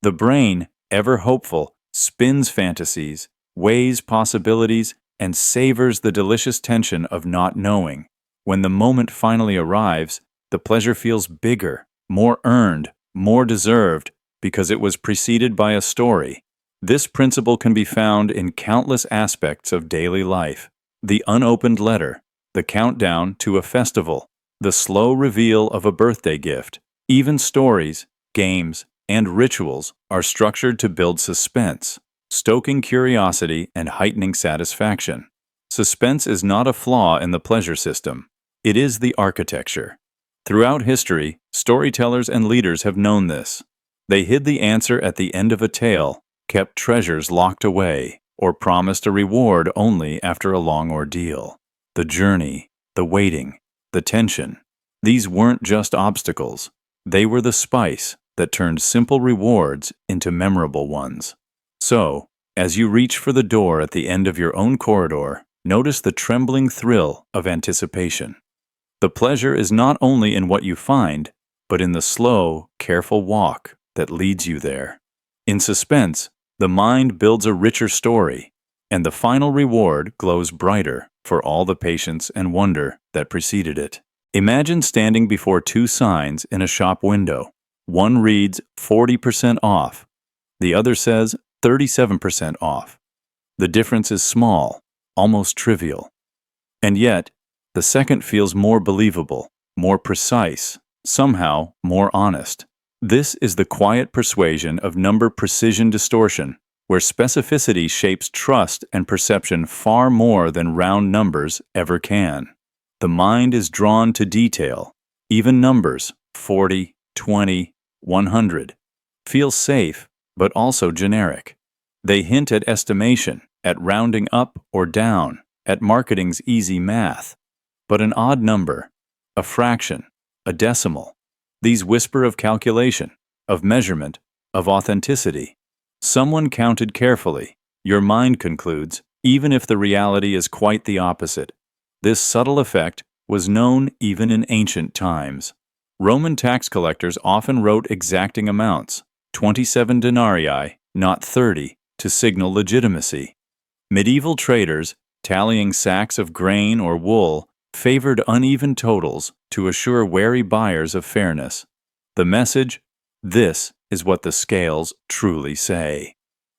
The brain, ever hopeful, spins fantasies, weighs possibilities, and savors the delicious tension of not knowing. When the moment finally arrives, the pleasure feels bigger, more earned, more deserved, because it was preceded by a story. This principle can be found in countless aspects of daily life. The unopened letter, the countdown to a festival, the slow reveal of a birthday gift. Even stories, games, and rituals are structured to build suspense, stoking curiosity and heightening satisfaction. Suspense is not a flaw in the pleasure system. It is the architecture. Throughout history, storytellers and leaders have known this. They hid the answer at the end of a tale, kept treasures locked away, or promised a reward only after a long ordeal. The journey, the waiting, the tension, these weren't just obstacles. They were the spice that turned simple rewards into memorable ones. So, as you reach for the door at the end of your own corridor, notice the trembling thrill of anticipation. The pleasure is not only in what you find, but in the slow, careful walk that leads you there. In suspense, the mind builds a richer story, and the final reward glows brighter for all the patience and wonder that preceded it. Imagine standing before two signs in a shop window. One reads 40% off. The other says 37% off. The difference is small, almost trivial. And yet, the second feels more believable, more precise, somehow more honest. This is the quiet persuasion of number precision distortion, where specificity shapes trust and perception far more than round numbers ever can. The mind is drawn to detail. Even numbers, 40, 20, 100, feel safe, but also generic. They hint at estimation, at rounding up or down, at marketing's easy math. But an odd number, a fraction, a decimal, these whisper of calculation, of measurement, of authenticity. Someone counted carefully, your mind concludes, even if the reality is quite the opposite. This subtle effect was known even in ancient times. Roman tax collectors often wrote exacting amounts, 27 denarii, not 30, to signal legitimacy. Medieval traders, tallying sacks of grain or wool, favored uneven totals to assure wary buyers of fairness. The message: this is what the scales truly say.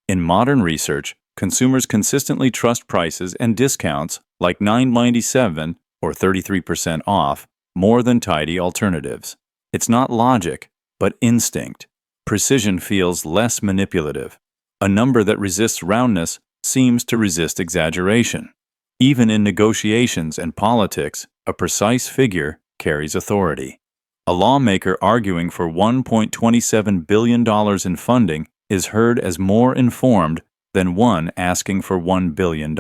In modern research, consumers consistently trust prices and discounts like $9.97 or 33% off more than tidy alternatives. It's not logic, but instinct. Precision feels less manipulative. A number that resists roundness seems to resist exaggeration. Even in negotiations and politics, a precise figure carries authority. A lawmaker arguing for $1.27 billion in funding is heard as more informed than one asking for $1 billion.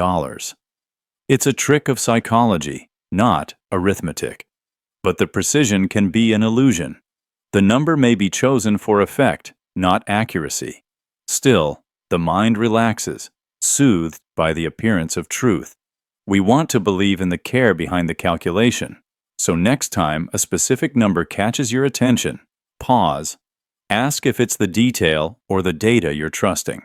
It's a trick of psychology, not arithmetic. But the precision can be an illusion. The number may be chosen for effect, not accuracy. Still, the mind relaxes, soothed by the appearance of truth. We want to believe in the care behind the calculation. So next time a specific number catches your attention, pause. Ask if it's the detail or the data you're trusting.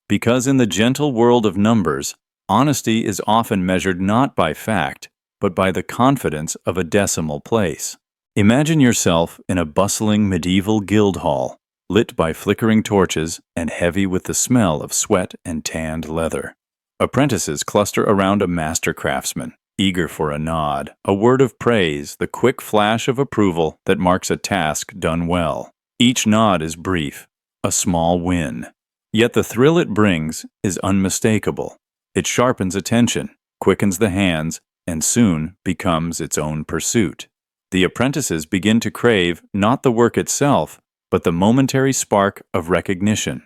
Because in the gentle world of numbers, honesty is often measured not by fact, but by the confidence of a decimal place. Imagine yourself in a bustling medieval guild hall, lit by flickering torches and heavy with the smell of sweat and tanned leather. Apprentices cluster around a master craftsman, eager for a nod, a word of praise, the quick flash of approval that marks a task done well. Each nod is brief, a small win. Yet the thrill it brings is unmistakable. It sharpens attention, quickens the hands, and soon becomes its own pursuit. The apprentices begin to crave not the work itself, but the momentary spark of recognition.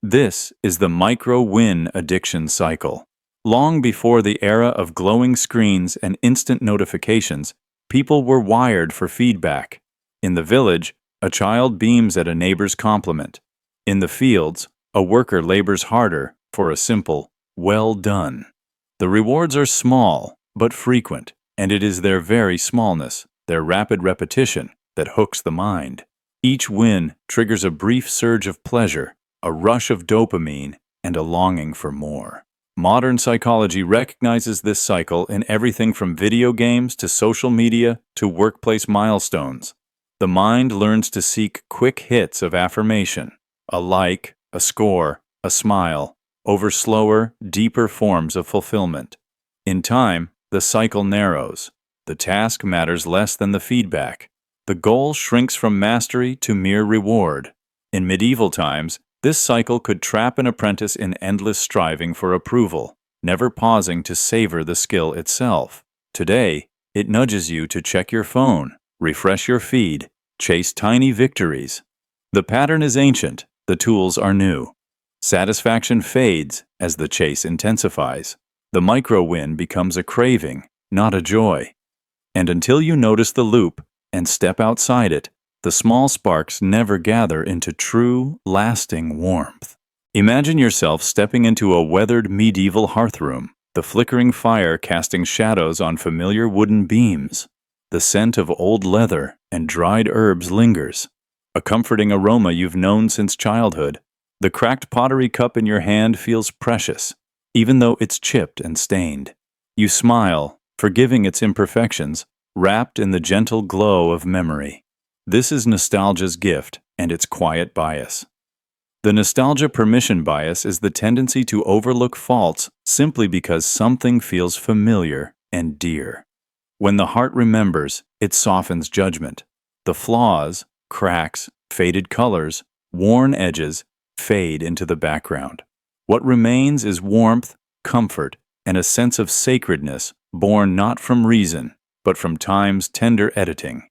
This is the micro-win addiction cycle. Long before the era of glowing screens and instant notifications, people were wired for feedback. In the village, a child beams at a neighbor's compliment. In the fields, a worker labors harder for a simple, "well done." The rewards are small, but frequent, and it is their very smallness, their rapid repetition, that hooks the mind. Each win triggers a brief surge of pleasure, a rush of dopamine, and a longing for more. Modern psychology recognizes this cycle in everything from video games to social media to workplace milestones. The mind learns to seek quick hits of affirmation, a like, a score, a smile, over slower, deeper forms of fulfillment. In time, the cycle narrows. The task matters less than the feedback. The goal shrinks from mastery to mere reward. In medieval times, this cycle could trap an apprentice in endless striving for approval, never pausing to savor the skill itself. Today, it nudges you to check your phone, refresh your feed, chase tiny victories. The pattern is ancient, the tools are new. Satisfaction fades as the chase intensifies. The micro-win becomes a craving, not a joy. And until you notice the loop and step outside it, the small sparks never gather into true, lasting warmth. Imagine yourself stepping into a weathered medieval hearthroom, the flickering fire casting shadows on familiar wooden beams. The scent of old leather and dried herbs lingers, a comforting aroma you've known since childhood. The cracked pottery cup in your hand feels precious, even though it's chipped and stained. You smile, forgiving its imperfections, wrapped in the gentle glow of memory. This is nostalgia's gift and its quiet bias. The nostalgia permission bias is the tendency to overlook faults simply because something feels familiar and dear. When the heart remembers, it softens judgment. The flaws, cracks, faded colors, worn edges fade into the background. What remains is warmth, comfort, and a sense of sacredness born not from reason, but from time's tender editing.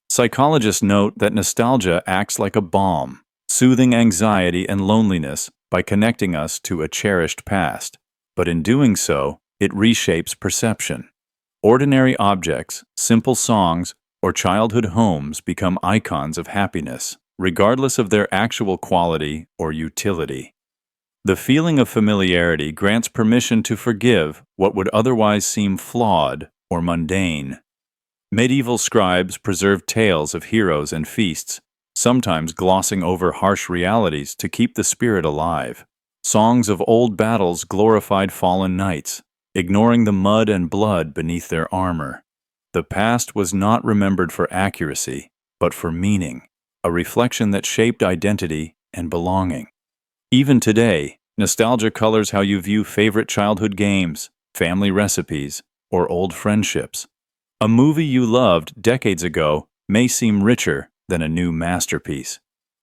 Psychologists note that nostalgia acts like a balm, soothing anxiety and loneliness by connecting us to a cherished past. But in doing so, it reshapes perception. Ordinary objects, simple songs, or childhood homes become icons of happiness, regardless of their actual quality or utility. The feeling of familiarity grants permission to forgive what would otherwise seem flawed or mundane. Medieval scribes preserved tales of heroes and feasts, sometimes glossing over harsh realities to keep the spirit alive. Songs of old battles glorified fallen knights, ignoring the mud and blood beneath their armor. The past was not remembered for accuracy, but for meaning. a reflection that shaped identity and belonging. Even today, nostalgia colors how you view favorite childhood games, family recipes, or old friendships. A movie you loved decades ago may seem richer than a new masterpiece.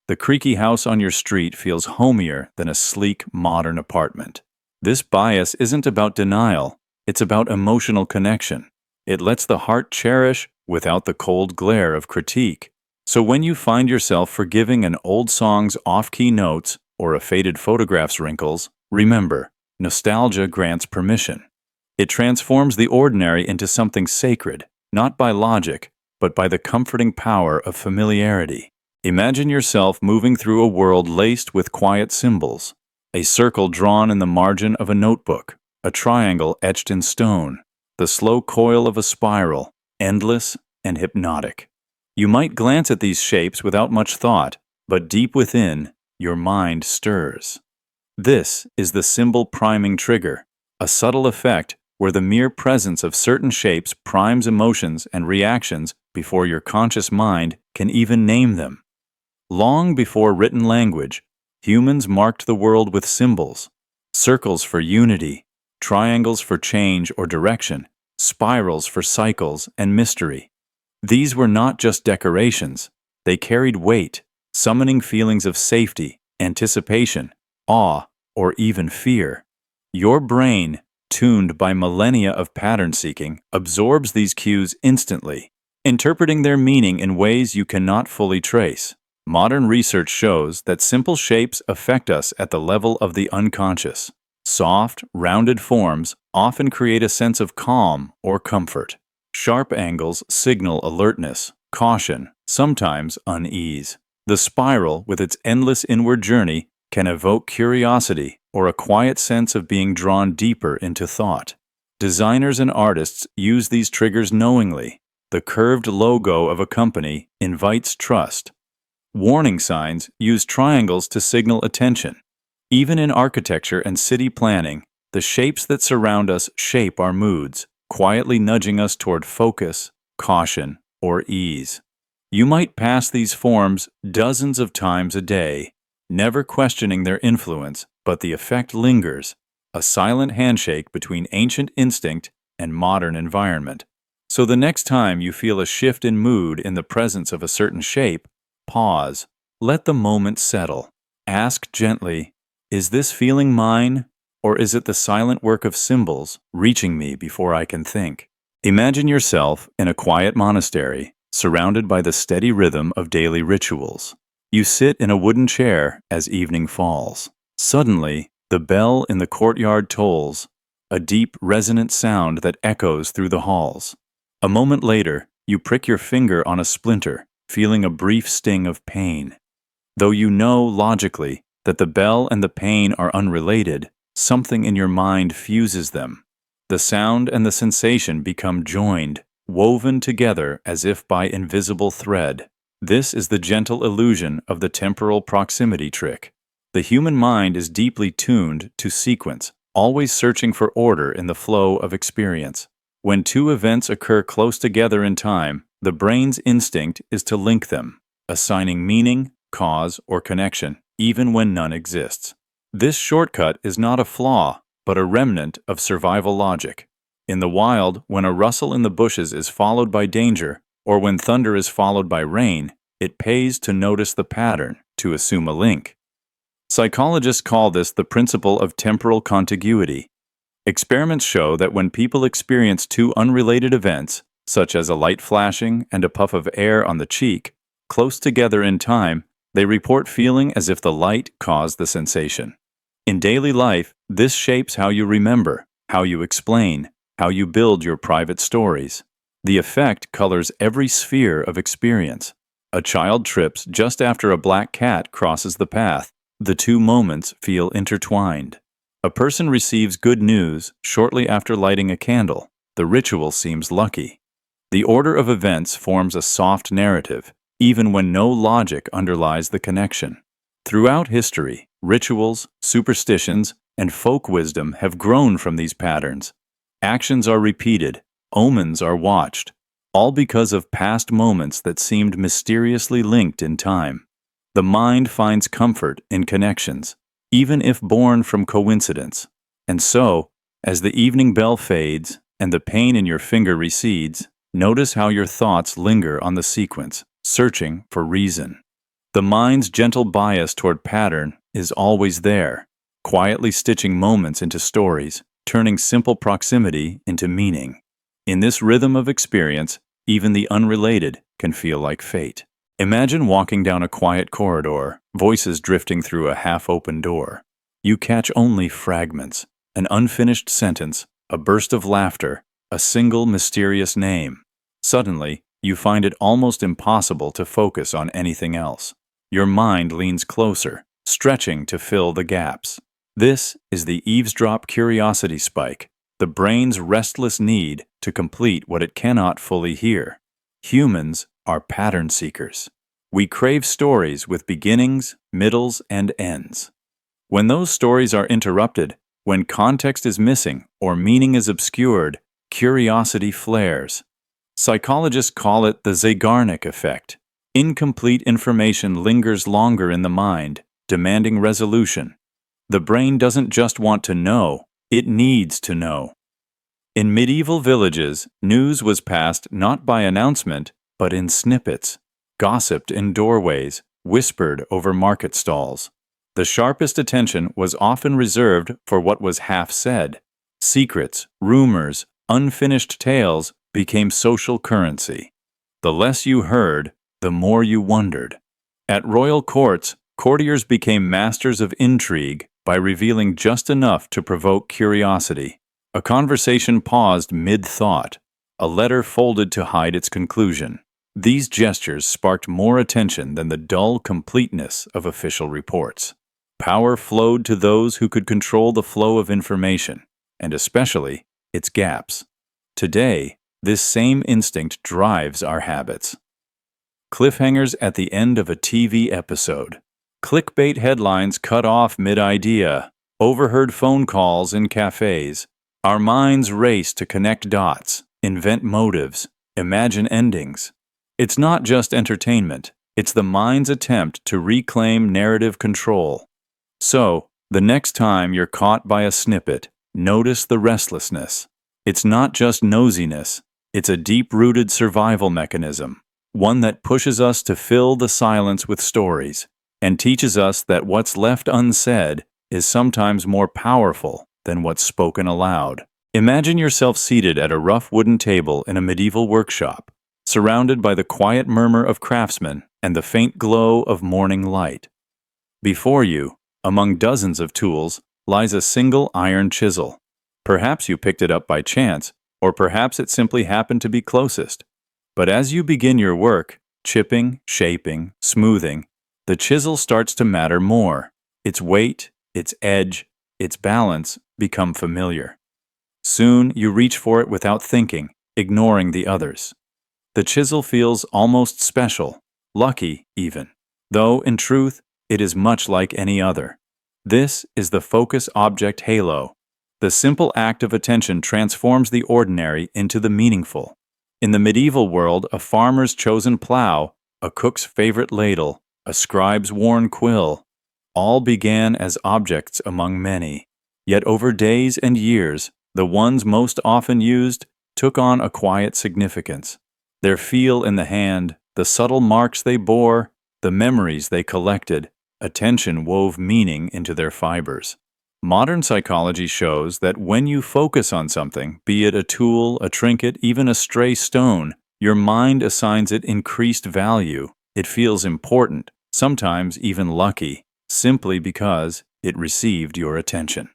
The creaky house on your street feels homier than a sleek, modern apartment. This bias isn't about denial, it's about emotional connection. It lets the heart cherish without the cold glare of critique. So when you find yourself forgiving an old song's off-key notes or a faded photograph's wrinkles, remember, nostalgia grants permission. It transforms the ordinary into something sacred, not by logic, but by the comforting power of familiarity. Imagine yourself moving through a world laced with quiet symbols, a circle drawn in the margin of a notebook, a triangle etched in stone, the slow coil of a spiral, endless and hypnotic. You might glance at these shapes without much thought, but deep within, your mind stirs. This is the symbol priming trigger, a subtle effect where the mere presence of certain shapes primes emotions and reactions before your conscious mind can even name them. Long before written language, humans marked the world with symbols: circles for unity, triangles for change or direction, spirals for cycles and mystery. These were not just decorations, they carried weight, summoning feelings of safety, anticipation, awe, or even fear. Your brain, tuned by millennia of pattern seeking, absorbs these cues instantly, interpreting their meaning in ways you cannot fully trace. Modern research shows that simple shapes affect us at the level of the unconscious. Soft, rounded forms often create a sense of calm or comfort. Sharp angles signal alertness, caution, sometimes unease. The spiral, with its endless inward journey, can evoke curiosity or a quiet sense of being drawn deeper into thought. Designers and artists use these triggers knowingly. The curved logo of a company invites trust. Warning signs use triangles to signal attention. Even in architecture and city planning, the shapes that surround us shape our moods, quietly nudging us toward focus, caution, or ease. You might pass these forms dozens of times a day, never questioning their influence, but the effect lingers, a silent handshake between ancient instinct and modern environment. So the next time you feel a shift in mood in the presence of a certain shape, pause, let the moment settle. Ask gently, is this feeling mine, or is it the silent work of symbols reaching me before I can think? Imagine yourself in a quiet monastery, surrounded by the steady rhythm of daily rituals. You sit in a wooden chair as evening falls. Suddenly, the bell in the courtyard tolls, a deep, resonant sound that echoes through the halls. A moment later, you prick your finger on a splinter, feeling a brief sting of pain. Though you know logically that the bell and the pain are unrelated, something in your mind fuses them. The sound and the sensation become joined, woven together as if by invisible thread. This is the gentle illusion of the temporal proximity trick. The human mind is deeply tuned to sequence, always searching for order in the flow of experience. When two events occur close together in time, the brain's instinct is to link them, assigning meaning, cause, or connection, even when none exists. This shortcut is not a flaw, but a remnant of survival logic. In the wild, when a rustle in the bushes is followed by danger, or when thunder is followed by rain, it pays to notice the pattern, to assume a link. Psychologists call this the principle of temporal contiguity. Experiments show that when people experience two unrelated events, such as a light flashing and a puff of air on the cheek, close together in time, they report feeling as if the light caused the sensation. In daily life, this shapes how you remember, how you explain, how you build your private stories. The effect colors every sphere of experience. A child trips just after a black cat crosses the path. The two moments feel intertwined. A person receives good news shortly after lighting a candle. The ritual seems lucky. The order of events forms a soft narrative, even when no logic underlies the connection. Throughout history, rituals, superstitions, and folk wisdom have grown from these patterns. Actions are repeated, omens are watched, all because of past moments that seemed mysteriously linked in time. The mind finds comfort in connections, even if born from coincidence. And so, as the evening bell fades and the pain in your finger recedes, notice how your thoughts linger on the sequence, searching for reason. The mind's gentle bias toward pattern is always there, quietly stitching moments into stories, turning simple proximity into meaning. In this rhythm of experience, even the unrelated can feel like fate. Imagine walking down a quiet corridor, voices drifting through a half-open door. You catch only fragments, an unfinished sentence, a burst of laughter, a single mysterious name. Suddenly, you find it almost impossible to focus on anything else. Your mind leans closer, stretching to fill the gaps. This is the eavesdrop curiosity spike, the brain's restless need to complete what it cannot fully hear. Humans are pattern seekers. We crave stories with beginnings, middles, and ends. When those stories are interrupted, when context is missing or meaning is obscured, curiosity flares. Psychologists call it the Zeigarnik effect. Incomplete information lingers longer in the mind, demanding resolution. The brain doesn't just want to know, it needs to know. In medieval villages, news was passed not by announcement, but in snippets, gossiped in doorways, whispered over market stalls. The sharpest attention was often reserved for what was half said. Secrets, rumors, unfinished tales became social currency. The less you heard, the more you wondered. At royal courts, courtiers became masters of intrigue by revealing just enough to provoke curiosity. A conversation paused mid-thought, a letter folded to hide its conclusion. These gestures sparked more attention than the dull completeness of official reports. Power flowed to those who could control the flow of information, and especially its gaps. Today, this same instinct drives our habits. Cliffhangers at the end of a TV episode. Clickbait headlines cut off mid-idea. Overheard phone calls in cafes. Our minds race to connect dots, invent motives, imagine endings. It's not just entertainment. It's the mind's attempt to reclaim narrative control. So, the next time you're caught by a snippet, notice the restlessness. It's not just nosiness. It's a deep-rooted survival mechanism, one that pushes us to fill the silence with stories and teaches us that what's left unsaid is sometimes more powerful than what's spoken aloud. Imagine yourself seated at a rough wooden table in a medieval workshop, surrounded by the quiet murmur of craftsmen and the faint glow of morning light. Before you, among dozens of tools, lies a single iron chisel. Perhaps you picked it up by chance, or perhaps it simply happened to be closest. But as you begin your work, chipping, shaping, smoothing, the chisel starts to matter more. Its weight, its edge, its balance become familiar. Soon you reach for it without thinking, ignoring the others. The chisel feels almost special, lucky even, though in truth it is much like any other. This is the focus object halo. The simple act of attention transforms the ordinary into the meaningful. In the medieval world, a farmer's chosen plow, a cook's favorite ladle, a scribe's worn quill, all began as objects among many. Yet over days and years, the ones most often used took on a quiet significance. Their feel in the hand, the subtle marks they bore, the memories they collected, attention wove meaning into their fibers. Modern psychology shows that when you focus on something, be it a tool, a trinket, even a stray stone, your mind assigns it increased value. It feels important, sometimes even lucky, simply because it received your attention.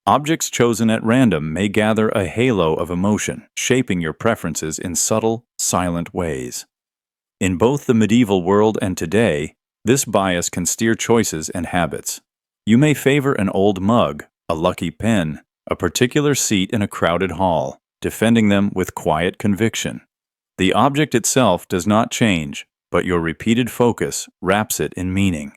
Objects chosen at random may gather a halo of emotion, shaping your preferences in subtle, silent ways. In both the medieval world and today, this bias can steer choices and habits. You may favor an old mug, a lucky pen, a particular seat in a crowded hall, defending them with quiet conviction. The object itself does not change, but your repeated focus wraps it in meaning.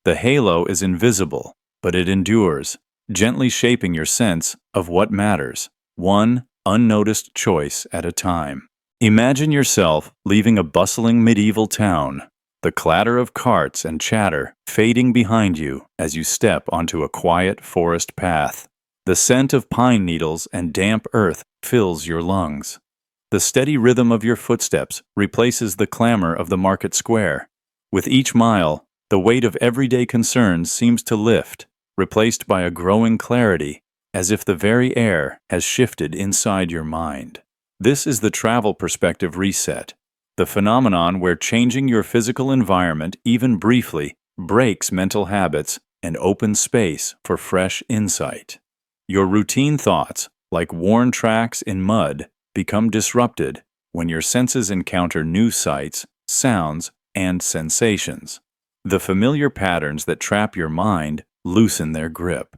The halo is invisible, but it endures, gently shaping your sense of what matters, one unnoticed choice at a time. Imagine yourself leaving a bustling medieval town, the clatter of carts and chatter fading behind you as you step onto a quiet forest path. The scent of pine needles and damp earth fills your lungs. The steady rhythm of your footsteps replaces the clamor of the market square. With each mile, the weight of everyday concerns seems to lift, replaced by a growing clarity, as if the very air has shifted inside your mind. This is the travel perspective reset, the phenomenon where changing your physical environment even briefly breaks mental habits and opens space for fresh insight. Your routine thoughts, like worn tracks in mud, become disrupted when your senses encounter new sights, sounds, and sensations. The familiar patterns that trap your mind loosen their grip.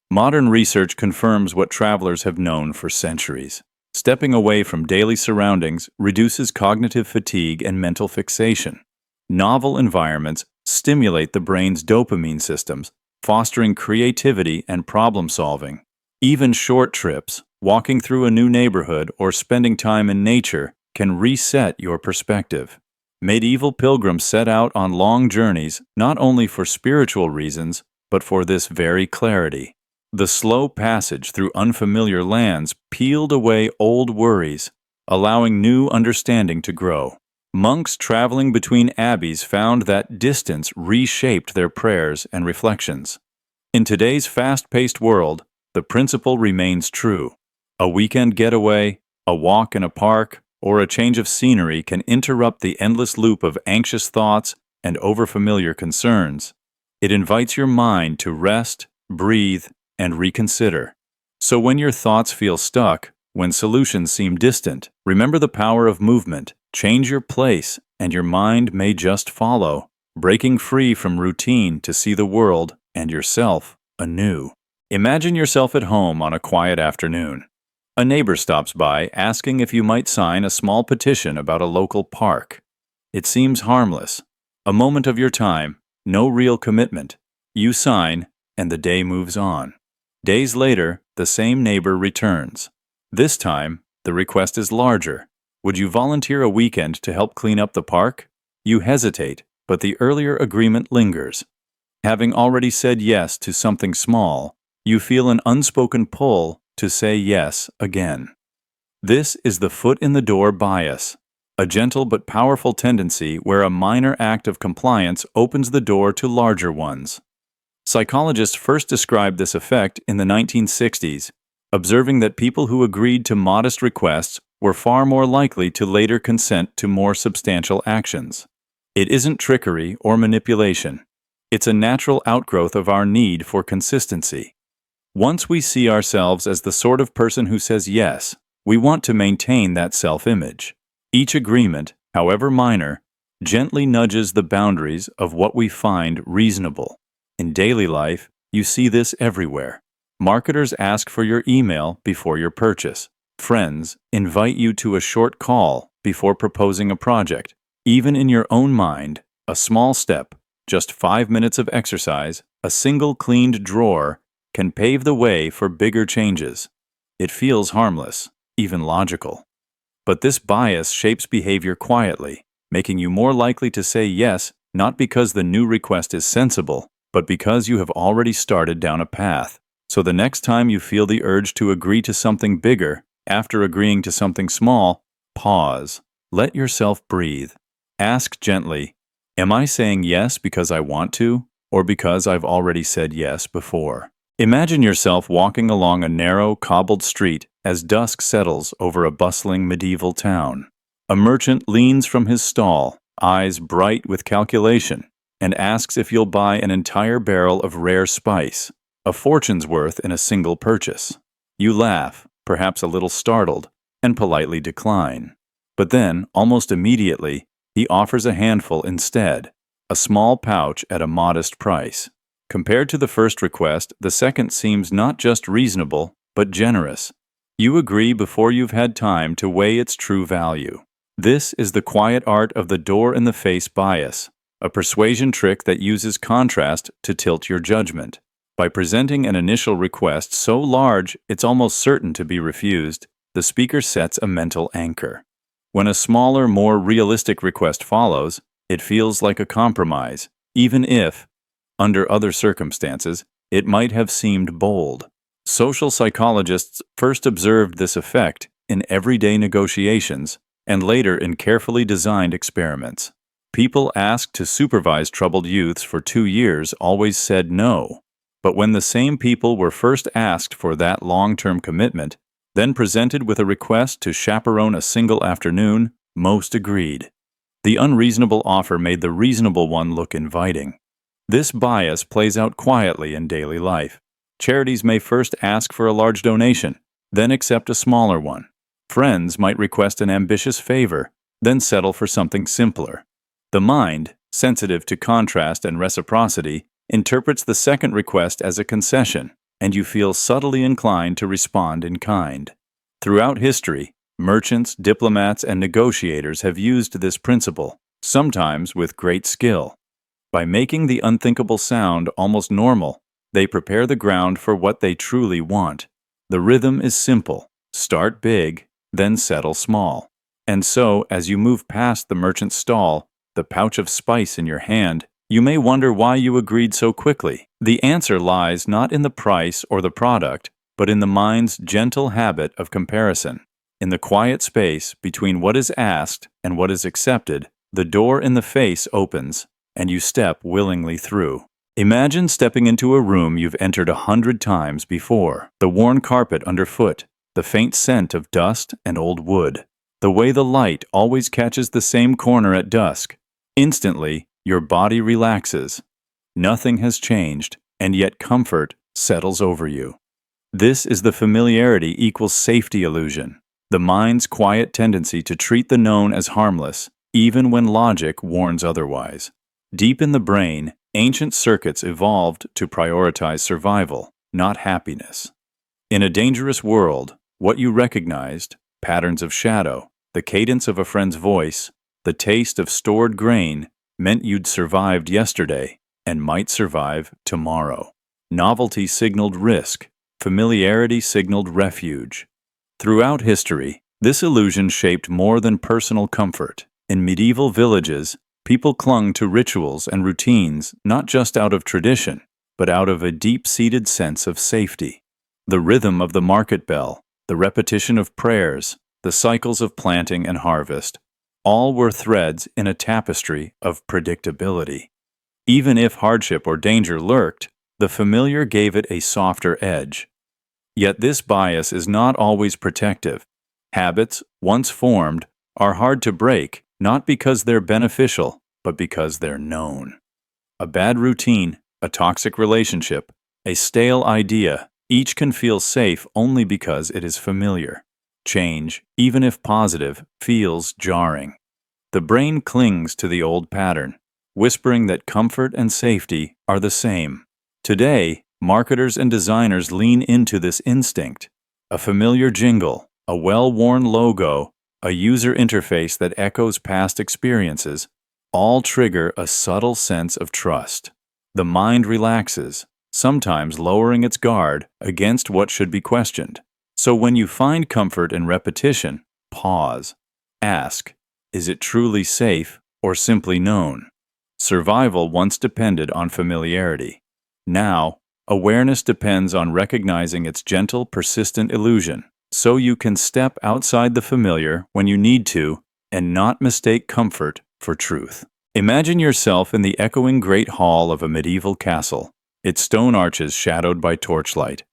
Modern research confirms what travelers have known for centuries. Stepping away from daily surroundings reduces cognitive fatigue and mental fixation. Novel environments stimulate the brain's dopamine systems, fostering creativity and problem-solving. Even short trips, walking through a new neighborhood or spending time in nature, can reset your perspective. Medieval pilgrims set out on long journeys not only for spiritual reasons, but for this very clarity. The slow passage through unfamiliar lands peeled away old worries, allowing new understanding to grow. Monks traveling between abbeys found that distance reshaped their prayers and reflections. In today's fast-paced world, the principle remains true. A weekend getaway, a walk in a park, or a change of scenery can interrupt the endless loop of anxious thoughts and overfamiliar concerns. It invites your mind to rest, breathe, and reconsider. So when your thoughts feel stuck, when solutions seem distant, remember the power of movement. Change your place, and your mind may just follow, breaking free from routine to see the world and yourself anew. Imagine yourself at home on a quiet afternoon. A neighbor stops by asking if you might sign a small petition about a local park. It seems harmless. A moment of your time, no real commitment. You sign, and the day moves on. Days later, the same neighbor returns. This time, the request is larger. Would you volunteer a weekend to help clean up the park? You hesitate, but the earlier agreement lingers. Having already said yes to something small, you feel an unspoken pull to say yes again. This is the foot-in-the-door bias, a gentle but powerful tendency where a minor act of compliance opens the door to larger ones. Psychologists first described this effect in the 1960s, observing that people who agreed to modest requests were far more likely to later consent to more substantial actions. It isn't trickery or manipulation. It's a natural outgrowth of our need for consistency. Once we see ourselves as the sort of person who says yes, we want to maintain that self-image. Each agreement, however minor, gently nudges the boundaries of what we find reasonable. In daily life, you see this everywhere. Marketers ask for your email before your purchase. Friends invite you to a short call before proposing a project. Even in your own mind, a small step, just 5 minutes of exercise, a single cleaned drawer, can pave the way for bigger changes. It feels harmless, even logical. But this bias shapes behavior quietly, making you more likely to say yes not because the new request is sensible, but because you have already started down a path. So the next time you feel the urge to agree to something bigger, after agreeing to something small, pause. Let yourself breathe. Ask gently, am I saying yes because I want to, or because I've already said yes before? Imagine yourself walking along a narrow, cobbled street as dusk settles over a bustling medieval town. A merchant leans from his stall, eyes bright with calculation, and asks if you'll buy an entire barrel of rare spice, a fortune's worth in a single purchase. You laugh, perhaps a little startled, and politely decline. But then, almost immediately, he offers a handful instead, a small pouch at a modest price. Compared to the first request, the second seems not just reasonable, but generous. You agree before you've had time to weigh its true value. This is the quiet art of the door-in-the-face bias, a persuasion trick that uses contrast to tilt your judgment. By presenting an initial request so large it's almost certain to be refused, the speaker sets a mental anchor. When a smaller, more realistic request follows, it feels like a compromise, even if, under other circumstances, it might have seemed bold. Social psychologists first observed this effect in everyday negotiations and later in carefully designed experiments. People asked to supervise troubled youths for 2 years always said no. But when the same people were first asked for that long-term commitment, then presented with a request to chaperone a single afternoon, most agreed. The unreasonable offer made the reasonable one look inviting. This bias plays out quietly in daily life. Charities may first ask for a large donation, then accept a smaller one. Friends might request an ambitious favor, then settle for something simpler. The mind, sensitive to contrast and reciprocity, interprets the second request as a concession, and you feel subtly inclined to respond in kind. Throughout history, merchants, diplomats, and negotiators have used this principle, sometimes with great skill. By making the unthinkable sound almost normal, they prepare the ground for what they truly want. The rhythm is simple: start big, then settle small. And so, as you move past the merchant's stall, the pouch of spice in your hand, you may wonder why you agreed so quickly. The answer lies not in the price or the product, but in the mind's gentle habit of comparison. In the quiet space between what is asked and what is accepted, the door in the face opens, and you step willingly through. Imagine stepping into a room you've entered 100 times before. The worn carpet underfoot, the faint scent of dust and old wood, the way the light always catches the same corner at dusk. Instantly, your body relaxes. Nothing has changed, and yet comfort settles over you. This is the familiarity equals safety illusion, the mind's quiet tendency to treat the known as harmless, even when logic warns otherwise. Deep in the brain, ancient circuits evolved to prioritize survival, not happiness. In a dangerous world, what you recognized, patterns of shadow, the cadence of a friend's voice, the taste of stored grain, meant you'd survived yesterday and might survive tomorrow. Novelty signaled risk. Familiarity signaled refuge. Throughout history, this illusion shaped more than personal comfort. In medieval villages, people clung to rituals and routines not just out of tradition, but out of a deep-seated sense of safety. The rhythm of the market bell, the repetition of prayers, the cycles of planting and harvest, all were threads in a tapestry of predictability. Even if hardship or danger lurked, the familiar gave it a softer edge. Yet this bias is not always protective. Habits, once formed, are hard to break, not because they're beneficial, but because they're known. A bad routine, a toxic relationship, a stale idea, each can feel safe only because it is familiar. Change, even if positive, feels jarring. The brain clings to the old pattern, whispering that comfort and safety are the same. Today, marketers and designers lean into this instinct. A familiar jingle, a well-worn logo, a user interface that echoes past experiences, all trigger a subtle sense of trust. The mind relaxes, sometimes lowering its guard against what should be questioned. So when you find comfort in repetition, pause. Ask, is it truly safe or simply known? Survival once depended on familiarity. Now, awareness depends on recognizing its gentle, persistent illusion, so you can step outside the familiar when you need to and not mistake comfort for truth. Imagine yourself in the echoing great hall of a medieval castle, its stone arches shadowed by torchlight.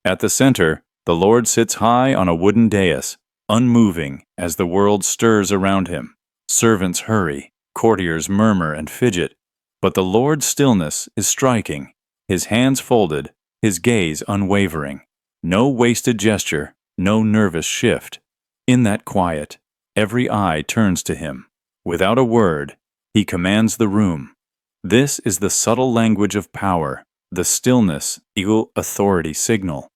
At the center, the Lord sits high on a wooden dais, unmoving as the world stirs around him. Servants hurry, courtiers murmur and fidget, but the Lord's stillness is striking, his hands folded, his gaze unwavering. No wasted gesture, no nervous shift. In that quiet, every eye turns to him. Without a word, he commands the room. This is the subtle language of power, the stillness equal authority signal.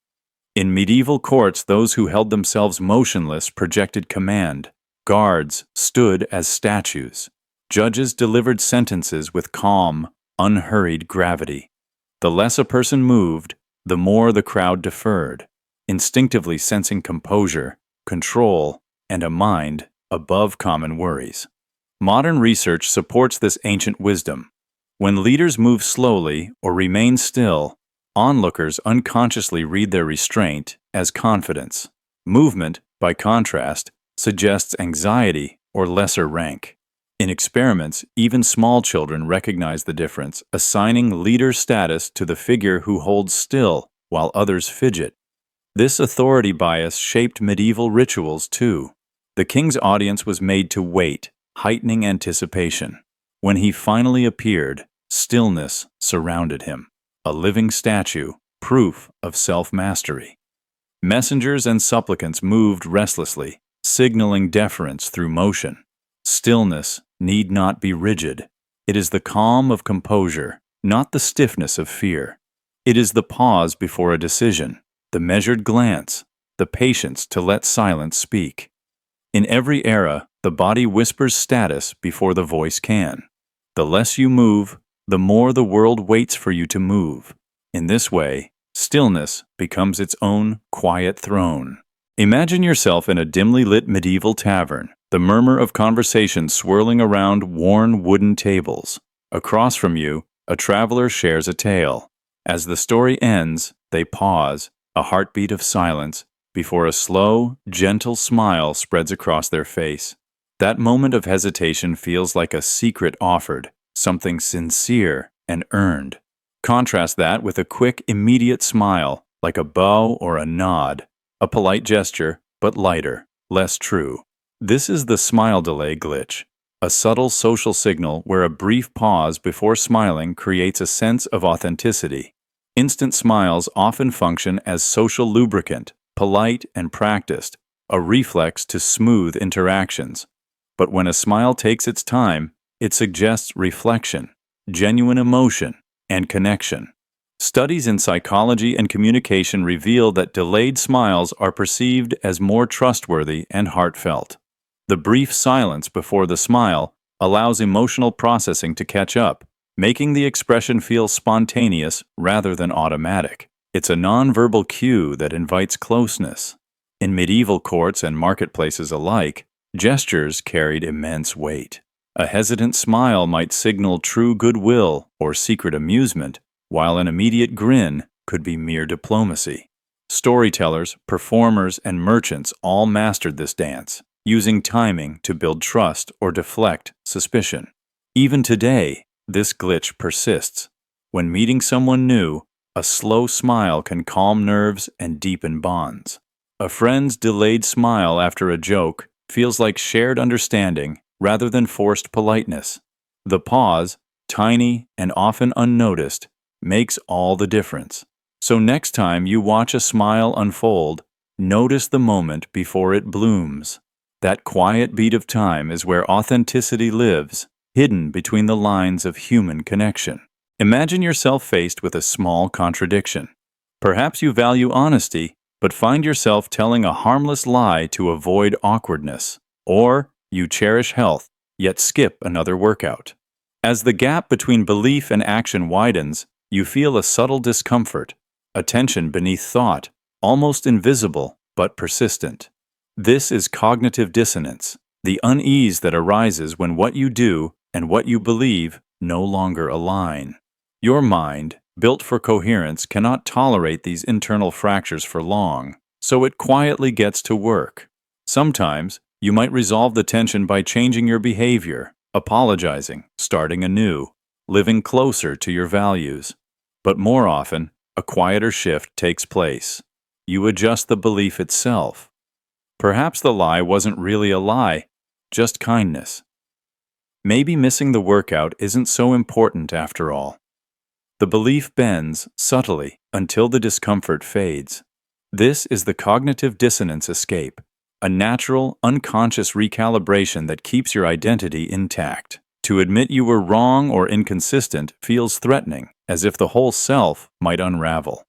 In medieval courts, those who held themselves motionless projected command. Guards stood as statues. Judges delivered sentences with calm, unhurried gravity. The less a person moved, the more the crowd deferred, instinctively sensing composure, control, and a mind above common worries. Modern research supports this ancient wisdom. When leaders move slowly or remain still, onlookers unconsciously read their restraint as confidence. Movement, by contrast, suggests anxiety or lesser rank. In experiments, even small children recognize the difference, assigning leader status to the figure who holds still while others fidget. This authority bias shaped medieval rituals too. The king's audience was made to wait, heightening anticipation. When he finally appeared, stillness surrounded him, a living statue, proof of self-mastery. Messengers and supplicants moved restlessly, signaling deference through motion. Stillness need not be rigid. It is the calm of composure, not the stiffness of fear. It is the pause before a decision, the measured glance, the patience to let silence speak. In every era, the body whispers status before the voice can. The less you move, the more the world waits for you to move. In this way, stillness becomes its own quiet throne. Imagine yourself in a dimly lit medieval tavern, the murmur of conversation swirling around worn wooden tables. Across from you, a traveler shares a tale. As the story ends, they pause, a heartbeat of silence, before a slow, gentle smile spreads across their face. That moment of hesitation feels like a secret offered, something sincere and earned. Contrast that with a quick, immediate smile, like a bow or a nod, a polite gesture, but lighter, less true. This is the smile delay glitch, a subtle social signal where a brief pause before smiling creates a sense of authenticity. Instant smiles often function as social lubricant, polite and practiced, a reflex to smooth interactions. But when a smile takes its time, it suggests reflection, genuine emotion, and connection. Studies in psychology and communication reveal that delayed smiles are perceived as more trustworthy and heartfelt. The brief silence before the smile allows emotional processing to catch up, making the expression feel spontaneous rather than automatic. It's a nonverbal cue that invites closeness. In medieval courts and marketplaces alike, gestures carried immense weight. A hesitant smile might signal true goodwill or secret amusement, while an immediate grin could be mere diplomacy. Storytellers, performers, and merchants all mastered this dance, using timing to build trust or deflect suspicion. Even today, this glitch persists. When meeting someone new, a slow smile can calm nerves and deepen bonds. A friend's delayed smile after a joke feels like shared understanding rather than forced politeness. The pause, tiny and often unnoticed, makes all the difference. So next time you watch a smile unfold, notice the moment before it blooms. That quiet beat of time is where authenticity lives, hidden between the lines of human connection. Imagine yourself faced with a small contradiction. Perhaps you value honesty, but find yourself telling a harmless lie to avoid awkwardness. Or you cherish health, yet skip another workout. As the gap between belief and action widens, you feel a subtle discomfort, a tension beneath thought, almost invisible but persistent. This is cognitive dissonance, the unease that arises when what you do and what you believe no longer align. Your mind, built for coherence, cannot tolerate these internal fractures for long, so it quietly gets to work. Sometimes, you might resolve the tension by changing your behavior, apologizing, starting anew, living closer to your values. But more often, a quieter shift takes place. You adjust the belief itself. Perhaps the lie wasn't really a lie, just kindness. Maybe missing the workout isn't so important after all. The belief bends subtly until the discomfort fades. This is the cognitive dissonance escape, a natural, unconscious recalibration that keeps your identity intact. To admit you were wrong or inconsistent feels threatening, as if the whole self might unravel.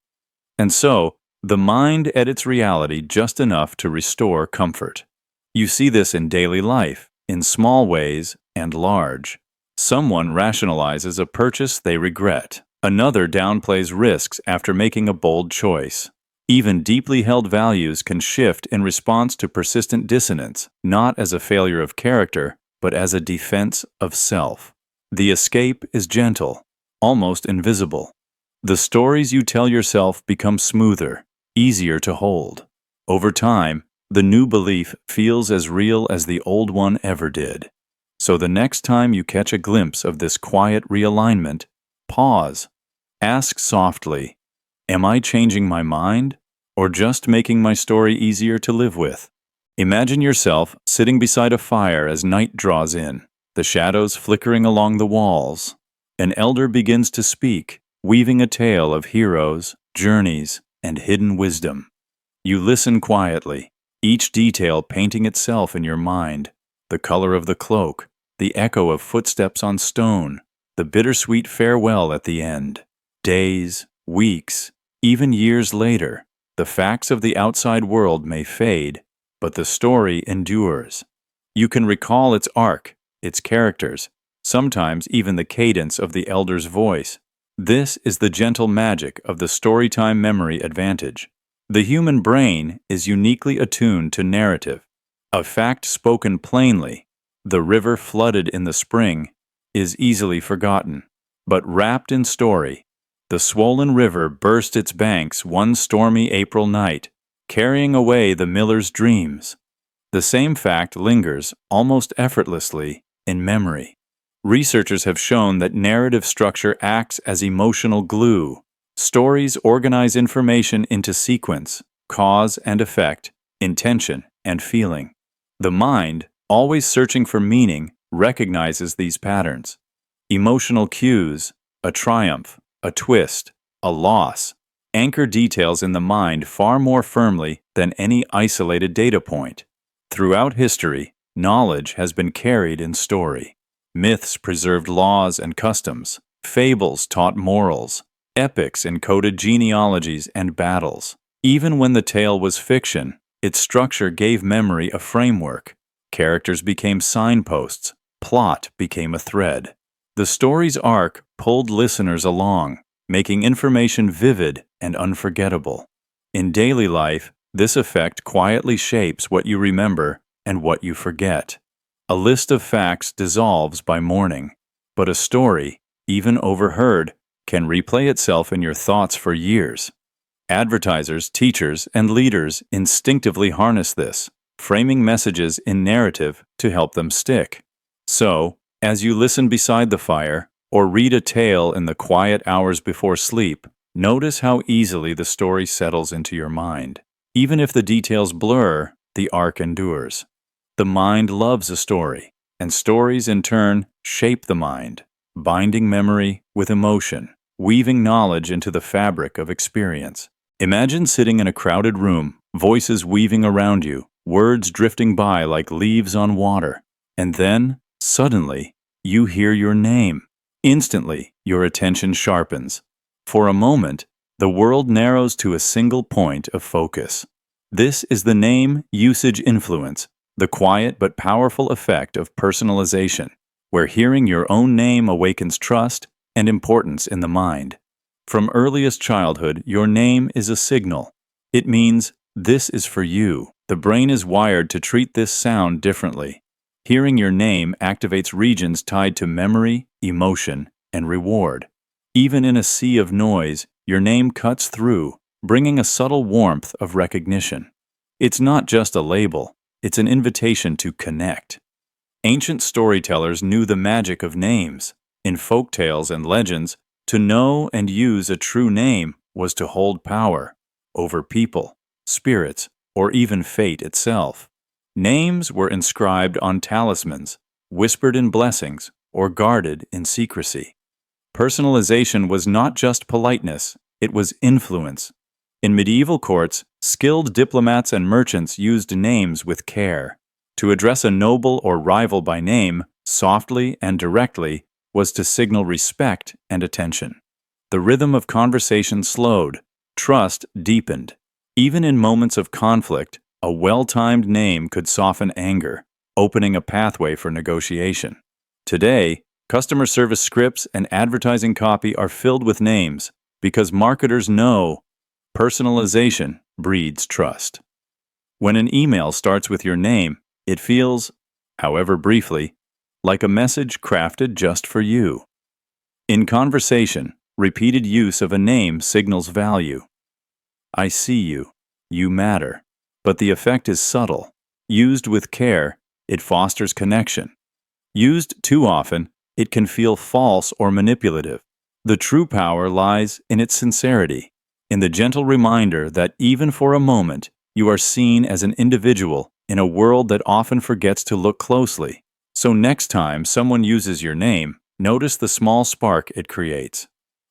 And so, the mind edits reality just enough to restore comfort. You see this in daily life, in small ways and large. Someone rationalizes a purchase they regret. Another downplays risks after making a bold choice. Even deeply held values can shift in response to persistent dissonance, not as a failure of character, but as a defense of self. The escape is gentle, almost invisible. The stories you tell yourself become smoother, easier to hold. Over time, the new belief feels as real as the old one ever did. So the next time you catch a glimpse of this quiet realignment, pause. Ask softly, am I changing my mind, or just making my story easier to live with? Imagine yourself sitting beside a fire as night draws in, the shadows flickering along the walls. An elder begins to speak, weaving a tale of heroes, journeys, and hidden wisdom. You listen quietly, each detail painting itself in your mind: the color of the cloak, the echo of footsteps on stone, the bittersweet farewell at the end. Days, weeks, even years later, the facts of the outside world may fade, but the story endures. You can recall its arc, its characters, sometimes even the cadence of the elder's voice. This is the gentle magic of the storytime memory advantage. The human brain is uniquely attuned to narrative. A fact spoken plainly, the river flooded in the spring, is easily forgotten. But wrapped in story, the swollen river burst its banks one stormy April night, carrying away the miller's dreams. The same fact lingers, almost effortlessly, in memory. Researchers have shown that narrative structure acts as emotional glue. Stories organize information into sequence, cause and effect, intention and feeling. The mind, always searching for meaning, recognizes these patterns. Emotional cues, a triumph, a twist, a loss, anchor details in the mind far more firmly than any isolated data point. Throughout history, knowledge has been carried in story. Myths preserved laws and customs, fables taught morals, epics encoded genealogies and battles. Even when the tale was fiction, its structure gave memory a framework. Characters became signposts, plot became a thread. The story's arc pulled listeners along, making information vivid and unforgettable. In daily life, this effect quietly shapes what you remember and what you forget. A list of facts dissolves by morning, but a story, even overheard, can replay itself in your thoughts for years. Advertisers, teachers, and leaders instinctively harness this, framing messages in narrative to help them stick. So, as you listen beside the fire, or read a tale in the quiet hours before sleep, notice how easily the story settles into your mind. Even if the details blur, the arc endures. The mind loves a story, and stories in turn shape the mind, binding memory with emotion, weaving knowledge into the fabric of experience. Imagine sitting in a crowded room, voices weaving around you, words drifting by like leaves on water, and then, suddenly, you hear your name. Instantly, your attention sharpens. For a moment, the world narrows to a single point of focus. This is the name usage influence, the quiet but powerful effect of personalization, where hearing your own name awakens trust and importance in the mind. From earliest childhood, your name is a signal. It means, this is for you. The brain is wired to treat this sound differently. Hearing your name activates regions tied to memory, emotion, and reward. Even in a sea of noise, your name cuts through, bringing a subtle warmth of recognition. It's not just a label, it's an invitation to connect. Ancient storytellers knew the magic of names. In folk tales and legends, to know and use a true name was to hold power over people, spirits, or even fate itself. Names were inscribed on talismans, whispered in blessings, or guarded in secrecy. Personalization was not just politeness, it was influence. In medieval courts, skilled diplomats and merchants used names with care. To address a noble or rival by name, softly and directly, was to signal respect and attention. The rhythm of conversation slowed, trust deepened. Even in moments of conflict, a well-timed name could soften anger, opening a pathway for negotiation. Today, customer service scripts and advertising copy are filled with names because marketers know Personalization breeds trust. When an email starts with your name, it feels, however briefly, like a message crafted just for you. In conversation, repeated use of a name signals value. I see you. You matter. But the effect is subtle. Used with care, it fosters connection. Used too often, it can feel false or manipulative. The true power lies in its sincerity, in the gentle reminder that even for a moment, you are seen as an individual in a world that often forgets to look closely. So next time someone uses your name, notice the small spark it creates.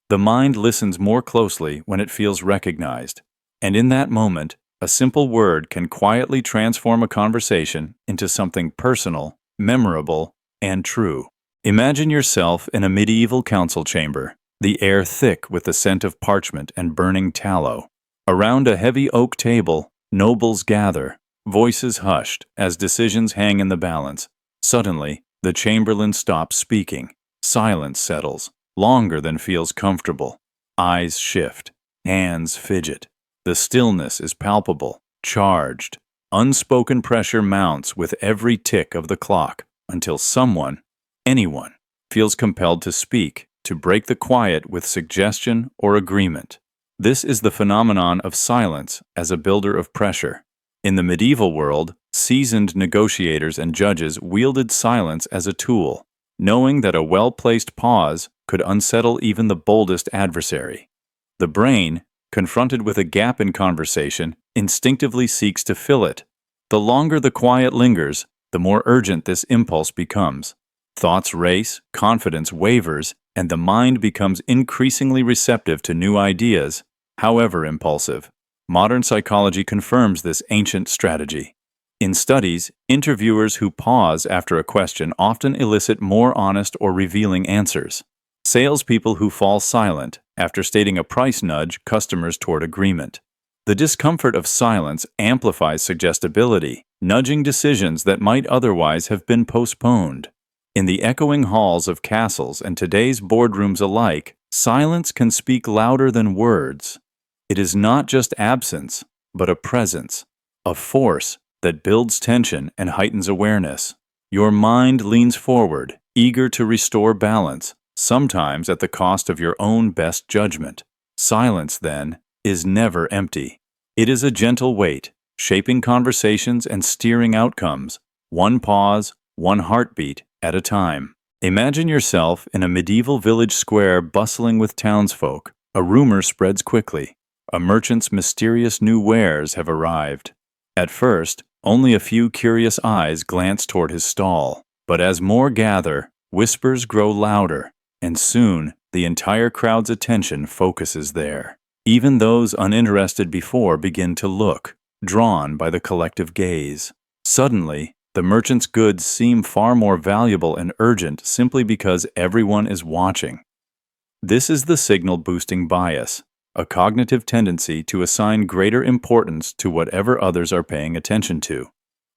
The mind listens more closely when it feels recognized, and in that moment, a simple word can quietly transform a conversation into something personal, memorable, and true. Imagine yourself in a medieval council chamber, the air thick with the scent of parchment and burning tallow. Around a heavy oak table, nobles gather, voices hushed as decisions hang in the balance. Suddenly, the chamberlain stops speaking. Silence settles, longer than feels comfortable. Eyes shift, hands fidget. The stillness is palpable, charged. Unspoken pressure mounts with every tick of the clock until someone, anyone, feels compelled to speak, to break the quiet with suggestion or agreement. This is the phenomenon of silence as a builder of pressure. In the medieval world, seasoned negotiators and judges wielded silence as a tool, knowing that a well-placed pause could unsettle even the boldest adversary. The brain, confronted with a gap in conversation, instinctively seeks to fill it. The longer the quiet lingers, the more urgent this impulse becomes. Thoughts race, confidence wavers, and the mind becomes increasingly receptive to new ideas, however impulsive. Modern psychology confirms this ancient strategy. In studies, interviewers who pause after a question often elicit more honest or revealing answers. Salespeople who fall silent after stating a price nudge customers toward agreement. The discomfort of silence amplifies suggestibility, nudging decisions that might otherwise have been postponed. In the echoing halls of castles and today's boardrooms alike, silence can speak louder than words. It is not just absence, but a presence, a force that builds tension and heightens awareness. Your mind leans forward, eager to restore balance, sometimes at the cost of your own best judgment. Silence, then, is never empty. It is a gentle weight, shaping conversations and steering outcomes, one pause, one heartbeat at a time. Imagine yourself in a medieval village square bustling with townsfolk. A rumor spreads quickly. A merchant's mysterious new wares have arrived. At first, only a few curious eyes glance toward his stall, but as more gather, whispers grow louder, and soon the entire crowd's attention focuses there. Even those uninterested before begin to look, drawn by the collective gaze. Suddenly, the merchant's goods seem far more valuable and urgent simply because everyone is watching. This is the signal-boosting bias, a cognitive tendency to assign greater importance to whatever others are paying attention to.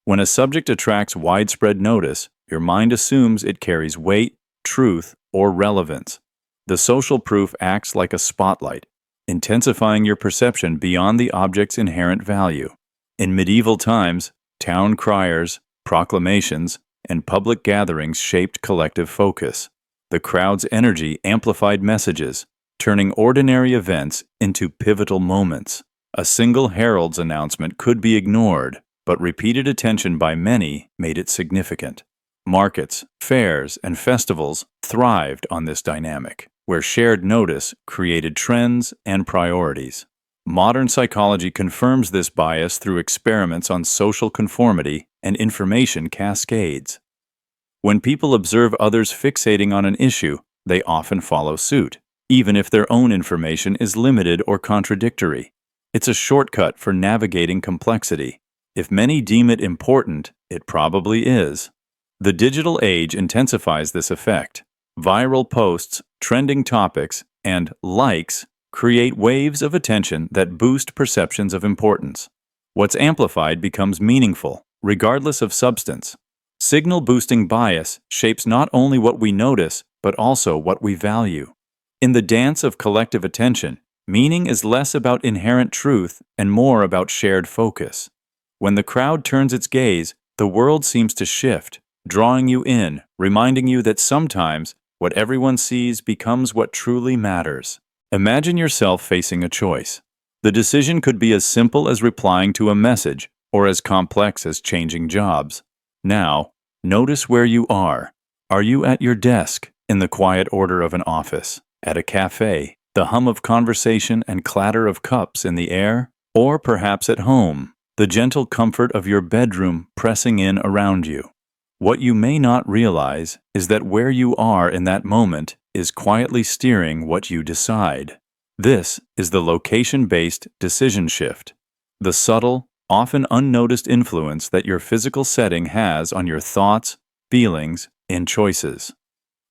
When a subject attracts widespread notice, your mind assumes it carries weight, truth, or relevance. The social proof acts like a spotlight, intensifying your perception beyond the object's inherent value. In medieval times, town criers, proclamations, and public gatherings shaped collective focus. The crowd's energy amplified messages, turning ordinary events into pivotal moments. A single herald's announcement could be ignored, but repeated attention by many made it significant. Markets, fairs, and festivals thrived on this dynamic, where shared notice created trends and priorities. Modern psychology confirms this bias through experiments on social conformity and information cascades. When people observe others fixating on an issue, they often follow suit, even if their own information is limited or contradictory. It's a shortcut for navigating complexity. If many deem it important, it probably is. The digital age intensifies this effect. Viral posts, trending topics, and likes create waves of attention that boost perceptions of importance. What's amplified becomes meaningful, regardless of substance. Signal-boosting bias shapes not only what we notice, but also what we value. In the dance of collective attention, Meaning is less about inherent truth and more about shared focus. When the crowd turns its gaze, the world seems to shift, drawing you in, reminding you that sometimes what everyone sees becomes what truly matters. Imagine yourself facing a choice. The decision could be as simple as replying to a message or as complex as changing jobs. Now, notice where you are. Are you at your desk, in the quiet order of an office, at a cafe, the hum of conversation and clatter of cups in the air, or perhaps at home, the gentle comfort of your bedroom pressing in around you? What you may not realize is that where you are in that moment is quietly steering what you decide. This is the location-based decision shift, the subtle, often unnoticed influence that your physical setting has on your thoughts, feelings, and choices.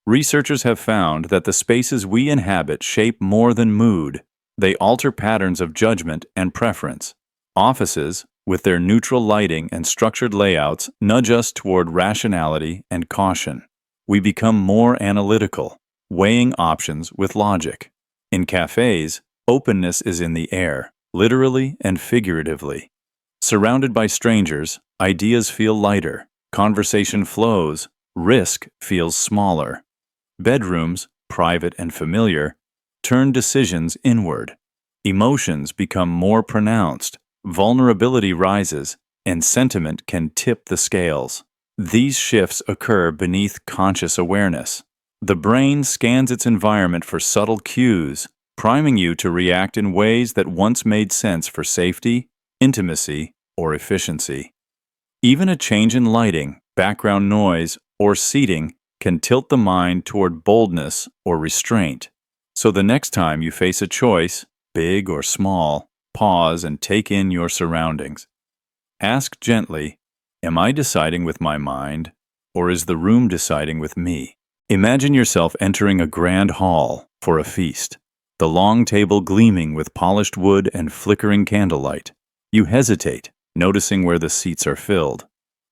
Researchers have found that the spaces we inhabit shape more than mood. They alter patterns of judgment and preference. Offices, with their neutral lighting and structured layouts, nudge us toward rationality and caution. We become more analytical, weighing options with logic. In cafes, openness is in the air, literally and figuratively. Surrounded by strangers, ideas feel lighter, conversation flows, risk feels smaller. Bedrooms, private and familiar, turn decisions inward. Emotions become more pronounced, vulnerability rises, and sentiment can tip the scales. These shifts occur beneath conscious awareness. The brain scans its environment for subtle cues, priming you to react in ways that once made sense for safety, intimacy, or efficiency. Even a change in lighting, background noise, or seating can tilt the mind toward boldness or restraint. So the next time you face a choice, big or small, pause and take in your surroundings. Ask gently, am I deciding with my mind, or is the room deciding with me? Imagine yourself entering a grand hall for a feast, the long table gleaming with polished wood and flickering candlelight. You hesitate, noticing where the seats are filled.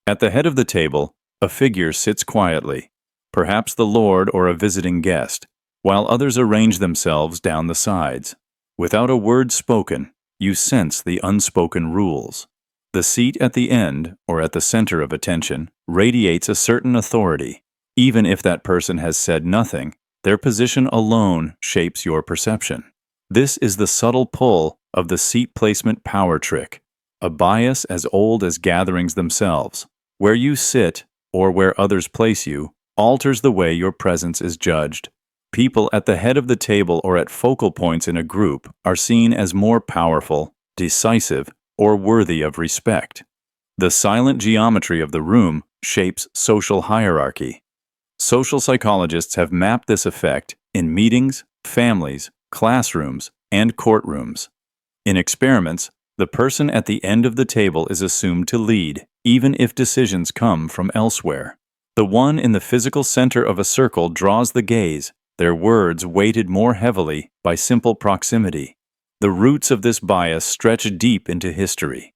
At the head of the table, a figure sits quietly, perhaps the lord or a visiting guest, while others arrange themselves down the sides. Without a word spoken, you sense the unspoken rules. The seat at the end, or at the center of attention, radiates a certain authority. Even if that person has said nothing, their position alone shapes your perception. This is the subtle pull of the seat placement power trick, a bias as old as gatherings themselves. Where you sit, or where others place you, alters the way your presence is judged. People at the head of the table or at focal points in a group are seen as more powerful, decisive, or worthy of respect. The silent geometry of the room shapes social hierarchy. Social psychologists have mapped this effect in meetings, families, classrooms, and courtrooms. In experiments, the person at the end of the table is assumed to lead, even if decisions come from elsewhere. The one in the physical center of a circle draws the gaze, their words weighted more heavily by simple proximity. The roots of this bias stretch deep into history.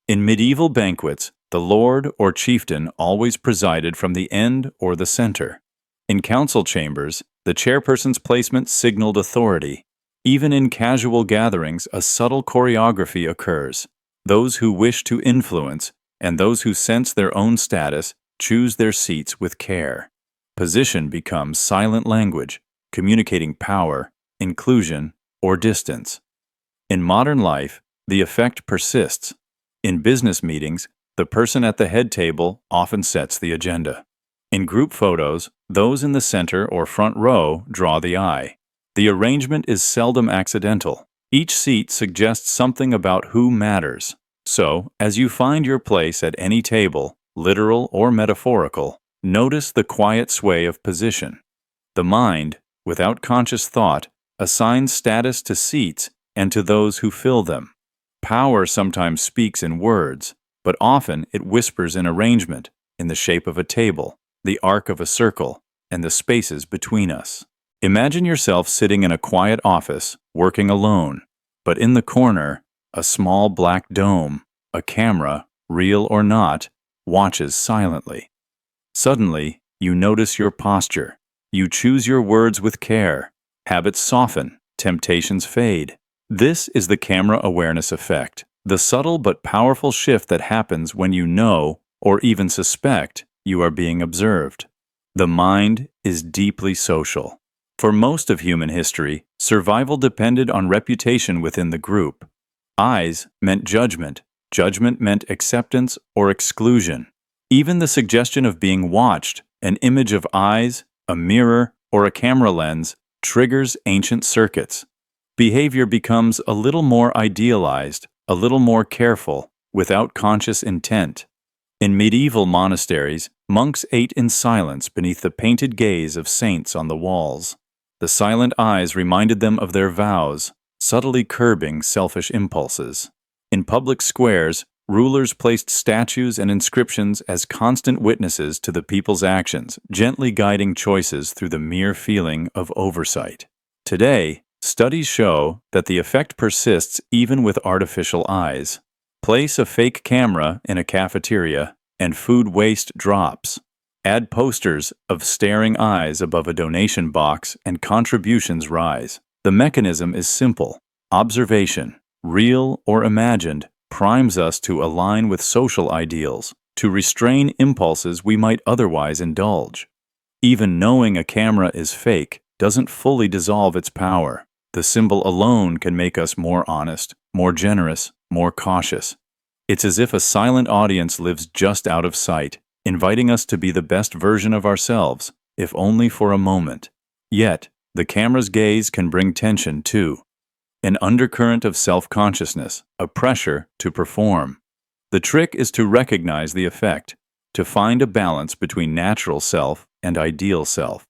In medieval banquets, the lord or chieftain always presided from the end or the center. In council chambers, the chairperson's placement signaled authority. Even in casual gatherings, a subtle choreography occurs. Those who wish to influence and those who sense their own status choose their seats with care. Position becomes silent language, communicating power, inclusion, or distance. In modern life, the effect persists. In business meetings, the person at the head table often sets the agenda. In group photos, those in the center or front row draw the eye. The arrangement is seldom accidental. Each seat suggests something about who matters. So, as you find your place at any table, literal or metaphorical, notice the quiet sway of position. The mind, without conscious thought, assigns status to seats and to those who fill them. Power sometimes speaks in words, but often it whispers in arrangement, in the shape of a table, the arc of a circle, and the spaces between us. Imagine yourself sitting in a quiet office, working alone, but in the corner, a small black dome, a camera, real or not, watches silently. Suddenly, you notice your posture. You choose your words with care. Habits soften, temptations fade. This is the camera awareness effect, the subtle but powerful shift that happens when you know, or even suspect, you are being observed. The mind is deeply social. For most of human history, survival depended on reputation within the group. Eyes meant judgment. Judgment meant acceptance or exclusion. Even the suggestion of being watched, an image of eyes, a mirror, or a camera lens, triggers ancient circuits. Behavior becomes a little more idealized, a little more careful, without conscious intent. In medieval monasteries, monks ate in silence beneath the painted gaze of saints on the walls. The silent eyes reminded them of their vows, subtly curbing selfish impulses. In public squares, rulers placed statues and inscriptions as constant witnesses to the people's actions, gently guiding choices through the mere feeling of oversight. Today, studies show that the effect persists even with artificial eyes. Place a fake camera in a cafeteria, and food waste drops. Add posters of staring eyes above a donation box, and contributions rise. The mechanism is simple. Observation, real or imagined, primes us to align with social ideals, to restrain impulses we might otherwise indulge. Even knowing a camera is fake doesn't fully dissolve its power. The symbol alone can make us more honest, more generous, more cautious. It's as if a silent audience lives just out of sight, inviting us to be the best version of ourselves, if only for a moment. Yet, the camera's gaze can bring tension too. An undercurrent of self-consciousness, a pressure to perform. The trick is to recognize the effect, to find a balance between natural self and ideal self.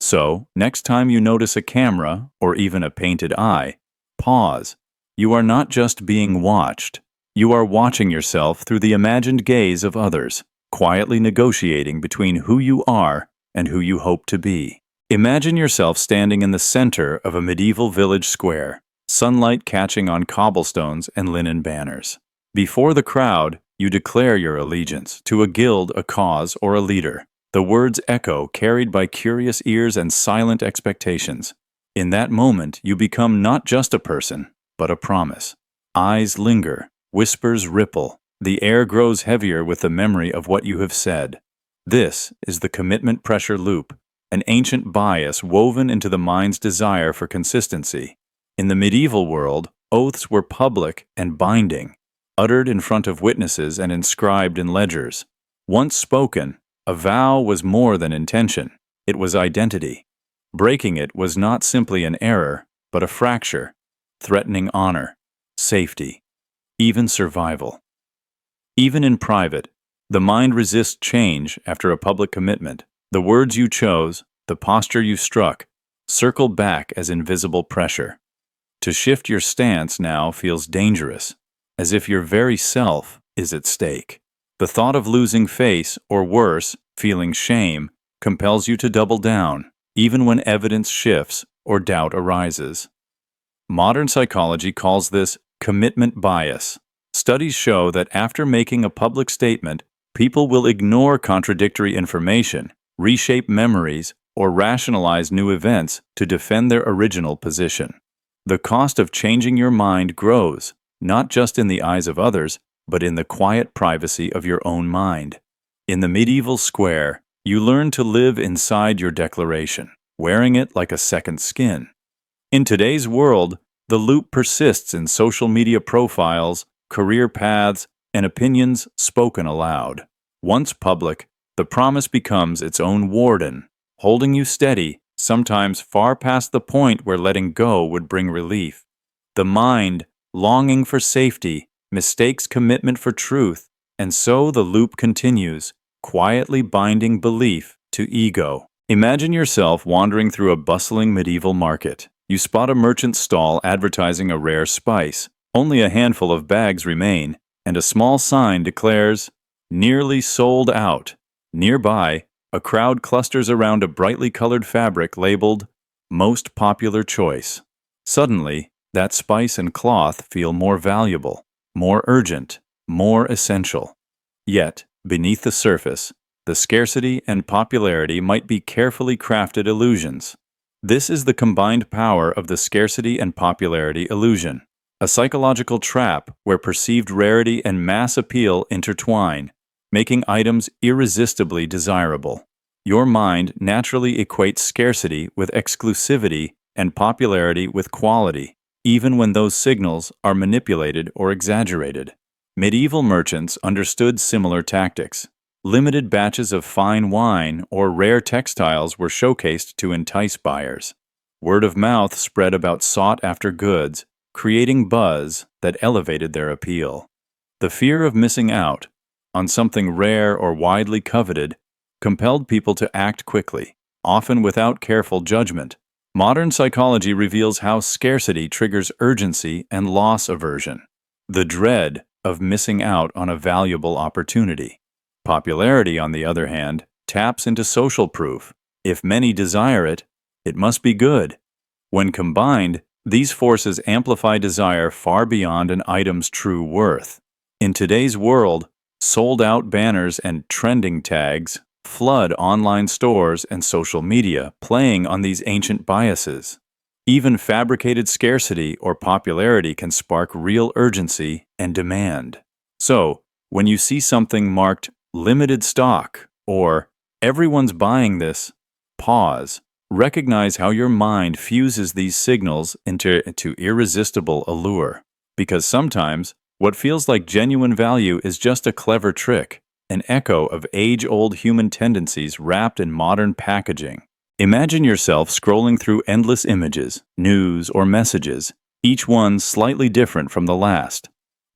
So, next time you notice a camera, or even a painted eye, pause. You are not just being watched. You are watching yourself through the imagined gaze of others, quietly negotiating between who you are and who you hope to be. Imagine yourself standing in the center of a medieval village square, sunlight catching on cobblestones and linen banners. Before the crowd, you declare your allegiance to a guild, a cause, or a leader. The words echo, carried by curious ears and silent expectations. In that moment, you become not just a person, but a promise. Eyes linger, whispers ripple. The air grows heavier with the memory of what you have said. This is the commitment pressure loop, an ancient bias woven into the mind's desire for consistency. In the medieval world, oaths were public and binding, uttered in front of witnesses and inscribed in ledgers. Once spoken, a vow was more than intention, it was identity. Breaking it was not simply an error, but a fracture, threatening honor, safety, even survival. Even in private, the mind resists change after a public commitment. The words you chose, the posture you struck, circle back as invisible pressure. To shift your stance now feels dangerous, as if your very self is at stake. The thought of losing face, or worse, feeling shame, compels you to double down, even when evidence shifts or doubt arises. Modern psychology calls this commitment bias. Studies show that after making a public statement, people will ignore contradictory information, reshape memories, or rationalize new events to defend their original position. The cost of changing your mind grows, not just in the eyes of others, but in the quiet privacy of your own mind. In the medieval square, you learn to live inside your declaration, wearing it like a second skin. In today's world, the loop persists in social media profiles, career paths, and opinions spoken aloud. Once public, the promise becomes its own warden, holding you steady, sometimes far past the point where letting go would bring relief. The mind, longing for safety, mistakes commitment for truth, and so the loop continues, quietly binding belief to ego. Imagine yourself wandering through a bustling medieval market. You spot a merchant's stall advertising a rare spice. Only a handful of bags remain, and a small sign declares, "Nearly sold out." Nearby, a crowd clusters around a brightly colored fabric labeled, "Most popular choice." Suddenly, that spice and cloth feel more valuable, more urgent, more essential. Yet, beneath the surface, the scarcity and popularity might be carefully crafted illusions. This is the combined power of the scarcity and popularity illusion, a psychological trap where perceived rarity and mass appeal intertwine, making items irresistibly desirable. Your mind naturally equates scarcity with exclusivity and popularity with quality, even when those signals are manipulated or exaggerated. Medieval merchants understood similar tactics. Limited batches of fine wine or rare textiles were showcased to entice buyers. Word of mouth spread about sought-after goods, creating buzz that elevated their appeal. The fear of missing out on something rare or widely coveted compelled people to act quickly, often without careful judgment. Modern psychology reveals how scarcity triggers urgency and loss aversion, the dread of missing out on a valuable opportunity. Popularity, on the other hand, taps into social proof. If many desire it, it must be good. When combined, these forces amplify desire far beyond an item's true worth. In today's world, sold-out banners and trending tags flood online stores and social media, playing on these ancient biases. Even fabricated scarcity or popularity can spark real urgency and demand. So, when you see something marked limited stock or everyone's buying this, pause. Recognize how your mind fuses these signals into irresistible allure. Because sometimes, what feels like genuine value is just a clever trick, an echo of age-old human tendencies wrapped in modern packaging. Imagine yourself scrolling through endless images, news, or messages, each one slightly different from the last.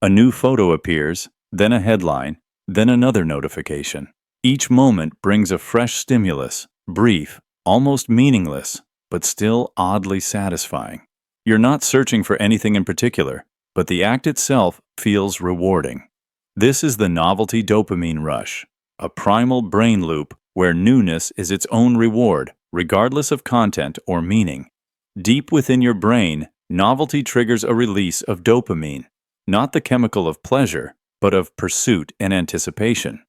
A new photo appears, then a headline, then another notification. Each moment brings a fresh stimulus, brief, almost meaningless, but still oddly satisfying. You're not searching for anything in particular, but the act itself feels rewarding. This is the novelty dopamine rush, a primal brain loop where newness is its own reward, regardless of content or meaning. Deep within your brain, novelty triggers a release of dopamine, not the chemical of pleasure, but of pursuit and anticipation.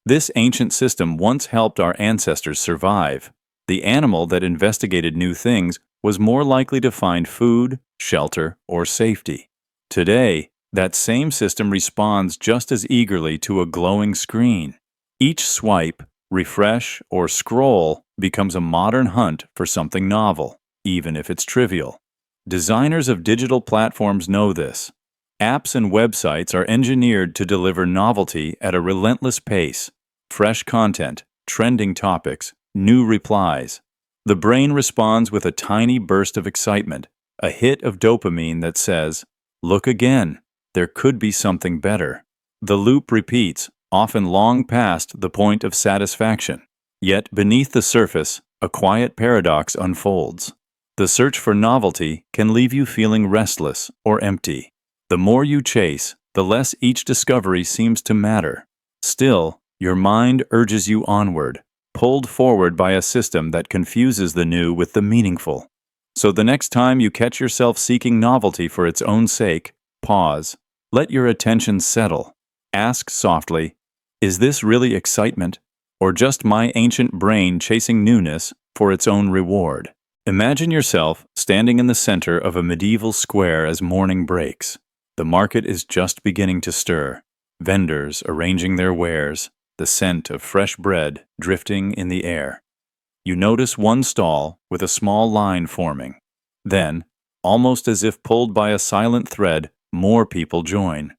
This ancient system once helped our ancestors survive. The animal that investigated new things was more likely to find food, shelter, or safety. Today, that same system responds just as eagerly to a glowing screen. Each swipe, refresh, or scroll becomes a modern hunt for something novel, even if it's trivial. Designers of digital platforms know this. Apps and websites are engineered to deliver novelty at a relentless pace, fresh content, trending topics, new replies. The brain responds with a tiny burst of excitement, a hit of dopamine that says, "Look again, there could be something better." The loop repeats, often long past the point of satisfaction. Yet beneath the surface, a quiet paradox unfolds. The search for novelty can leave you feeling restless or empty. The more you chase, the less each discovery seems to matter. Still, your mind urges you onward, pulled forward by a system that confuses the new with the meaningful. So the next time you catch yourself seeking novelty for its own sake, pause. Let your attention settle. Ask softly, is this really excitement, or just my ancient brain chasing newness for its own reward? Imagine yourself standing in the center of a medieval square as morning breaks. The market is just beginning to stir, vendors arranging their wares, the scent of fresh bread drifting in the air. You notice one stall with a small line forming. Then, almost as if pulled by a silent thread, more people join.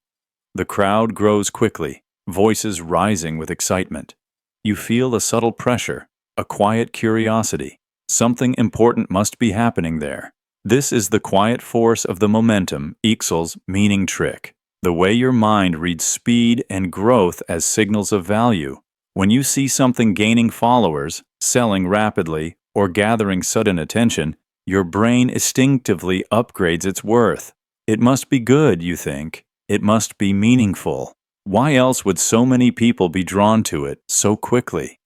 The crowd grows quickly, voices rising with excitement. You feel a subtle pressure, a quiet curiosity. Something important must be happening there. This is the quiet force of the momentum equals meaning trick, the way your mind reads speed and growth as signals of value. When you see something gaining followers, selling rapidly, or gathering sudden attention, your brain instinctively upgrades its worth. It must be good, you think. It must be meaningful. Why else would so many people be drawn to it so quickly?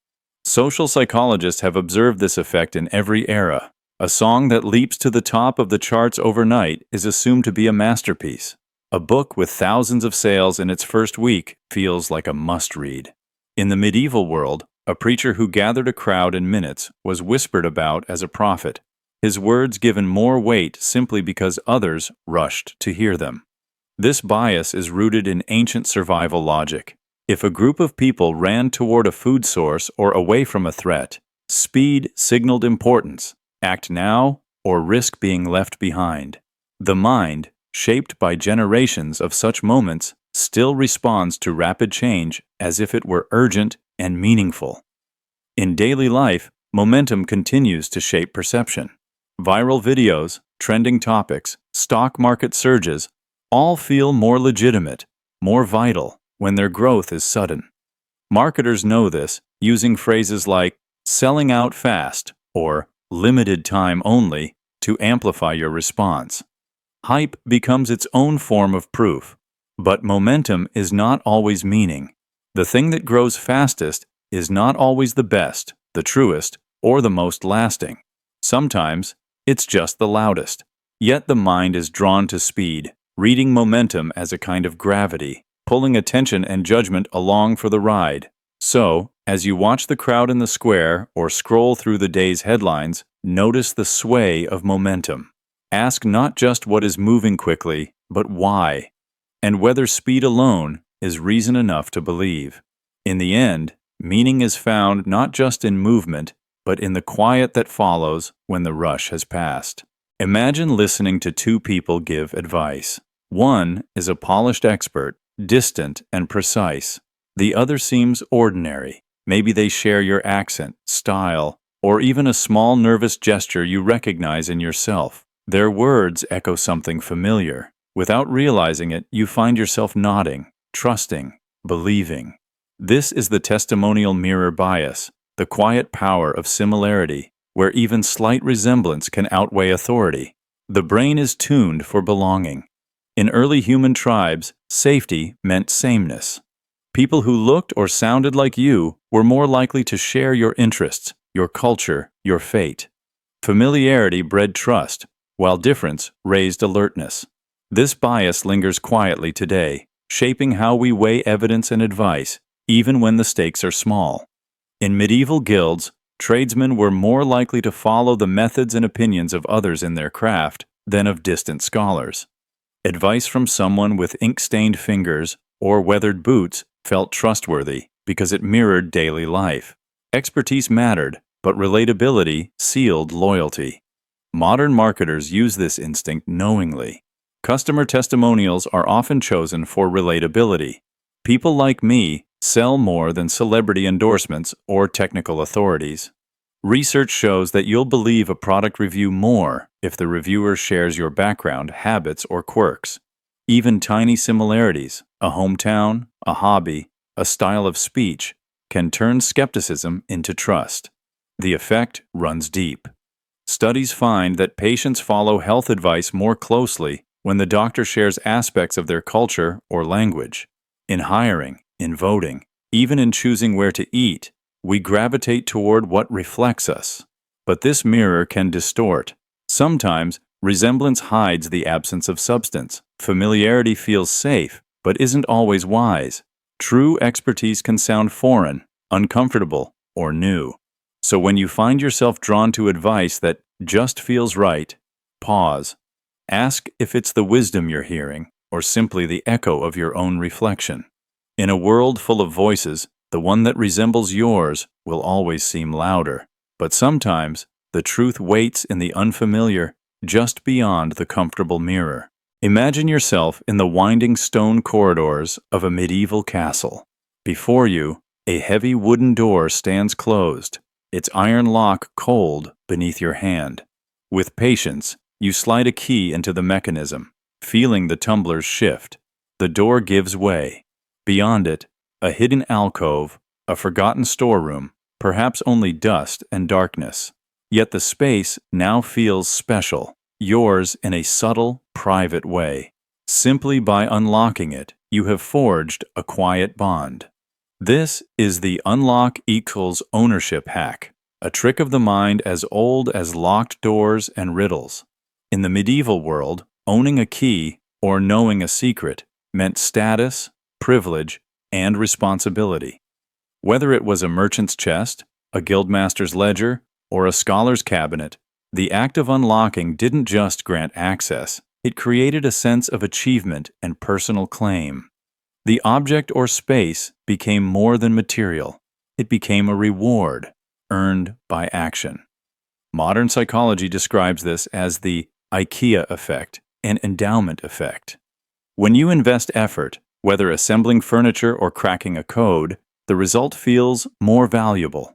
Social psychologists have observed this effect in every era. A song that leaps to the top of the charts overnight is assumed to be a masterpiece. A book with thousands of sales in its first week feels like a must-read. In the medieval world, a preacher who gathered a crowd in minutes was whispered about as a prophet. his words given more weight simply because others rushed to hear them. This bias is rooted in ancient survival logic. If a group of people ran toward a food source or away from a threat, speed signaled importance, act now or risk being left behind. The mind, shaped by generations of such moments, still responds to rapid change as if it were urgent and meaningful. In daily life, momentum continues to shape perception. Viral videos, trending topics, stock market surges, all feel more legitimate, more vital, when their growth is sudden. Marketers know this, using phrases like selling out fast or limited time only to amplify your response. Hype becomes its own form of proof, but momentum is not always meaning. The thing that grows fastest is not always the best, the truest, or the most lasting. Sometimes, it's just the loudest. Yet the mind is drawn to speed, reading momentum as a kind of gravity, pulling attention and judgment along for the ride. So, as you watch the crowd in the square or scroll through the day's headlines, notice the sway of momentum. Ask not just what is moving quickly, but why, and whether speed alone is reason enough to believe. In the end, meaning is found not just in movement, but in the quiet that follows when the rush has passed. Imagine listening to two people give advice. One is a polished expert, distant and precise. The other seems ordinary. Maybe they share your accent, style, or even a small nervous gesture you recognize in yourself. Their words echo something familiar. Without realizing it, you find yourself nodding, trusting, believing. This is the testimonial mirror bias, the quiet power of similarity, where even slight resemblance can outweigh authority. The brain is tuned for belonging. In early human tribes, safety meant sameness. People who looked or sounded like you were more likely to share your interests, your culture, your fate. Familiarity bred trust, while difference raised alertness. This bias lingers quietly today, shaping how we weigh evidence and advice, even when the stakes are small. In medieval guilds, tradesmen were more likely to follow the methods and opinions of others in their craft than of distant scholars. Advice from someone with ink-stained fingers or weathered boots felt trustworthy because it mirrored daily life. Expertise mattered, but relatability sealed loyalty. Modern marketers use this instinct knowingly. Customer testimonials are often chosen for relatability. People like me sell more than celebrity endorsements or technical authorities. Research shows that you'll believe a product review more if the reviewer shares your background, habits, or quirks. Even tiny similarities, a hometown, a hobby, a style of speech, can turn skepticism into trust. The effect runs deep. Studies find that patients follow health advice more closely when the doctor shares aspects of their culture or language. In hiring, in voting, even in choosing where to eat, we gravitate toward what reflects us. But this mirror can distort. Sometimes, resemblance hides the absence of substance. Familiarity feels safe, but isn't always wise. True expertise can sound foreign, uncomfortable, or new. So when you find yourself drawn to advice that just feels right, pause. Ask if it's the wisdom you're hearing, or simply the echo of your own reflection. In a world full of voices, the one that resembles yours will always seem louder. But sometimes, the truth waits in the unfamiliar, just beyond the comfortable mirror. Imagine yourself in the winding stone corridors of a medieval castle. Before you, a heavy wooden door stands closed, its iron lock cold beneath your hand. With patience, you slide a key into the mechanism, feeling the tumblers shift. The door gives way. Beyond it, a hidden alcove, a forgotten storeroom, perhaps only dust and darkness. Yet the space now feels special, yours in a subtle, private way. Simply by unlocking it, you have forged a quiet bond. This is the unlock equals ownership hack, a trick of the mind as old as locked doors and riddles. In the medieval world, owning a key or knowing a secret meant status, privilege, and responsibility. Whether it was a merchant's chest, a guildmaster's ledger, or a scholar's cabinet, The act of unlocking didn't just grant access, it created a sense of achievement and personal claim. The object or space became more than material. It became a reward, earned by action. Modern psychology describes this as the IKEA effect, an endowment effect. When you invest effort, whether assembling furniture or cracking a code, the result feels more valuable.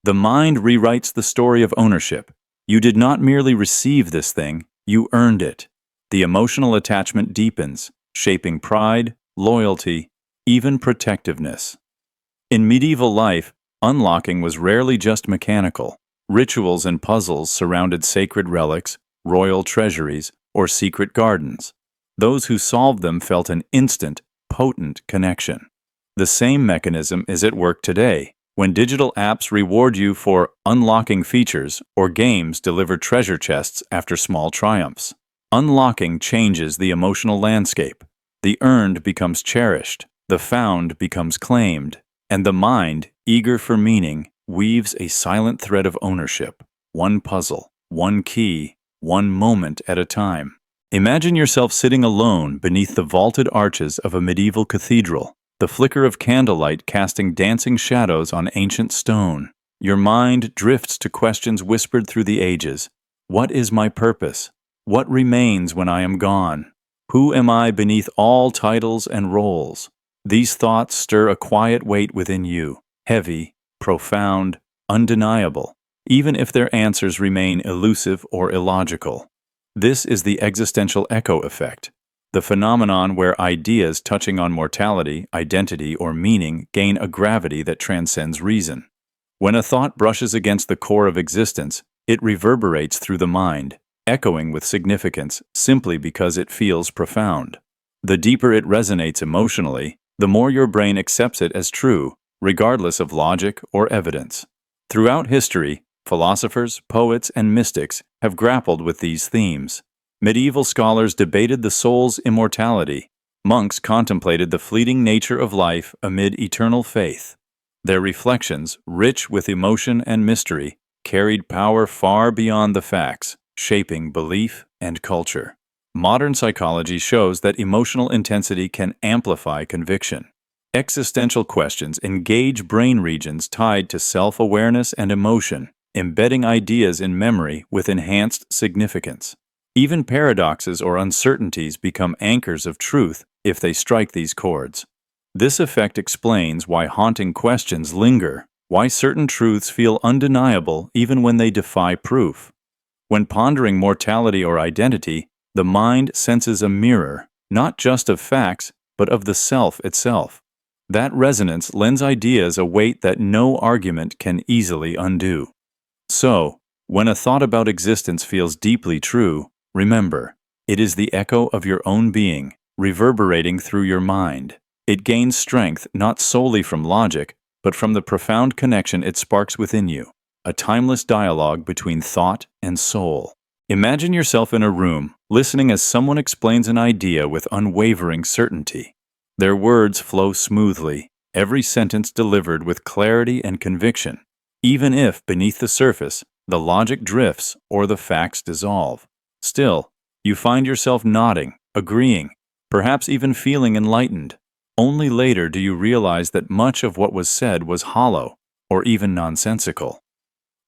The mind rewrites the story of ownership. You did not merely receive this thing, you earned it. The emotional attachment deepens, shaping pride, loyalty, even protectiveness. In medieval life, unlocking was rarely just mechanical. Rituals and puzzles surrounded sacred relics, royal treasuries, or secret gardens. Those who solved them felt an instant, potent connection. The same mechanism is at work today, when digital apps reward you for unlocking features or games deliver treasure chests after small triumphs. Unlocking changes the emotional landscape. The earned becomes cherished, the found becomes claimed, and the mind, eager for meaning, weaves a silent thread of ownership, one puzzle, one key, one moment at a time. Imagine yourself sitting alone beneath the vaulted arches of a medieval cathedral, the flicker of candlelight casting dancing shadows on ancient stone. Your mind drifts to questions whispered through the ages. What is my purpose? What remains when I am gone? Who am I beneath all titles and roles? These thoughts stir a quiet weight within you, heavy, profound, undeniable, even if their answers remain elusive or illogical. This is the existential echo effect, the phenomenon where ideas touching on mortality, identity, or meaning gain a gravity that transcends reason. When a thought brushes against the core of existence, it reverberates through the mind, echoing with significance simply because it feels profound. The deeper it resonates emotionally, the more your brain accepts it as true, regardless of logic or evidence. Throughout history, philosophers, poets, and mystics have grappled with these themes. Medieval scholars debated the soul's immortality. Monks contemplated the fleeting nature of life amid eternal faith. Their reflections, rich with emotion and mystery, carried power far beyond the facts, shaping belief and culture. Modern psychology shows that emotional intensity can amplify conviction. Existential questions engage brain regions tied to self-awareness and emotion, embedding ideas in memory with enhanced significance. Even paradoxes or uncertainties become anchors of truth if they strike these chords. This effect explains why haunting questions linger, why certain truths feel undeniable even when they defy proof. When pondering mortality or identity, the mind senses a mirror, not just of facts, but of the self itself. That resonance lends ideas a weight that no argument can easily undo. So, when a thought about existence feels deeply true, remember, it is the echo of your own being, reverberating through your mind. It gains strength not solely from logic, but from the profound connection it sparks within you, a timeless dialogue between thought and soul. Imagine yourself in a room, listening as someone explains an idea with unwavering certainty. Their words flow smoothly, every sentence delivered with clarity and conviction, even if, beneath the surface, the logic drifts or the facts dissolve. Still, you find yourself nodding, agreeing, perhaps even feeling enlightened. Only later do you realize that much of what was said was hollow or even nonsensical.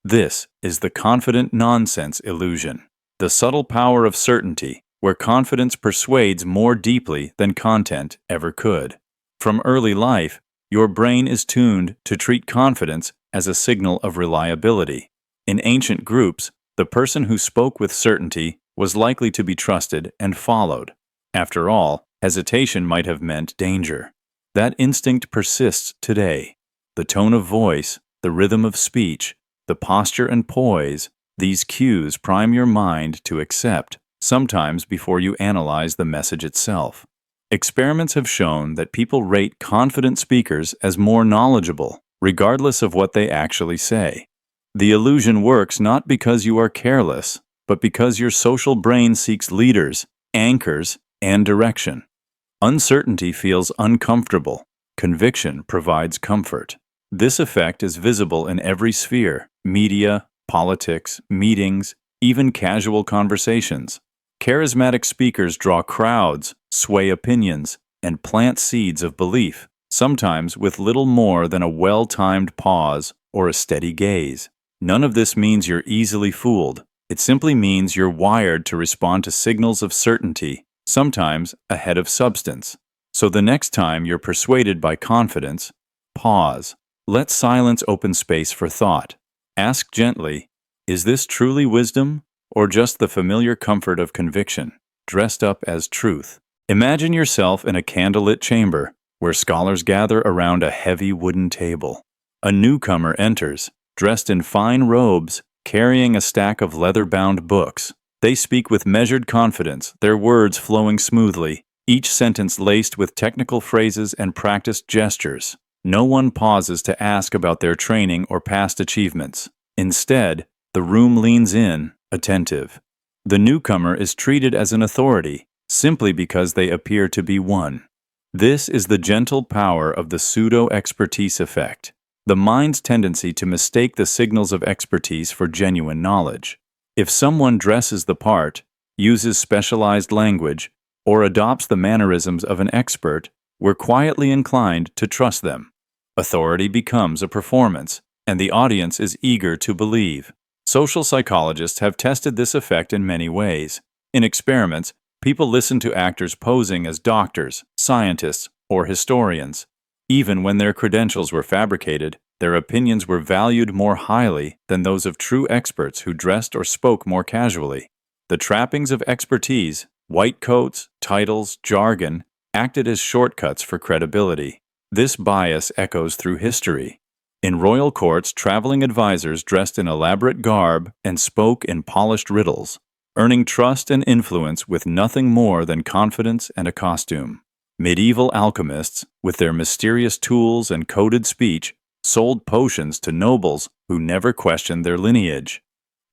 This is the confident nonsense illusion, the subtle power of certainty, where confidence persuades more deeply than content ever could. From early life, your brain is tuned to treat confidence as a signal of reliability. In ancient groups, the person who spoke with certainty was likely to be trusted and followed. After all, hesitation might have meant danger. That instinct persists today. The tone of voice, the rhythm of speech, the posture and poise, these cues prime your mind to accept, sometimes before you analyze the message itself. Experiments have shown that people rate confident speakers as more knowledgeable, regardless of what they actually say. The illusion works not because you are careless, but because your social brain seeks leaders, anchors, and direction. Uncertainty feels uncomfortable. Conviction provides comfort. This effect is visible in every sphere: media, politics, meetings, even casual conversations. Charismatic speakers draw crowds, sway opinions, and plant seeds of belief, sometimes with little more than a well-timed pause or a steady gaze. None of this means you're easily fooled. It simply means you're wired to respond to signals of certainty, sometimes ahead of substance. So the next time you're persuaded by confidence, pause. Let silence open space for thought. Ask gently, is this truly wisdom, or just the familiar comfort of conviction, dressed up as truth? Imagine yourself in a candlelit chamber, where scholars gather around a heavy wooden table. A newcomer enters, dressed in fine robes, carrying a stack of leather-bound books. They speak with measured confidence, their words flowing smoothly, each sentence laced with technical phrases and practiced gestures. No one pauses to ask about their training or past achievements. Instead, the room leans in, attentive. The newcomer is treated as an authority, simply because they appear to be one. This is the gentle power of the pseudo-expertise effect, the mind's tendency to mistake the signals of expertise for genuine knowledge. If someone dresses the part, uses specialized language, or adopts the mannerisms of an expert, we're quietly inclined to trust them. Authority becomes a performance, and the audience is eager to believe. Social psychologists have tested this effect in many ways. In experiments, people listen to actors posing as doctors, scientists, or historians. Even when their credentials were fabricated, their opinions were valued more highly than those of true experts who dressed or spoke more casually. The trappings of expertise, white coats, titles, jargon, acted as shortcuts for credibility. This bias echoes through history. In royal courts, traveling advisors dressed in elaborate garb and spoke in polished riddles, earning trust and influence with nothing more than confidence and a costume. Medieval alchemists, with their mysterious tools and coded speech, sold potions to nobles who never questioned their lineage.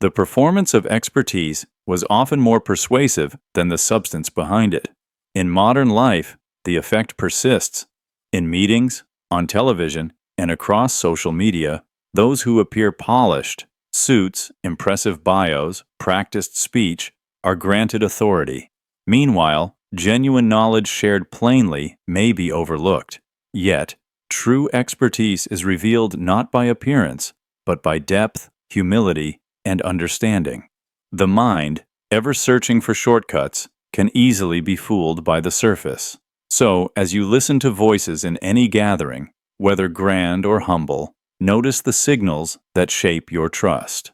The performance of expertise was often more persuasive than the substance behind it. In modern life, the effect persists. In meetings, on television, and across social media, those who appear polished, suits, impressive bios, practiced speech, are granted authority. Meanwhile, genuine knowledge shared plainly may be overlooked. Yet, true expertise is revealed not by appearance, but by depth, humility, and understanding. The mind, ever searching for shortcuts, can easily be fooled by the surface. So, as you listen to voices in any gathering, whether grand or humble, notice the signals that shape your trust.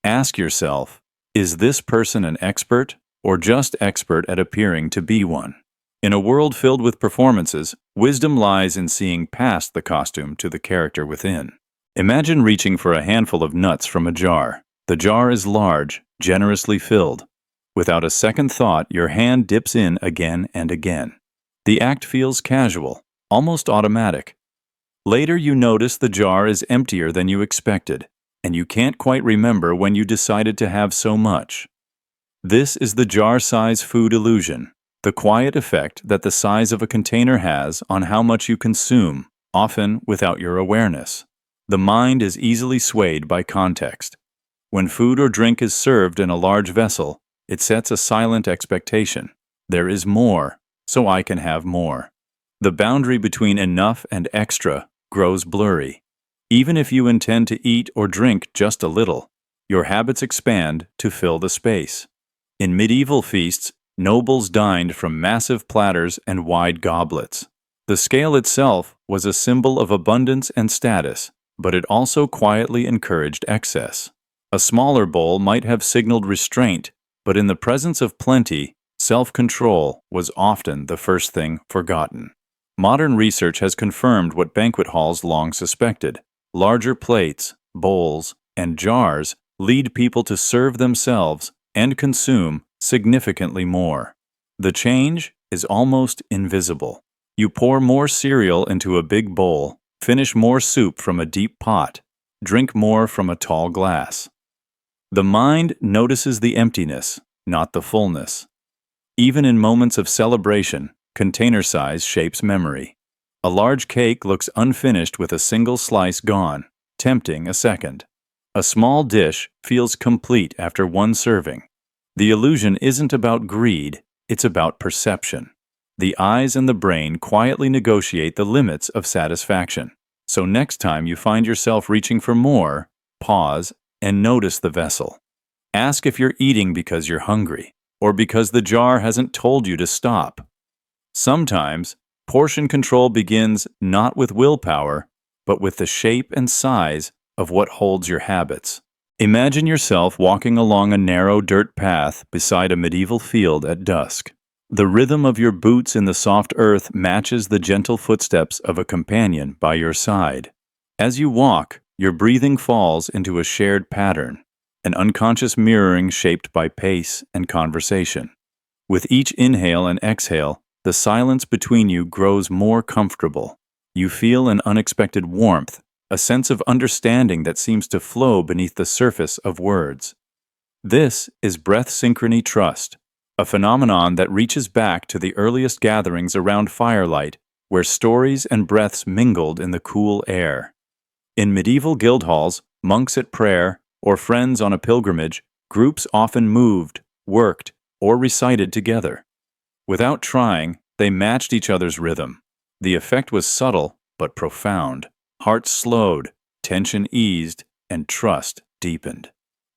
Ask yourself, is this person an expert, or just expert at appearing to be one? In a world filled with performances, wisdom lies in seeing past the costume to the character within. Imagine reaching for a handful of nuts from a jar. The jar is large, generously filled. Without a second thought, your hand dips in again and again. The act feels casual, almost automatic. Later you notice the jar is emptier than you expected, and you can't quite remember when you decided to have so much. This is the jar-size food illusion, the quiet effect that the size of a container has on how much you consume, often without your awareness. The mind is easily swayed by context. When food or drink is served in a large vessel, it sets a silent expectation. There is more, so I can have more. The boundary between enough and extra grows blurry. Even if you intend to eat or drink just a little, your habits expand to fill the space. In medieval feasts, nobles dined from massive platters and wide goblets. The scale itself was a symbol of abundance and status, but it also quietly encouraged excess. A smaller bowl might have signaled restraint, but in the presence of plenty, self-control was often the first thing forgotten. Modern research has confirmed what banquet halls long suspected. Larger plates, bowls, and jars lead people to serve themselves and consume significantly more. The change is almost invisible. You pour more cereal into a big bowl, finish more soup from a deep pot, drink more from a tall glass. The mind notices the emptiness, not the fullness. Even in moments of celebration, container size shapes memory. A large cake looks unfinished with a single slice gone, tempting a second. A small dish feels complete after one serving. The illusion isn't about greed, it's about perception. The eyes and the brain quietly negotiate the limits of satisfaction. So next time you find yourself reaching for more, pause and notice the vessel. Ask if you're eating because you're hungry, or because the jar hasn't told you to stop. Sometimes, portion control begins not with willpower, but with the shape and size of what holds your habits. Imagine yourself walking along a narrow dirt path beside a medieval field at dusk. The rhythm of your boots in the soft earth matches the gentle footsteps of a companion by your side. As you walk, your breathing falls into a shared pattern, an unconscious mirroring shaped by pace and conversation. With each inhale and exhale, the silence between you grows more comfortable. You feel an unexpected warmth, a sense of understanding that seems to flow beneath the surface of words. This is breath synchrony trust, a phenomenon that reaches back to the earliest gatherings around firelight, where stories and breaths mingled in the cool air. In medieval guild halls, monks at prayer, or friends on a pilgrimage, groups often moved, worked, or recited together. Without trying, they matched each other's rhythm. The effect was subtle but profound. Hearts slowed, tension eased, and trust deepened.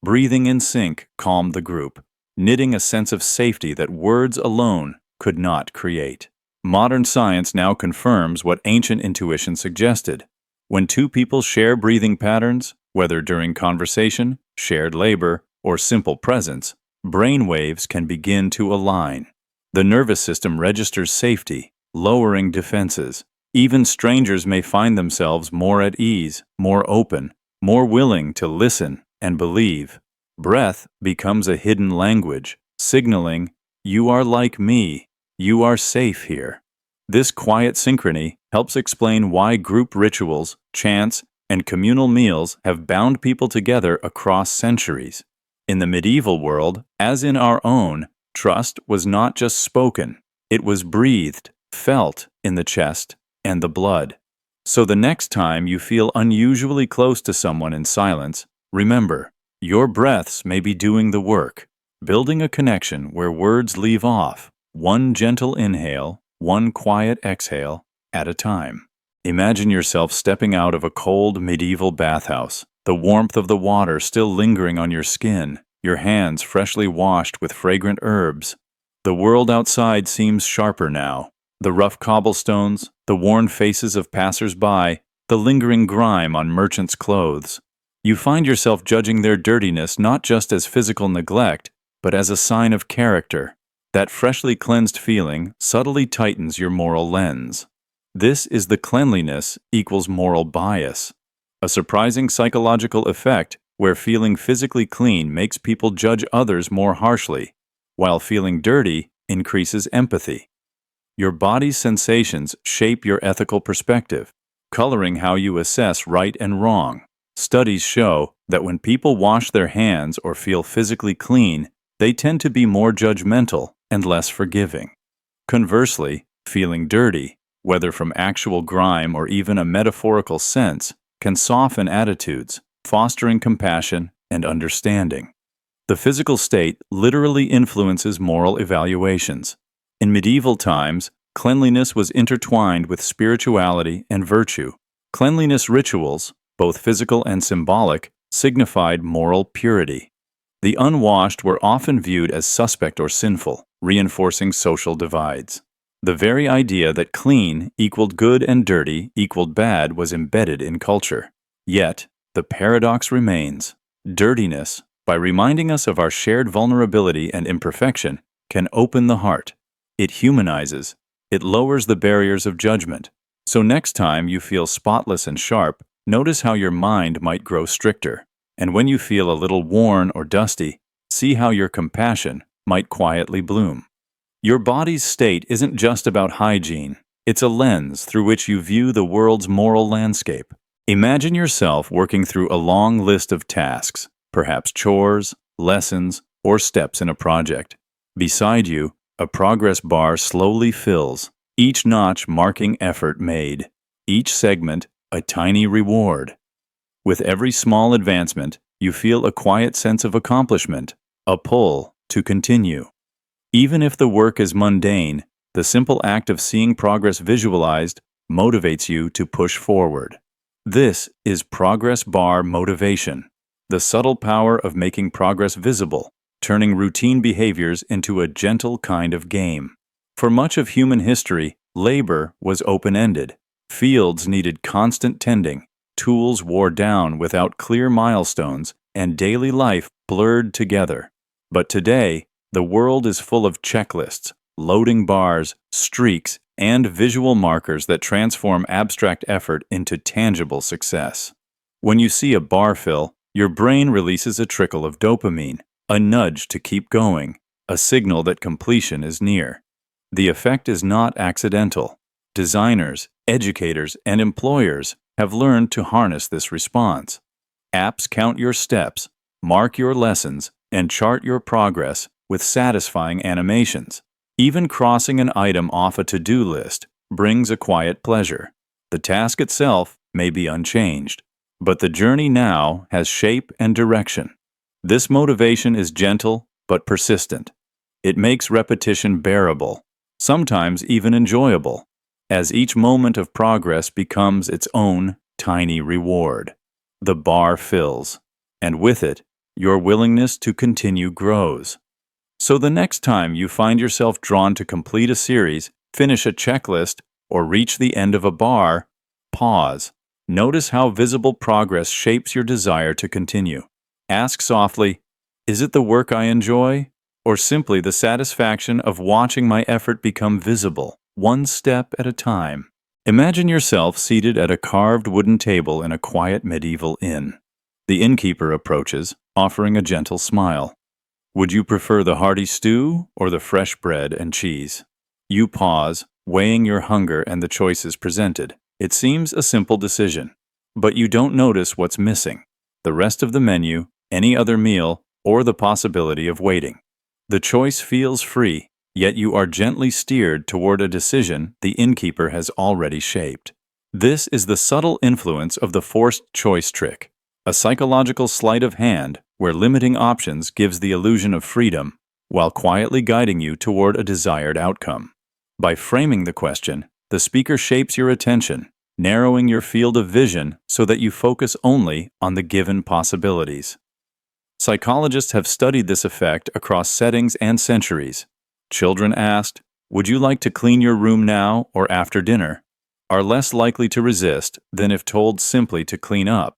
Breathing in sync calmed the group, knitting a sense of safety that words alone could not create. Modern science now confirms what ancient intuition suggested. When two people share breathing patterns, whether during conversation, shared labor, or simple presence, brain waves can begin to align. The nervous system registers safety, lowering defenses. Even strangers may find themselves more at ease, more open, more willing to listen and believe. Breath becomes a hidden language, signaling, "You are like me, you are safe here." This quiet synchrony helps explain why group rituals, chants, and communal meals have bound people together across centuries. In the medieval world, as in our own, trust was not just spoken, it was breathed, felt in the chest and the blood. So the next time you feel unusually close to someone in silence, remember, your breaths may be doing the work, building a connection where words leave off, one gentle inhale, one quiet exhale at a time. Imagine yourself stepping out of a cold medieval bathhouse, the warmth of the water still lingering on your skin, your hands freshly washed with fragrant herbs. The world outside seems sharper now. The rough cobblestones, the worn faces of passers-by, the lingering grime on merchants' clothes. You find yourself judging their dirtiness not just as physical neglect, but as a sign of character. That freshly cleansed feeling subtly tightens your moral lens. This is the cleanliness equals moral bias, a surprising psychological effect where feeling physically clean makes people judge others more harshly, while feeling dirty increases empathy. Your body's sensations shape your ethical perspective, coloring how you assess right and wrong. Studies show that when people wash their hands or feel physically clean, they tend to be more judgmental and less forgiving. Conversely, feeling dirty, whether from actual grime or even a metaphorical sense, can soften attitudes, fostering compassion and understanding. The physical state literally influences moral evaluations. In medieval times, cleanliness was intertwined with spirituality and virtue. Cleanliness rituals, both physical and symbolic, signified moral purity. The unwashed were often viewed as suspect or sinful, reinforcing social divides. The very idea that clean equaled good and dirty equaled bad was embedded in culture. Yet, the paradox remains. Dirtiness, by reminding us of our shared vulnerability and imperfection, can open the heart. It humanizes. It lowers the barriers of judgment. So next time you feel spotless and sharp, notice how your mind might grow stricter. And when you feel a little worn or dusty, see how your compassion might quietly bloom. Your body's state isn't just about hygiene. It's a lens through which you view the world's moral landscape. Imagine yourself working through a long list of tasks, perhaps chores, lessons, or steps in a project. Beside you, a progress bar slowly fills, each notch marking effort made, each segment a tiny reward. With every small advancement, you feel a quiet sense of accomplishment, a pull to continue. Even if the work is mundane, the simple act of seeing progress visualized motivates you to push forward. This is progress bar motivation, the subtle power of making progress visible, turning routine behaviors into a gentle kind of game. For much of human history, labor was open-ended. Fields needed constant tending, tools wore down without clear milestones, and daily life blurred together. But today, the world is full of checklists, loading bars, streaks, and visual markers that transform abstract effort into tangible success. When you see a bar fill, your brain releases a trickle of dopamine, a nudge to keep going, a signal that completion is near. The effect is not accidental. Designers, educators, and employers have learned to harness this response. Apps count your steps, mark your lessons, and chart your progress with satisfying animations. Even crossing an item off a to-do list brings a quiet pleasure. The task itself may be unchanged, but the journey now has shape and direction. This motivation is gentle but persistent. It makes repetition bearable, sometimes even enjoyable, as each moment of progress becomes its own tiny reward. The bar fills, and with it, your willingness to continue grows. So the next time you find yourself drawn to complete a series, finish a checklist, or reach the end of a bar, pause. Notice how visible progress shapes your desire to continue. Ask softly, is it the work I enjoy, or simply the satisfaction of watching my effort become visible, one step at a time? Imagine yourself seated at a carved wooden table in a quiet medieval inn. The innkeeper approaches, offering a gentle smile. Would you prefer the hearty stew or the fresh bread and cheese? You pause, weighing your hunger and the choices presented. It seems a simple decision, but you don't notice what's missing: the rest of the menu, any other meal, or the possibility of waiting. The choice feels free, yet you are gently steered toward a decision the innkeeper has already shaped. This is the subtle influence of the forced choice trick, a psychological sleight of hand where limiting options gives the illusion of freedom while quietly guiding you toward a desired outcome. By framing the question, the speaker shapes your attention, narrowing your field of vision so that you focus only on the given possibilities. Psychologists have studied this effect across settings and centuries. Children asked, "Would you like to clean your room now or after dinner?" are less likely to resist than if told simply to clean up.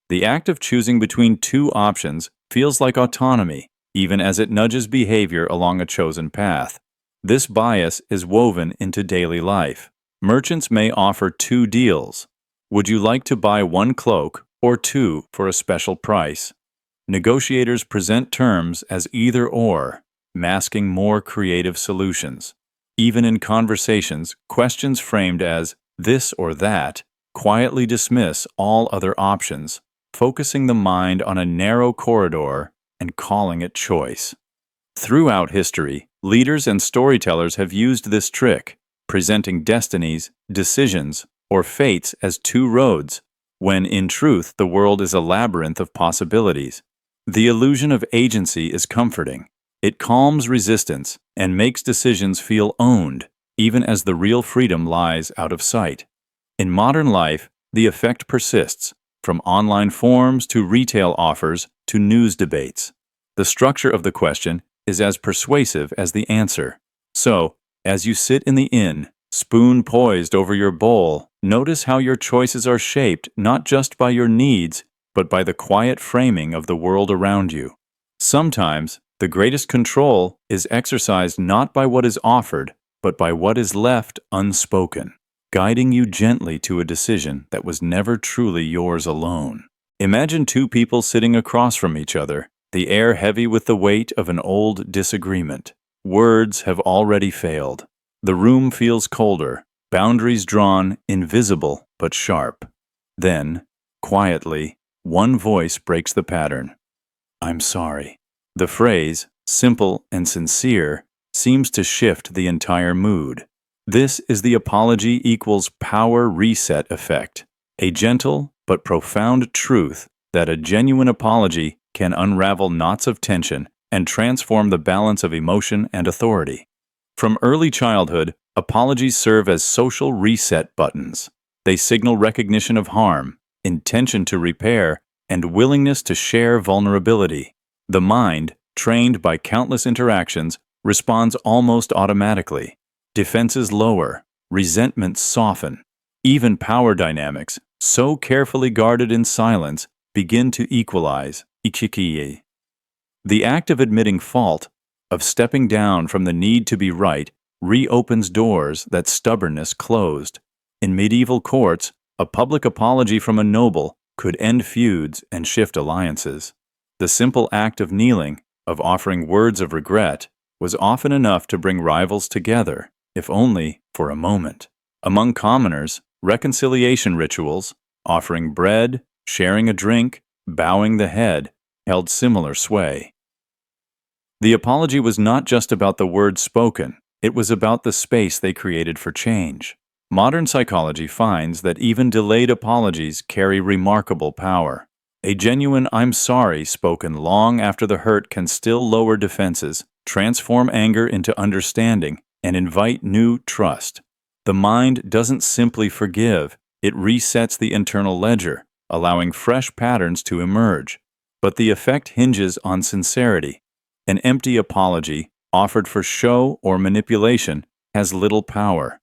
The act of choosing between two options feels like autonomy, even as it nudges behavior along a chosen path. This bias is woven into daily life. Merchants may offer two deals. Would you like to buy one cloak or two for a special price? Negotiators present terms as either or, masking more creative solutions. Even in conversations, questions framed as this or that quietly dismiss all other options, focusing the mind on a narrow corridor and calling it choice. Throughout history, leaders and storytellers have used this trick, presenting destinies, decisions, or fates as two roads, when in truth the world is a labyrinth of possibilities. The illusion of agency is comforting. It calms resistance and makes decisions feel owned, even as the real freedom lies out of sight. In modern life, the effect persists, from online forums to retail offers to news debates. The structure of the question is as persuasive as the answer. So, as you sit in the inn, spoon poised over your bowl, notice how your choices are shaped not just by your needs, but by the quiet framing of the world around you. Sometimes, the greatest control is exercised not by what is offered, but by what is left unspoken, guiding you gently to a decision that was never truly yours alone. Imagine two people sitting across from each other, the air heavy with the weight of an old disagreement. Words have already failed. The room feels colder, boundaries drawn, invisible but sharp. Then, quietly, one voice breaks the pattern. "I'm sorry." The phrase, simple and sincere, seems to shift the entire mood. This is the apology equals power reset effect, a gentle but profound truth that a genuine apology can unravel knots of tension and transform the balance of emotion and authority. From early childhood, apologies serve as social reset buttons. They signal recognition of harm, intention to repair, and willingness to share vulnerability. The mind, trained by countless interactions, responds almost automatically. Defenses lower, resentments soften. Even power dynamics, so carefully guarded in silence, begin to equalize. Ichikiye. The act of admitting fault, of stepping down from the need to be right, reopens doors that stubbornness closed. In medieval courts, a public apology from a noble could end feuds and shift alliances. The simple act of kneeling, of offering words of regret, was often enough to bring rivals together, if only for a moment. Among commoners, reconciliation rituals, offering bread, sharing a drink, bowing the head, held similar sway. The apology was not just about the words spoken, it was about the space they created for change. Modern psychology finds that even delayed apologies carry remarkable power. A genuine "I'm sorry" spoken long after the hurt can still lower defenses, transform anger into understanding, and invite new trust. The mind doesn't simply forgive, it resets the internal ledger, allowing fresh patterns to emerge. But the effect hinges on sincerity. An empty apology, offered for show or manipulation, has little power.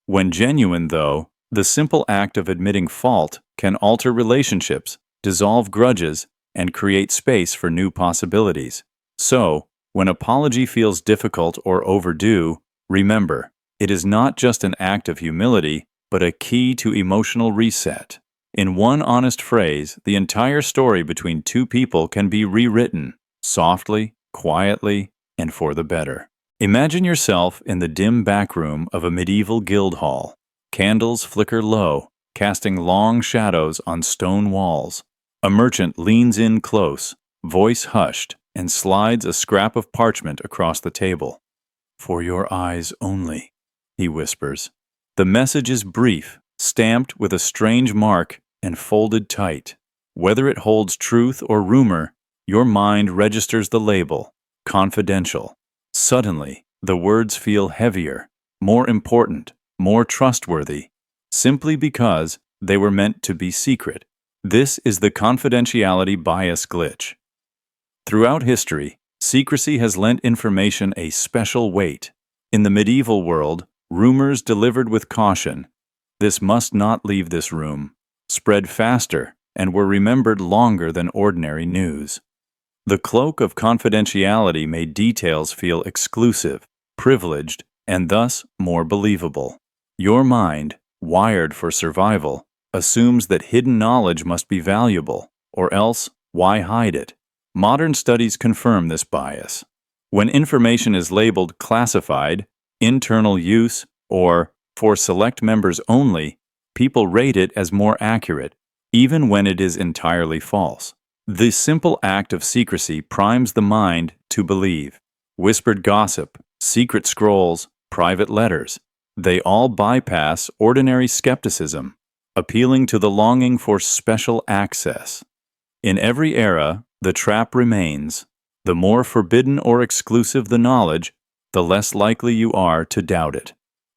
When genuine, though, the simple act of admitting fault can alter relationships, dissolve grudges, and create space for new possibilities. So, when apology feels difficult or overdue, remember, it is not just an act of humility, but a key to emotional reset. In one honest phrase, the entire story between two people can be rewritten, softly, quietly, and for the better. Imagine yourself in the dim backroom of a medieval guild hall. Candles flicker low, casting long shadows on stone walls. A merchant leans in close, voice hushed, and slides a scrap of parchment across the table. "For your eyes only," he whispers. The message is brief, stamped with a strange mark and folded tight. Whether it holds truth or rumor, your mind registers the label, confidential. Suddenly, the words feel heavier, more important, more trustworthy, simply because they were meant to be secret. This is the confidentiality bias glitch. Throughout history, secrecy has lent information a special weight. In the medieval world, rumors delivered with caution, "This must not leave this room," spread faster and were remembered longer than ordinary news. The cloak of confidentiality made details feel exclusive, privileged, and thus more believable. Your mind, wired for survival, assumes that hidden knowledge must be valuable, or else, why hide it? Modern studies confirm this bias. When information is labeled classified, internal use, or for select members only, people rate it as more accurate, even when it is entirely false. The simple act of secrecy primes the mind to believe. Whispered gossip, secret scrolls, private letters, they all bypass ordinary skepticism, appealing to the longing for special access. In every era, the trap remains. The more forbidden or exclusive the knowledge, the less likely you are to doubt it.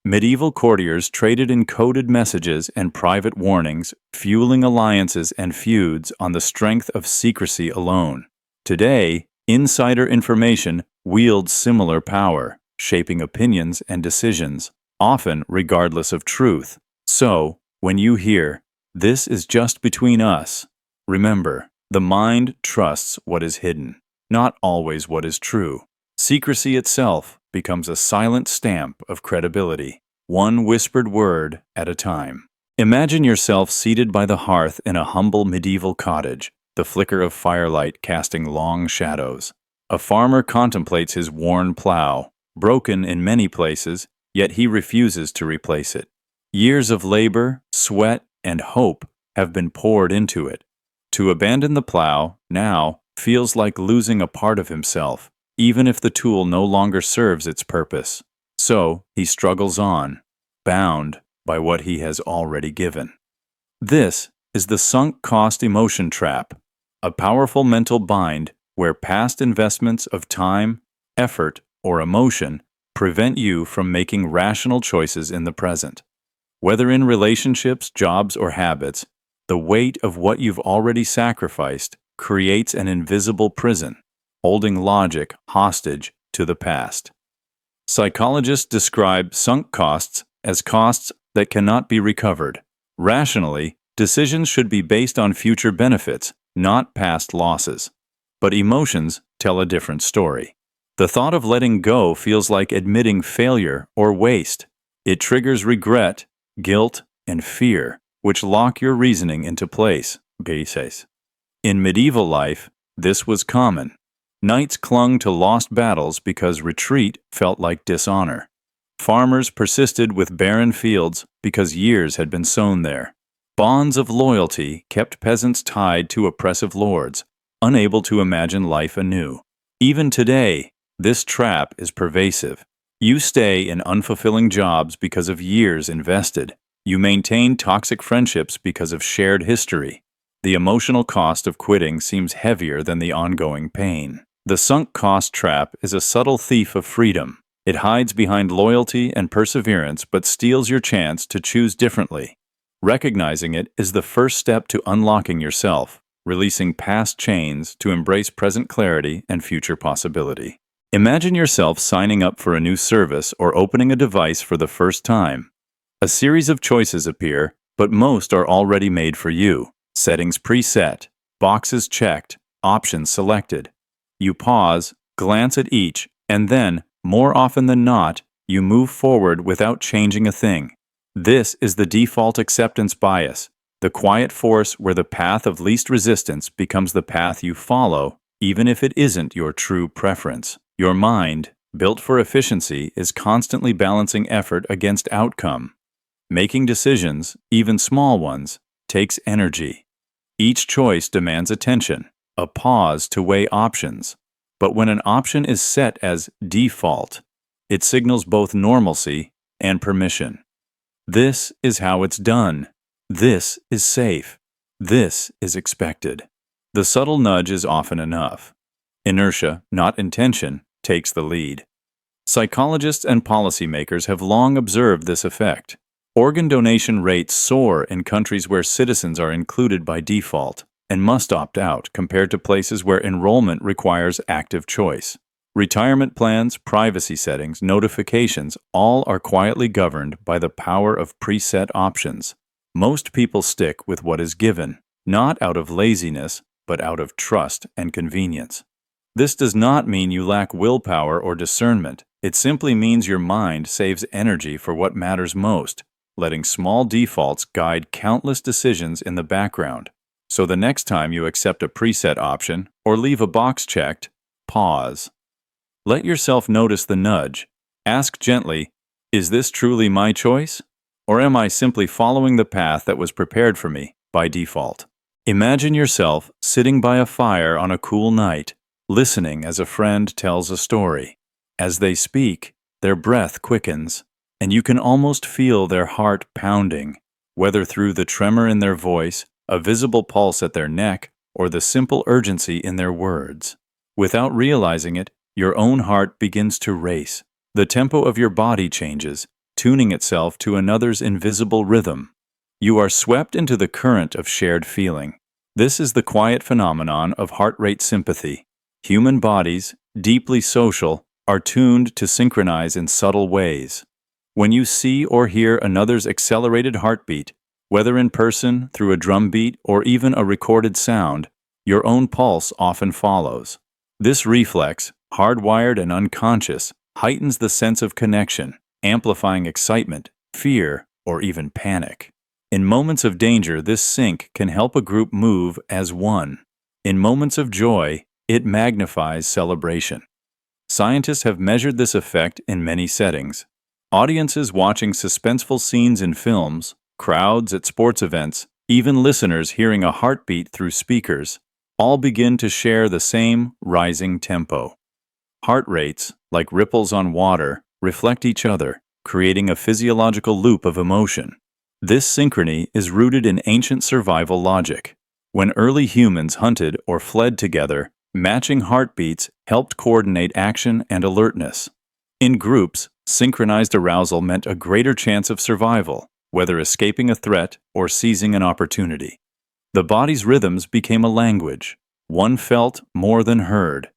Medieval courtiers traded encoded messages and private warnings, fueling alliances and feuds on the strength of secrecy alone. Today, insider information wields similar power, shaping opinions and decisions, often regardless of truth. So, when you hear, "This is just between us," remember, the mind trusts what is hidden, not always what is true. Secrecy itself becomes a silent stamp of credibility, one whispered word at a time. Imagine yourself seated by the hearth in a humble medieval cottage, the flicker of firelight casting long shadows. A farmer contemplates his worn plow, broken in many places, yet he refuses to replace it. Years of labor, sweat, and hope have been poured into it. To abandon the plow, now, feels like losing a part of himself, even if the tool no longer serves its purpose. So, he struggles on, bound by what he has already given. This is the sunk cost emotion trap, a powerful mental bind where past investments of time, effort, or emotion prevent you from making rational choices in the present. Whether in relationships, jobs, or habits, the weight of what you've already sacrificed creates an invisible prison, holding logic hostage to the past. Psychologists describe sunk costs as costs that cannot be recovered. Rationally, decisions should be based on future benefits, not past losses. But emotions tell a different story. The thought of letting go feels like admitting failure or waste. It triggers regret, guilt, and fear, which lock your reasoning into place. In medieval life, this was common. Knights clung to lost battles because retreat felt like dishonor. Farmers persisted with barren fields because years had been sown there. Bonds of loyalty kept peasants tied to oppressive lords, unable to imagine life anew. Even today, this trap is pervasive. You stay in unfulfilling jobs because of years invested. You maintain toxic friendships because of shared history. The emotional cost of quitting seems heavier than the ongoing pain. The sunk cost trap is a subtle thief of freedom. It hides behind loyalty and perseverance but steals your chance to choose differently. Recognizing it is the first step to unlocking yourself, releasing past chains to embrace present clarity and future possibility. Imagine yourself signing up for a new service or opening a device for the first time. A series of choices appear, but most are already made for you. Settings preset, boxes checked, options selected. You pause, glance at each, and then, more often than not, you move forward without changing a thing. This is the default acceptance bias, the quiet force where the path of least resistance becomes the path you follow, even if it isn't your true preference. Your mind, built for efficiency, is constantly balancing effort against outcome. Making decisions, even small ones, takes energy. Each choice demands attention, a pause to weigh options. But when an option is set as default, it signals both normalcy and permission. This is how it's done. This is safe. This is expected. The subtle nudge is often enough. Inertia, not intention, takes the lead. Psychologists and policymakers have long observed this effect. Organ donation rates soar in countries where citizens are included by default and must opt out compared to places where enrollment requires active choice. Retirement plans, privacy settings, notifications, all are quietly governed by the power of preset options. Most people stick with what is given, not out of laziness, but out of trust and convenience. This does not mean you lack willpower or discernment. It simply means your mind saves energy for what matters most, letting small defaults guide countless decisions in the background. So the next time you accept a preset option or leave a box checked, pause. Let yourself notice the nudge. Ask gently, is this truly my choice? Or am I simply following the path that was prepared for me by default? Imagine yourself sitting by a fire on a cool night, listening as a friend tells a story. As they speak, their breath quickens, and you can almost feel their heart pounding, whether through the tremor in their voice, a visible pulse at their neck, or the simple urgency in their words. Without realizing it, your own heart begins to race. The tempo of your body changes, tuning itself to another's invisible rhythm. You are swept into the current of shared feeling. This is the quiet phenomenon of heart rate sympathy. Human bodies, deeply social, are tuned to synchronize in subtle ways. When you see or hear another's accelerated heartbeat, whether in person, through a drumbeat, or even a recorded sound, your own pulse often follows. This reflex, hardwired and unconscious, heightens the sense of connection, amplifying excitement, fear, or even panic. In moments of danger, this sync can help a group move as one. In moments of joy, it magnifies celebration. Scientists have measured this effect in many settings. Audiences watching suspenseful scenes in films, crowds at sports events, even listeners hearing a heartbeat through speakers, all begin to share the same rising tempo. Heart rates, like ripples on water, reflect each other, creating a physiological loop of emotion. This synchrony is rooted in ancient survival logic. When early humans hunted or fled together, matching heartbeats helped coordinate action and alertness. In groups, synchronized arousal meant a greater chance of survival, whether escaping a threat or seizing an opportunity. The body's rhythms became a language, one felt more than heard.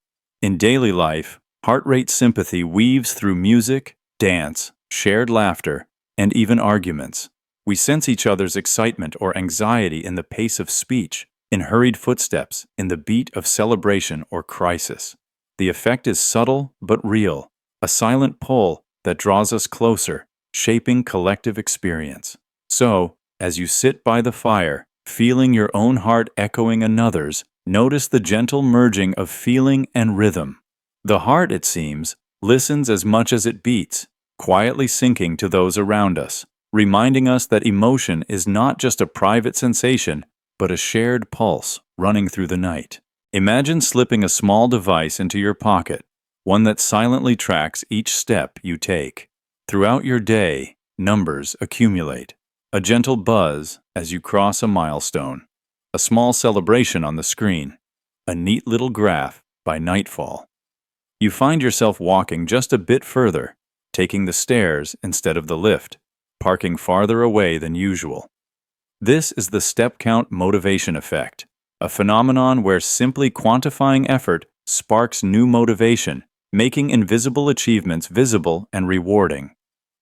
In daily life, heart rate sympathy weaves through music, dance, shared laughter, and even arguments. We sense each other's excitement or anxiety in the pace of speech, in hurried footsteps, in the beat of celebration or crisis. The effect is subtle but real, a silent pull that draws us closer, shaping collective experience. So, as you sit by the fire, feeling your own heart echoing another's, notice the gentle merging of feeling and rhythm. The heart, it seems, listens as much as it beats, quietly syncing to those around us, reminding us that emotion is not just a private sensation, but a shared pulse running through the night. Imagine slipping a small device into your pocket, one that silently tracks each step you take. Throughout your day, numbers accumulate. A gentle buzz as you cross a milestone, a small celebration on the screen, a neat little graph by nightfall. You find yourself walking just a bit further, taking the stairs instead of the lift, parking farther away than usual. This is the step count motivation effect, a phenomenon where simply quantifying effort sparks new motivation, making invisible achievements visible and rewarding.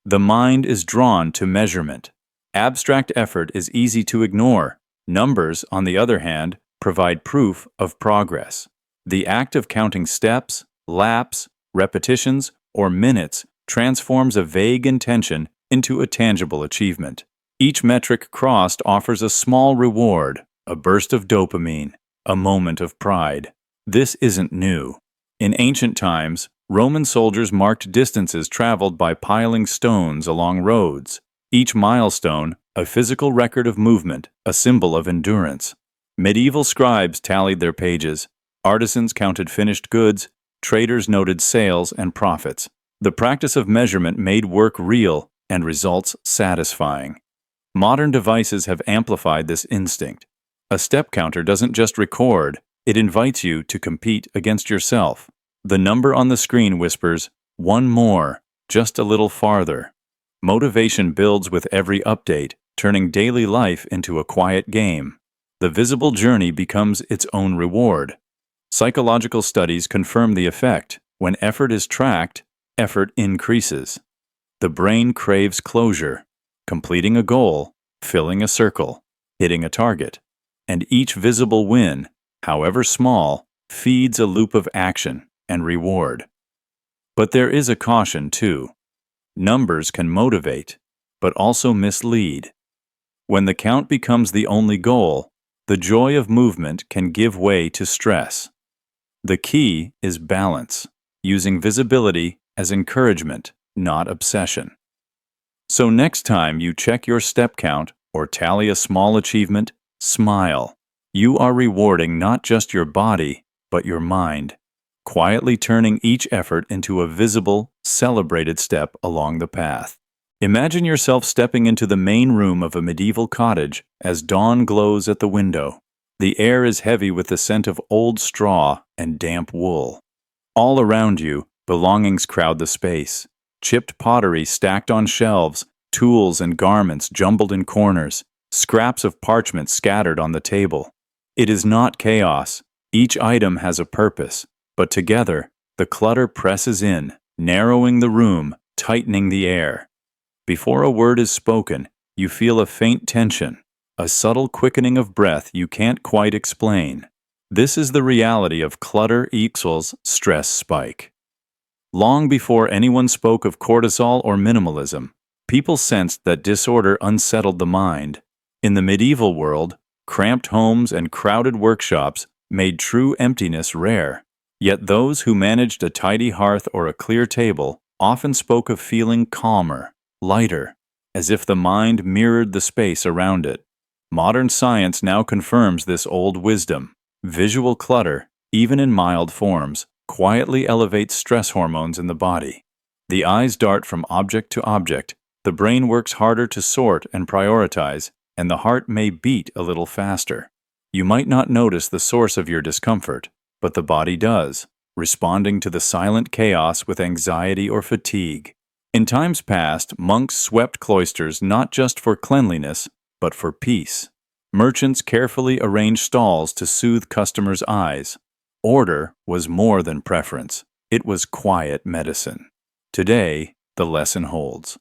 The mind is drawn to measurement. Abstract effort is easy to ignore. Numbers, on the other hand, provide proof of progress. The act of counting steps, laps, repetitions, or minutes transforms a vague intention into a tangible achievement. Each metric crossed offers a small reward, a burst of dopamine, a moment of pride. This isn't new. In ancient times, Roman soldiers marked distances traveled by piling stones along roads. Each milestone, a physical record of movement, a symbol of endurance. Medieval scribes tallied their pages. Artisans counted finished goods. Traders noted sales and profits. The practice of measurement made work real and results satisfying. Modern devices have amplified this instinct. A step counter doesn't just record, it invites you to compete against yourself. The number on the screen whispers, "One more, just a little farther." Motivation builds with every update, turning daily life into a quiet game. The visible journey becomes its own reward. Psychological studies confirm the effect. When effort is tracked, effort increases. The brain craves closure, completing a goal, filling a circle, hitting a target. And each visible win, however small, feeds a loop of action and reward. But there is a caution too. Numbers can motivate, but also mislead. When the count becomes the only goal, the joy of movement can give way to stress. The key is balance, using visibility as encouragement, not obsession. So next time you check your step count or tally a small achievement, smile. You are rewarding not just your body, but your mind, quietly turning each effort into a visible, celebrated step along the path. Imagine yourself stepping into the main room of a medieval cottage as dawn glows at the window. The air is heavy with the scent of old straw and damp wool. All around you, belongings crowd the space. Chipped pottery stacked on shelves, tools and garments jumbled in corners, scraps of parchment scattered on the table. It is not chaos. Each item has a purpose, but together, the clutter presses in, narrowing the room, tightening the air. Before a word is spoken, you feel a faint tension, a subtle quickening of breath you can't quite explain. This is the reality of clutter equals stress spike. Long before anyone spoke of cortisol or minimalism, people sensed that disorder unsettled the mind. In the medieval world, cramped homes and crowded workshops made true emptiness rare. Yet those who managed a tidy hearth or a clear table often spoke of feeling calmer, lighter, as if the mind mirrored the space around it. Modern science now confirms this old wisdom. Visual clutter, even in mild forms, quietly elevates stress hormones in the body. The eyes dart from object to object, The brain works harder to sort and prioritize, and the heart may beat a little faster. You might not notice the source of your discomfort, but the body does, responding to the silent chaos with anxiety or fatigue. In times past, monks swept cloisters not just for cleanliness, but for peace. Merchants carefully arranged stalls to soothe customers' eyes. Order was more than preference. It was quiet medicine. Today, the lesson holds.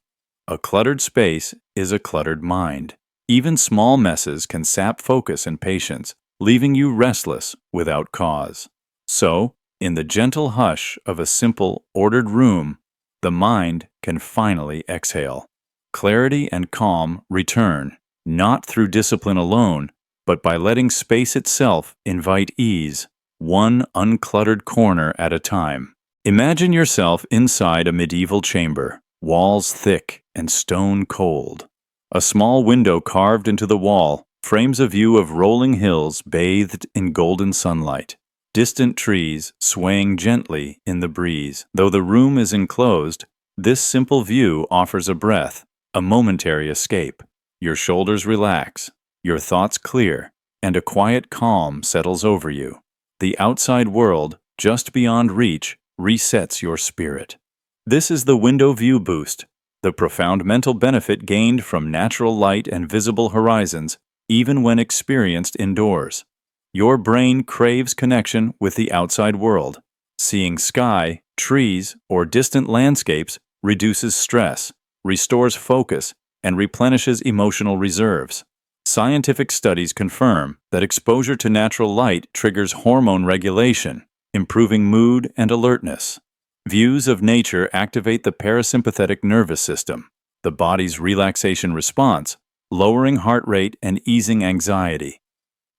A cluttered space is a cluttered mind. Even small messes can sap focus and patience, leaving you restless without cause. So, in the gentle hush of a simple, ordered room, the mind can finally exhale. Clarity and calm return, not through discipline alone, but by letting space itself invite ease, one uncluttered corner at a time. Imagine yourself inside a medieval chamber, walls thick and stone cold. A small window carved into the wall frames a view of rolling hills bathed in golden sunlight. Distant trees swaying gently in the breeze. Though the room is enclosed, this simple view offers a breath, a momentary escape. Your shoulders relax, your thoughts clear, and a quiet calm settles over you. The outside world, just beyond reach, resets your spirit. This is the window view boost, the profound mental benefit gained from natural light and visible horizons, even when experienced indoors. Your brain craves connection with the outside world. Seeing sky, trees, or distant landscapes reduces stress, restores focus, and replenishes emotional reserves. Scientific studies confirm that exposure to natural light triggers hormone regulation, improving mood and alertness. Views of nature activate the parasympathetic nervous system, the body's relaxation response, lowering heart rate and easing anxiety.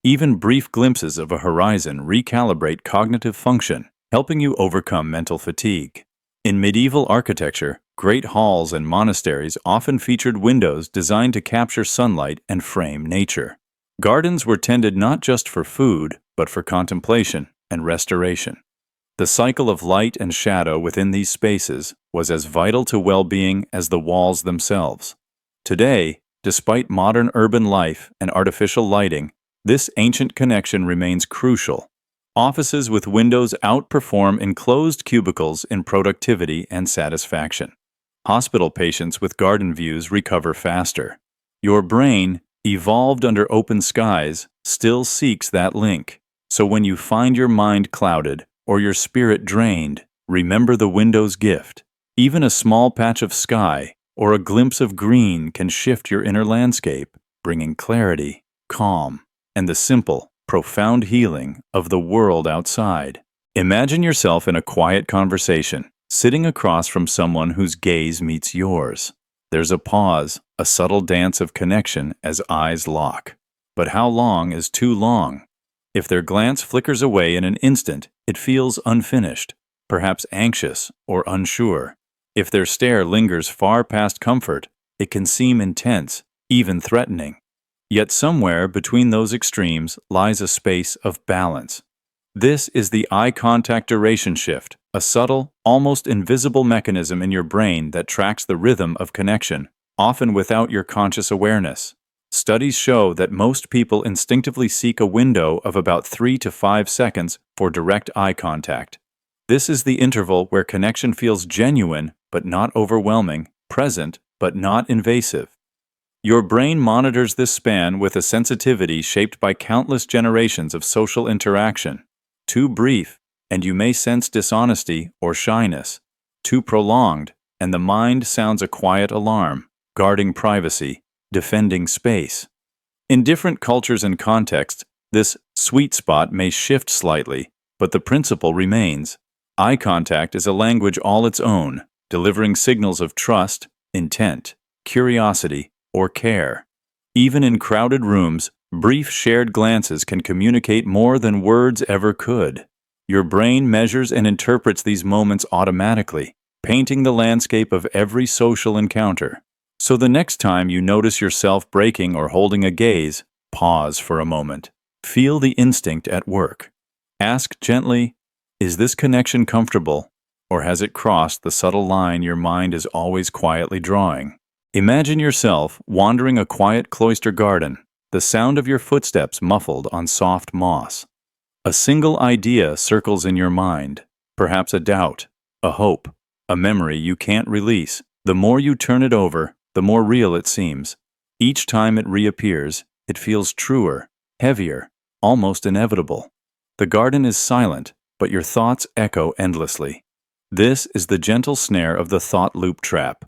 Even brief glimpses of a horizon recalibrate cognitive function, helping you overcome mental fatigue. In medieval architecture, great halls and monasteries often featured windows designed to capture sunlight and frame nature. Gardens were tended not just for food, but for contemplation and restoration. The cycle of light and shadow within these spaces was as vital to well-being as the walls themselves. Today, despite modern urban life and artificial lighting, this ancient connection remains crucial. Offices with windows outperform enclosed cubicles in productivity and satisfaction. Hospital patients with garden views recover faster. Your brain, evolved under open skies, still seeks that link. So when you find your mind clouded or your spirit drained, remember the window's gift. Even a small patch of sky or a glimpse of green can shift your inner landscape, bringing clarity, calm, and the simple, profound healing of the world outside. Imagine yourself in a quiet conversation, sitting across from someone whose gaze meets yours. There's a pause, a subtle dance of connection as eyes lock. But how long is too long? If their glance flickers away in an instant, it feels unfinished, perhaps anxious or unsure. If their stare lingers far past comfort, it can seem intense, even threatening. Yet somewhere between those extremes lies a space of balance. This is the eye contact duration shift, a subtle, almost invisible mechanism in your brain that tracks the rhythm of connection, often without your conscious awareness. Studies show that most people instinctively seek a window of about 3 to 5 seconds for direct eye contact. This is the interval where connection feels genuine but not overwhelming, present but not invasive. Your brain monitors this span with a sensitivity shaped by countless generations of social interaction. Too brief, and you may sense dishonesty or shyness. Too prolonged, and the mind sounds a quiet alarm, guarding privacy, defending space. In different cultures and contexts, this sweet spot may shift slightly, but the principle remains. Eye contact is a language all its own, delivering signals of trust, intent, curiosity, or care. Even in crowded rooms, brief shared glances can communicate more than words ever could. Your brain measures and interprets these moments automatically, painting the landscape of every social encounter. So the next time you notice yourself breaking or holding a gaze, pause for a moment. Feel the instinct at work. Ask gently, is this connection comfortable, or has it crossed the subtle line your mind is always quietly drawing? Imagine yourself wandering a quiet cloister garden, the sound of your footsteps muffled on soft moss. A single idea circles in your mind, perhaps a doubt, a hope, a memory you can't release. The more you turn it over, the more real it seems. Each time it reappears, it feels truer, heavier, almost inevitable. The garden is silent, but your thoughts echo endlessly. This is the gentle snare of the thought loop trap.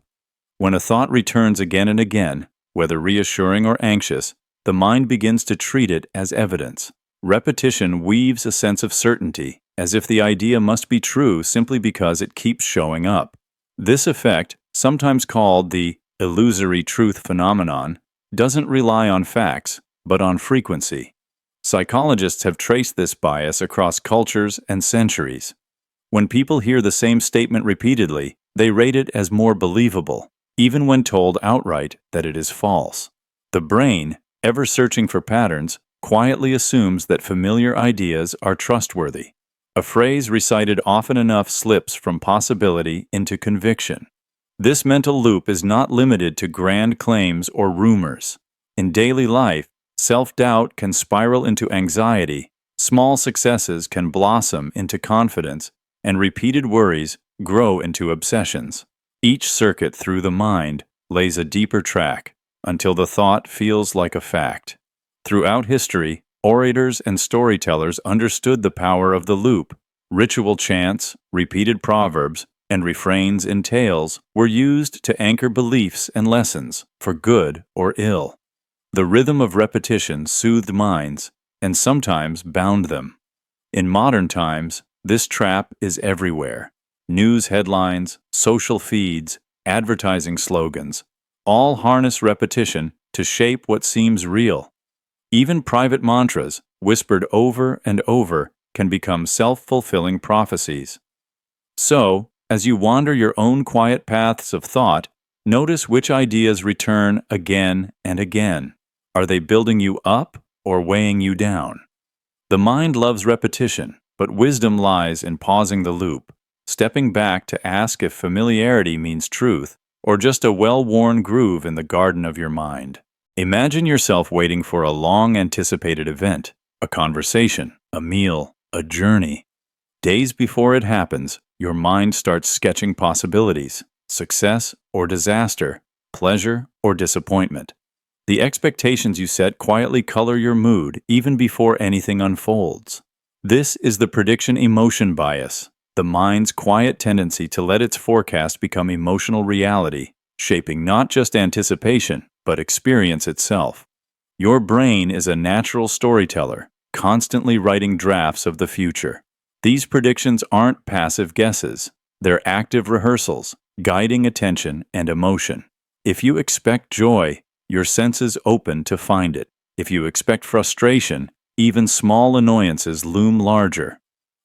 When a thought returns again and again, whether reassuring or anxious, the mind begins to treat it as evidence. Repetition weaves a sense of certainty, as if the idea must be true simply because it keeps showing up. This effect, sometimes called the illusory truth phenomenon, doesn't rely on facts, but on frequency. Psychologists have traced this bias across cultures and centuries. When people hear the same statement repeatedly, they rate it as more believable, even when told outright that it is false. The brain, ever searching for patterns, quietly assumes that familiar ideas are trustworthy. A phrase recited often enough slips from possibility into conviction. This mental loop is not limited to grand claims or rumors. In daily life, self-doubt can spiral into anxiety, small successes can blossom into confidence, and repeated worries grow into obsessions. Each circuit through the mind lays a deeper track until the thought feels like a fact. Throughout history, orators and storytellers understood the power of the loop. Ritual chants, repeated proverbs, and refrains in tales were used to anchor beliefs and lessons, for good or ill. The rhythm of repetition soothed minds and sometimes bound them. In modern times, this trap is everywhere. News headlines, social feeds, advertising slogans, all harness repetition to shape what seems real. Even private mantras, whispered over and over, can become self-fulfilling prophecies. So, as you wander your own quiet paths of thought, notice which ideas return again and again. Are they building you up or weighing you down? The mind loves repetition, but wisdom lies in pausing the loop, stepping back to ask if familiarity means truth or just a well-worn groove in the garden of your mind. Imagine yourself waiting for a long-anticipated event, a conversation, a meal, a journey. Days before it happens, your mind starts sketching possibilities, success or disaster, pleasure or disappointment. The expectations you set quietly color your mood even before anything unfolds. This is the prediction emotion bias, the mind's quiet tendency to let its forecast become emotional reality, shaping not just anticipation, but experience itself. Your brain is a natural storyteller, constantly writing drafts of the future. These predictions aren't passive guesses. They're active rehearsals, guiding attention and emotion. If you expect joy, your senses open to find it. If you expect frustration, even small annoyances loom larger.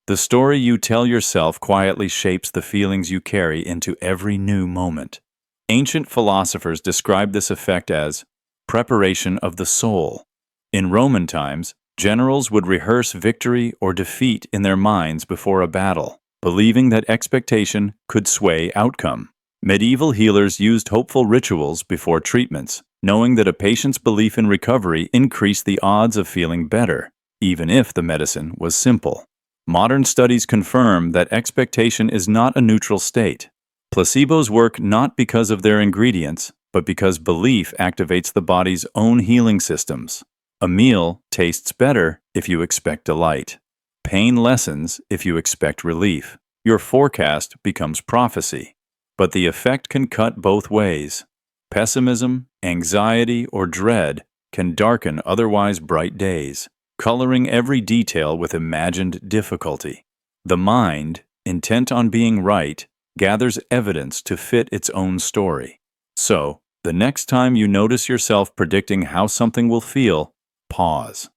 The story you tell yourself quietly shapes the feelings you carry into every new moment. Ancient philosophers described this effect as preparation of the soul. In Roman times, generals would rehearse victory or defeat in their minds before a battle, believing that expectation could sway outcome. Medieval healers used hopeful rituals before treatments, knowing that a patient's belief in recovery increased the odds of feeling better, even if the medicine was simple. Modern studies confirm that expectation is not a neutral state. Placebos work not because of their ingredients, but because belief activates the body's own healing systems. A meal tastes better if you expect delight. Pain lessens if you expect relief. Your forecast becomes prophecy. But the effect can cut both ways. Pessimism, anxiety, or dread can darken otherwise bright days, coloring every detail with imagined difficulty. The mind, intent on being right, gathers evidence to fit its own story. So, the next time you notice yourself predicting how something will feel, pause.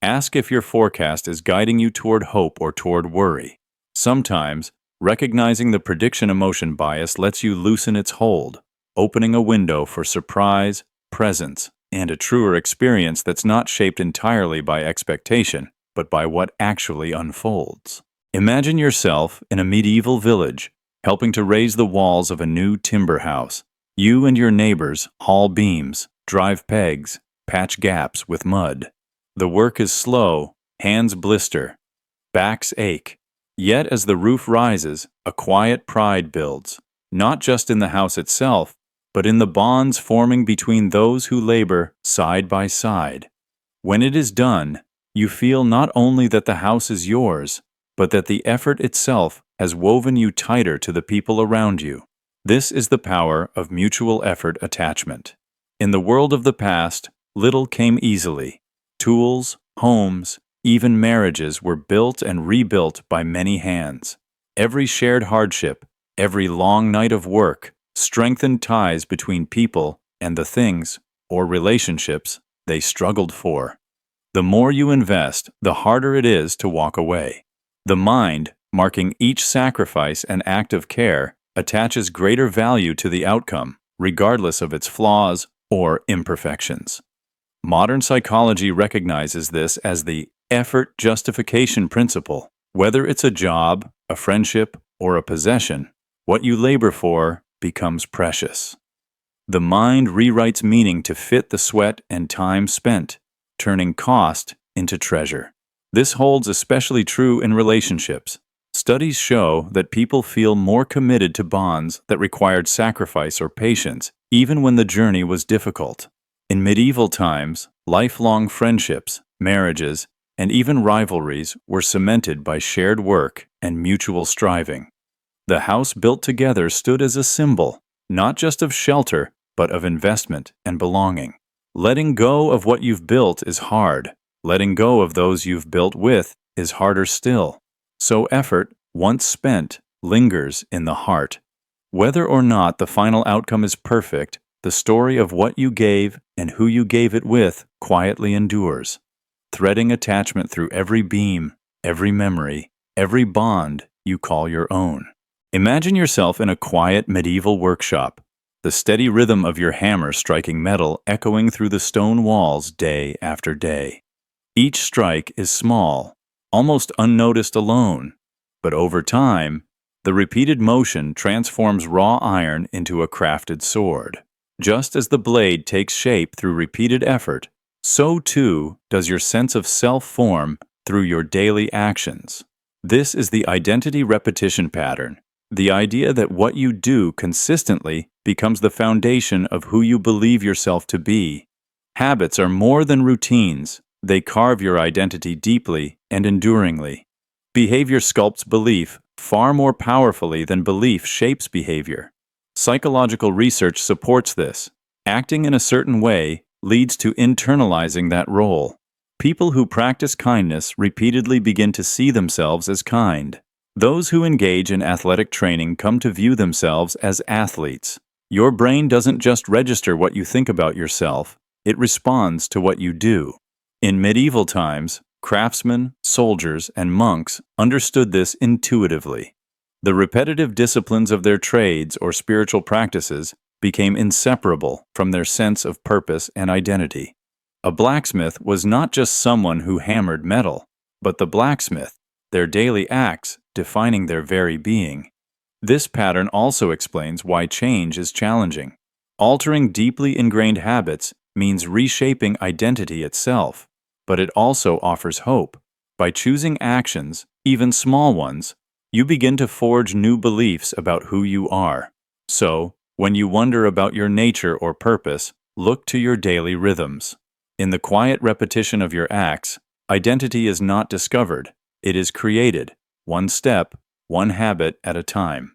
Ask if your forecast is guiding you toward hope or toward worry. Sometimes, recognizing the prediction emotion bias lets you loosen its hold, opening a window for surprise, presence, and a truer experience that's not shaped entirely by expectation, but by what actually unfolds. Imagine yourself in a medieval village, helping to raise the walls of a new timber house. You and your neighbors haul beams, drive pegs, patch gaps with mud. The work is slow, hands blister, backs ache. Yet as the roof rises, a quiet pride builds, not just in the house itself, but in the bonds forming between those who labor side by side. When it is done, you feel not only that the house is yours, but that the effort itself has woven you tighter to the people around you. This is the power of mutual effort attachment. In the world of the past, little came easily. Tools, homes, even marriages were built and rebuilt by many hands. Every shared hardship, every long night of work, strengthened ties between people and the things, or relationships, they struggled for. The more you invest, the harder it is to walk away. The mind, marking each sacrifice and act of care, attaches greater value to the outcome, regardless of its flaws or imperfections. Modern psychology recognizes this as the effort justification principle. Whether it's a job, a friendship, or a possession, what you labor for becomes precious. The mind rewrites meaning to fit the sweat and time spent, turning cost into treasure. This holds especially true in relationships. Studies show that people feel more committed to bonds that required sacrifice or patience, even when the journey was difficult. In medieval times, lifelong friendships, marriages, and even rivalries were cemented by shared work and mutual striving. The house built together stood as a symbol, not just of shelter, but of investment and belonging. Letting go of what you've built is hard. Letting go of those you've built with is harder still. So effort, once spent, lingers in the heart. Whether or not the final outcome is perfect, the story of what you gave and who you gave it with quietly endures, threading attachment through every beam, every memory, every bond you call your own. Imagine yourself in a quiet medieval workshop, the steady rhythm of your hammer striking metal echoing through the stone walls day after day. Each strike is small, almost unnoticed alone, but over time, the repeated motion transforms raw iron into a crafted sword. Just as the blade takes shape through repeated effort, so too does your sense of self form through your daily actions. This is the identity repetition pattern, the idea that what you do consistently becomes the foundation of who you believe yourself to be. Habits are more than routines. They carve your identity deeply and enduringly. Behavior sculpts belief far more powerfully than belief shapes behavior. Psychological research supports this. Acting in a certain way leads to internalizing that role. People who practice kindness repeatedly begin to see themselves as kind. Those who engage in athletic training come to view themselves as athletes. Your brain doesn't just register what you think about yourself, it responds to what you do. In medieval times, craftsmen, soldiers, and monks understood this intuitively. The repetitive disciplines of their trades or spiritual practices became inseparable from their sense of purpose and identity. A blacksmith was not just someone who hammered metal, but the blacksmith, their daily acts defining their very being. This pattern also explains why change is challenging. Altering deeply ingrained habits means reshaping identity itself, but it also offers hope. By choosing actions, even small ones, you begin to forge new beliefs about who you are. So, when you wonder about your nature or purpose, look to your daily rhythms. In the quiet repetition of your acts, identity is not discovered, it is created, one step, one habit at a time.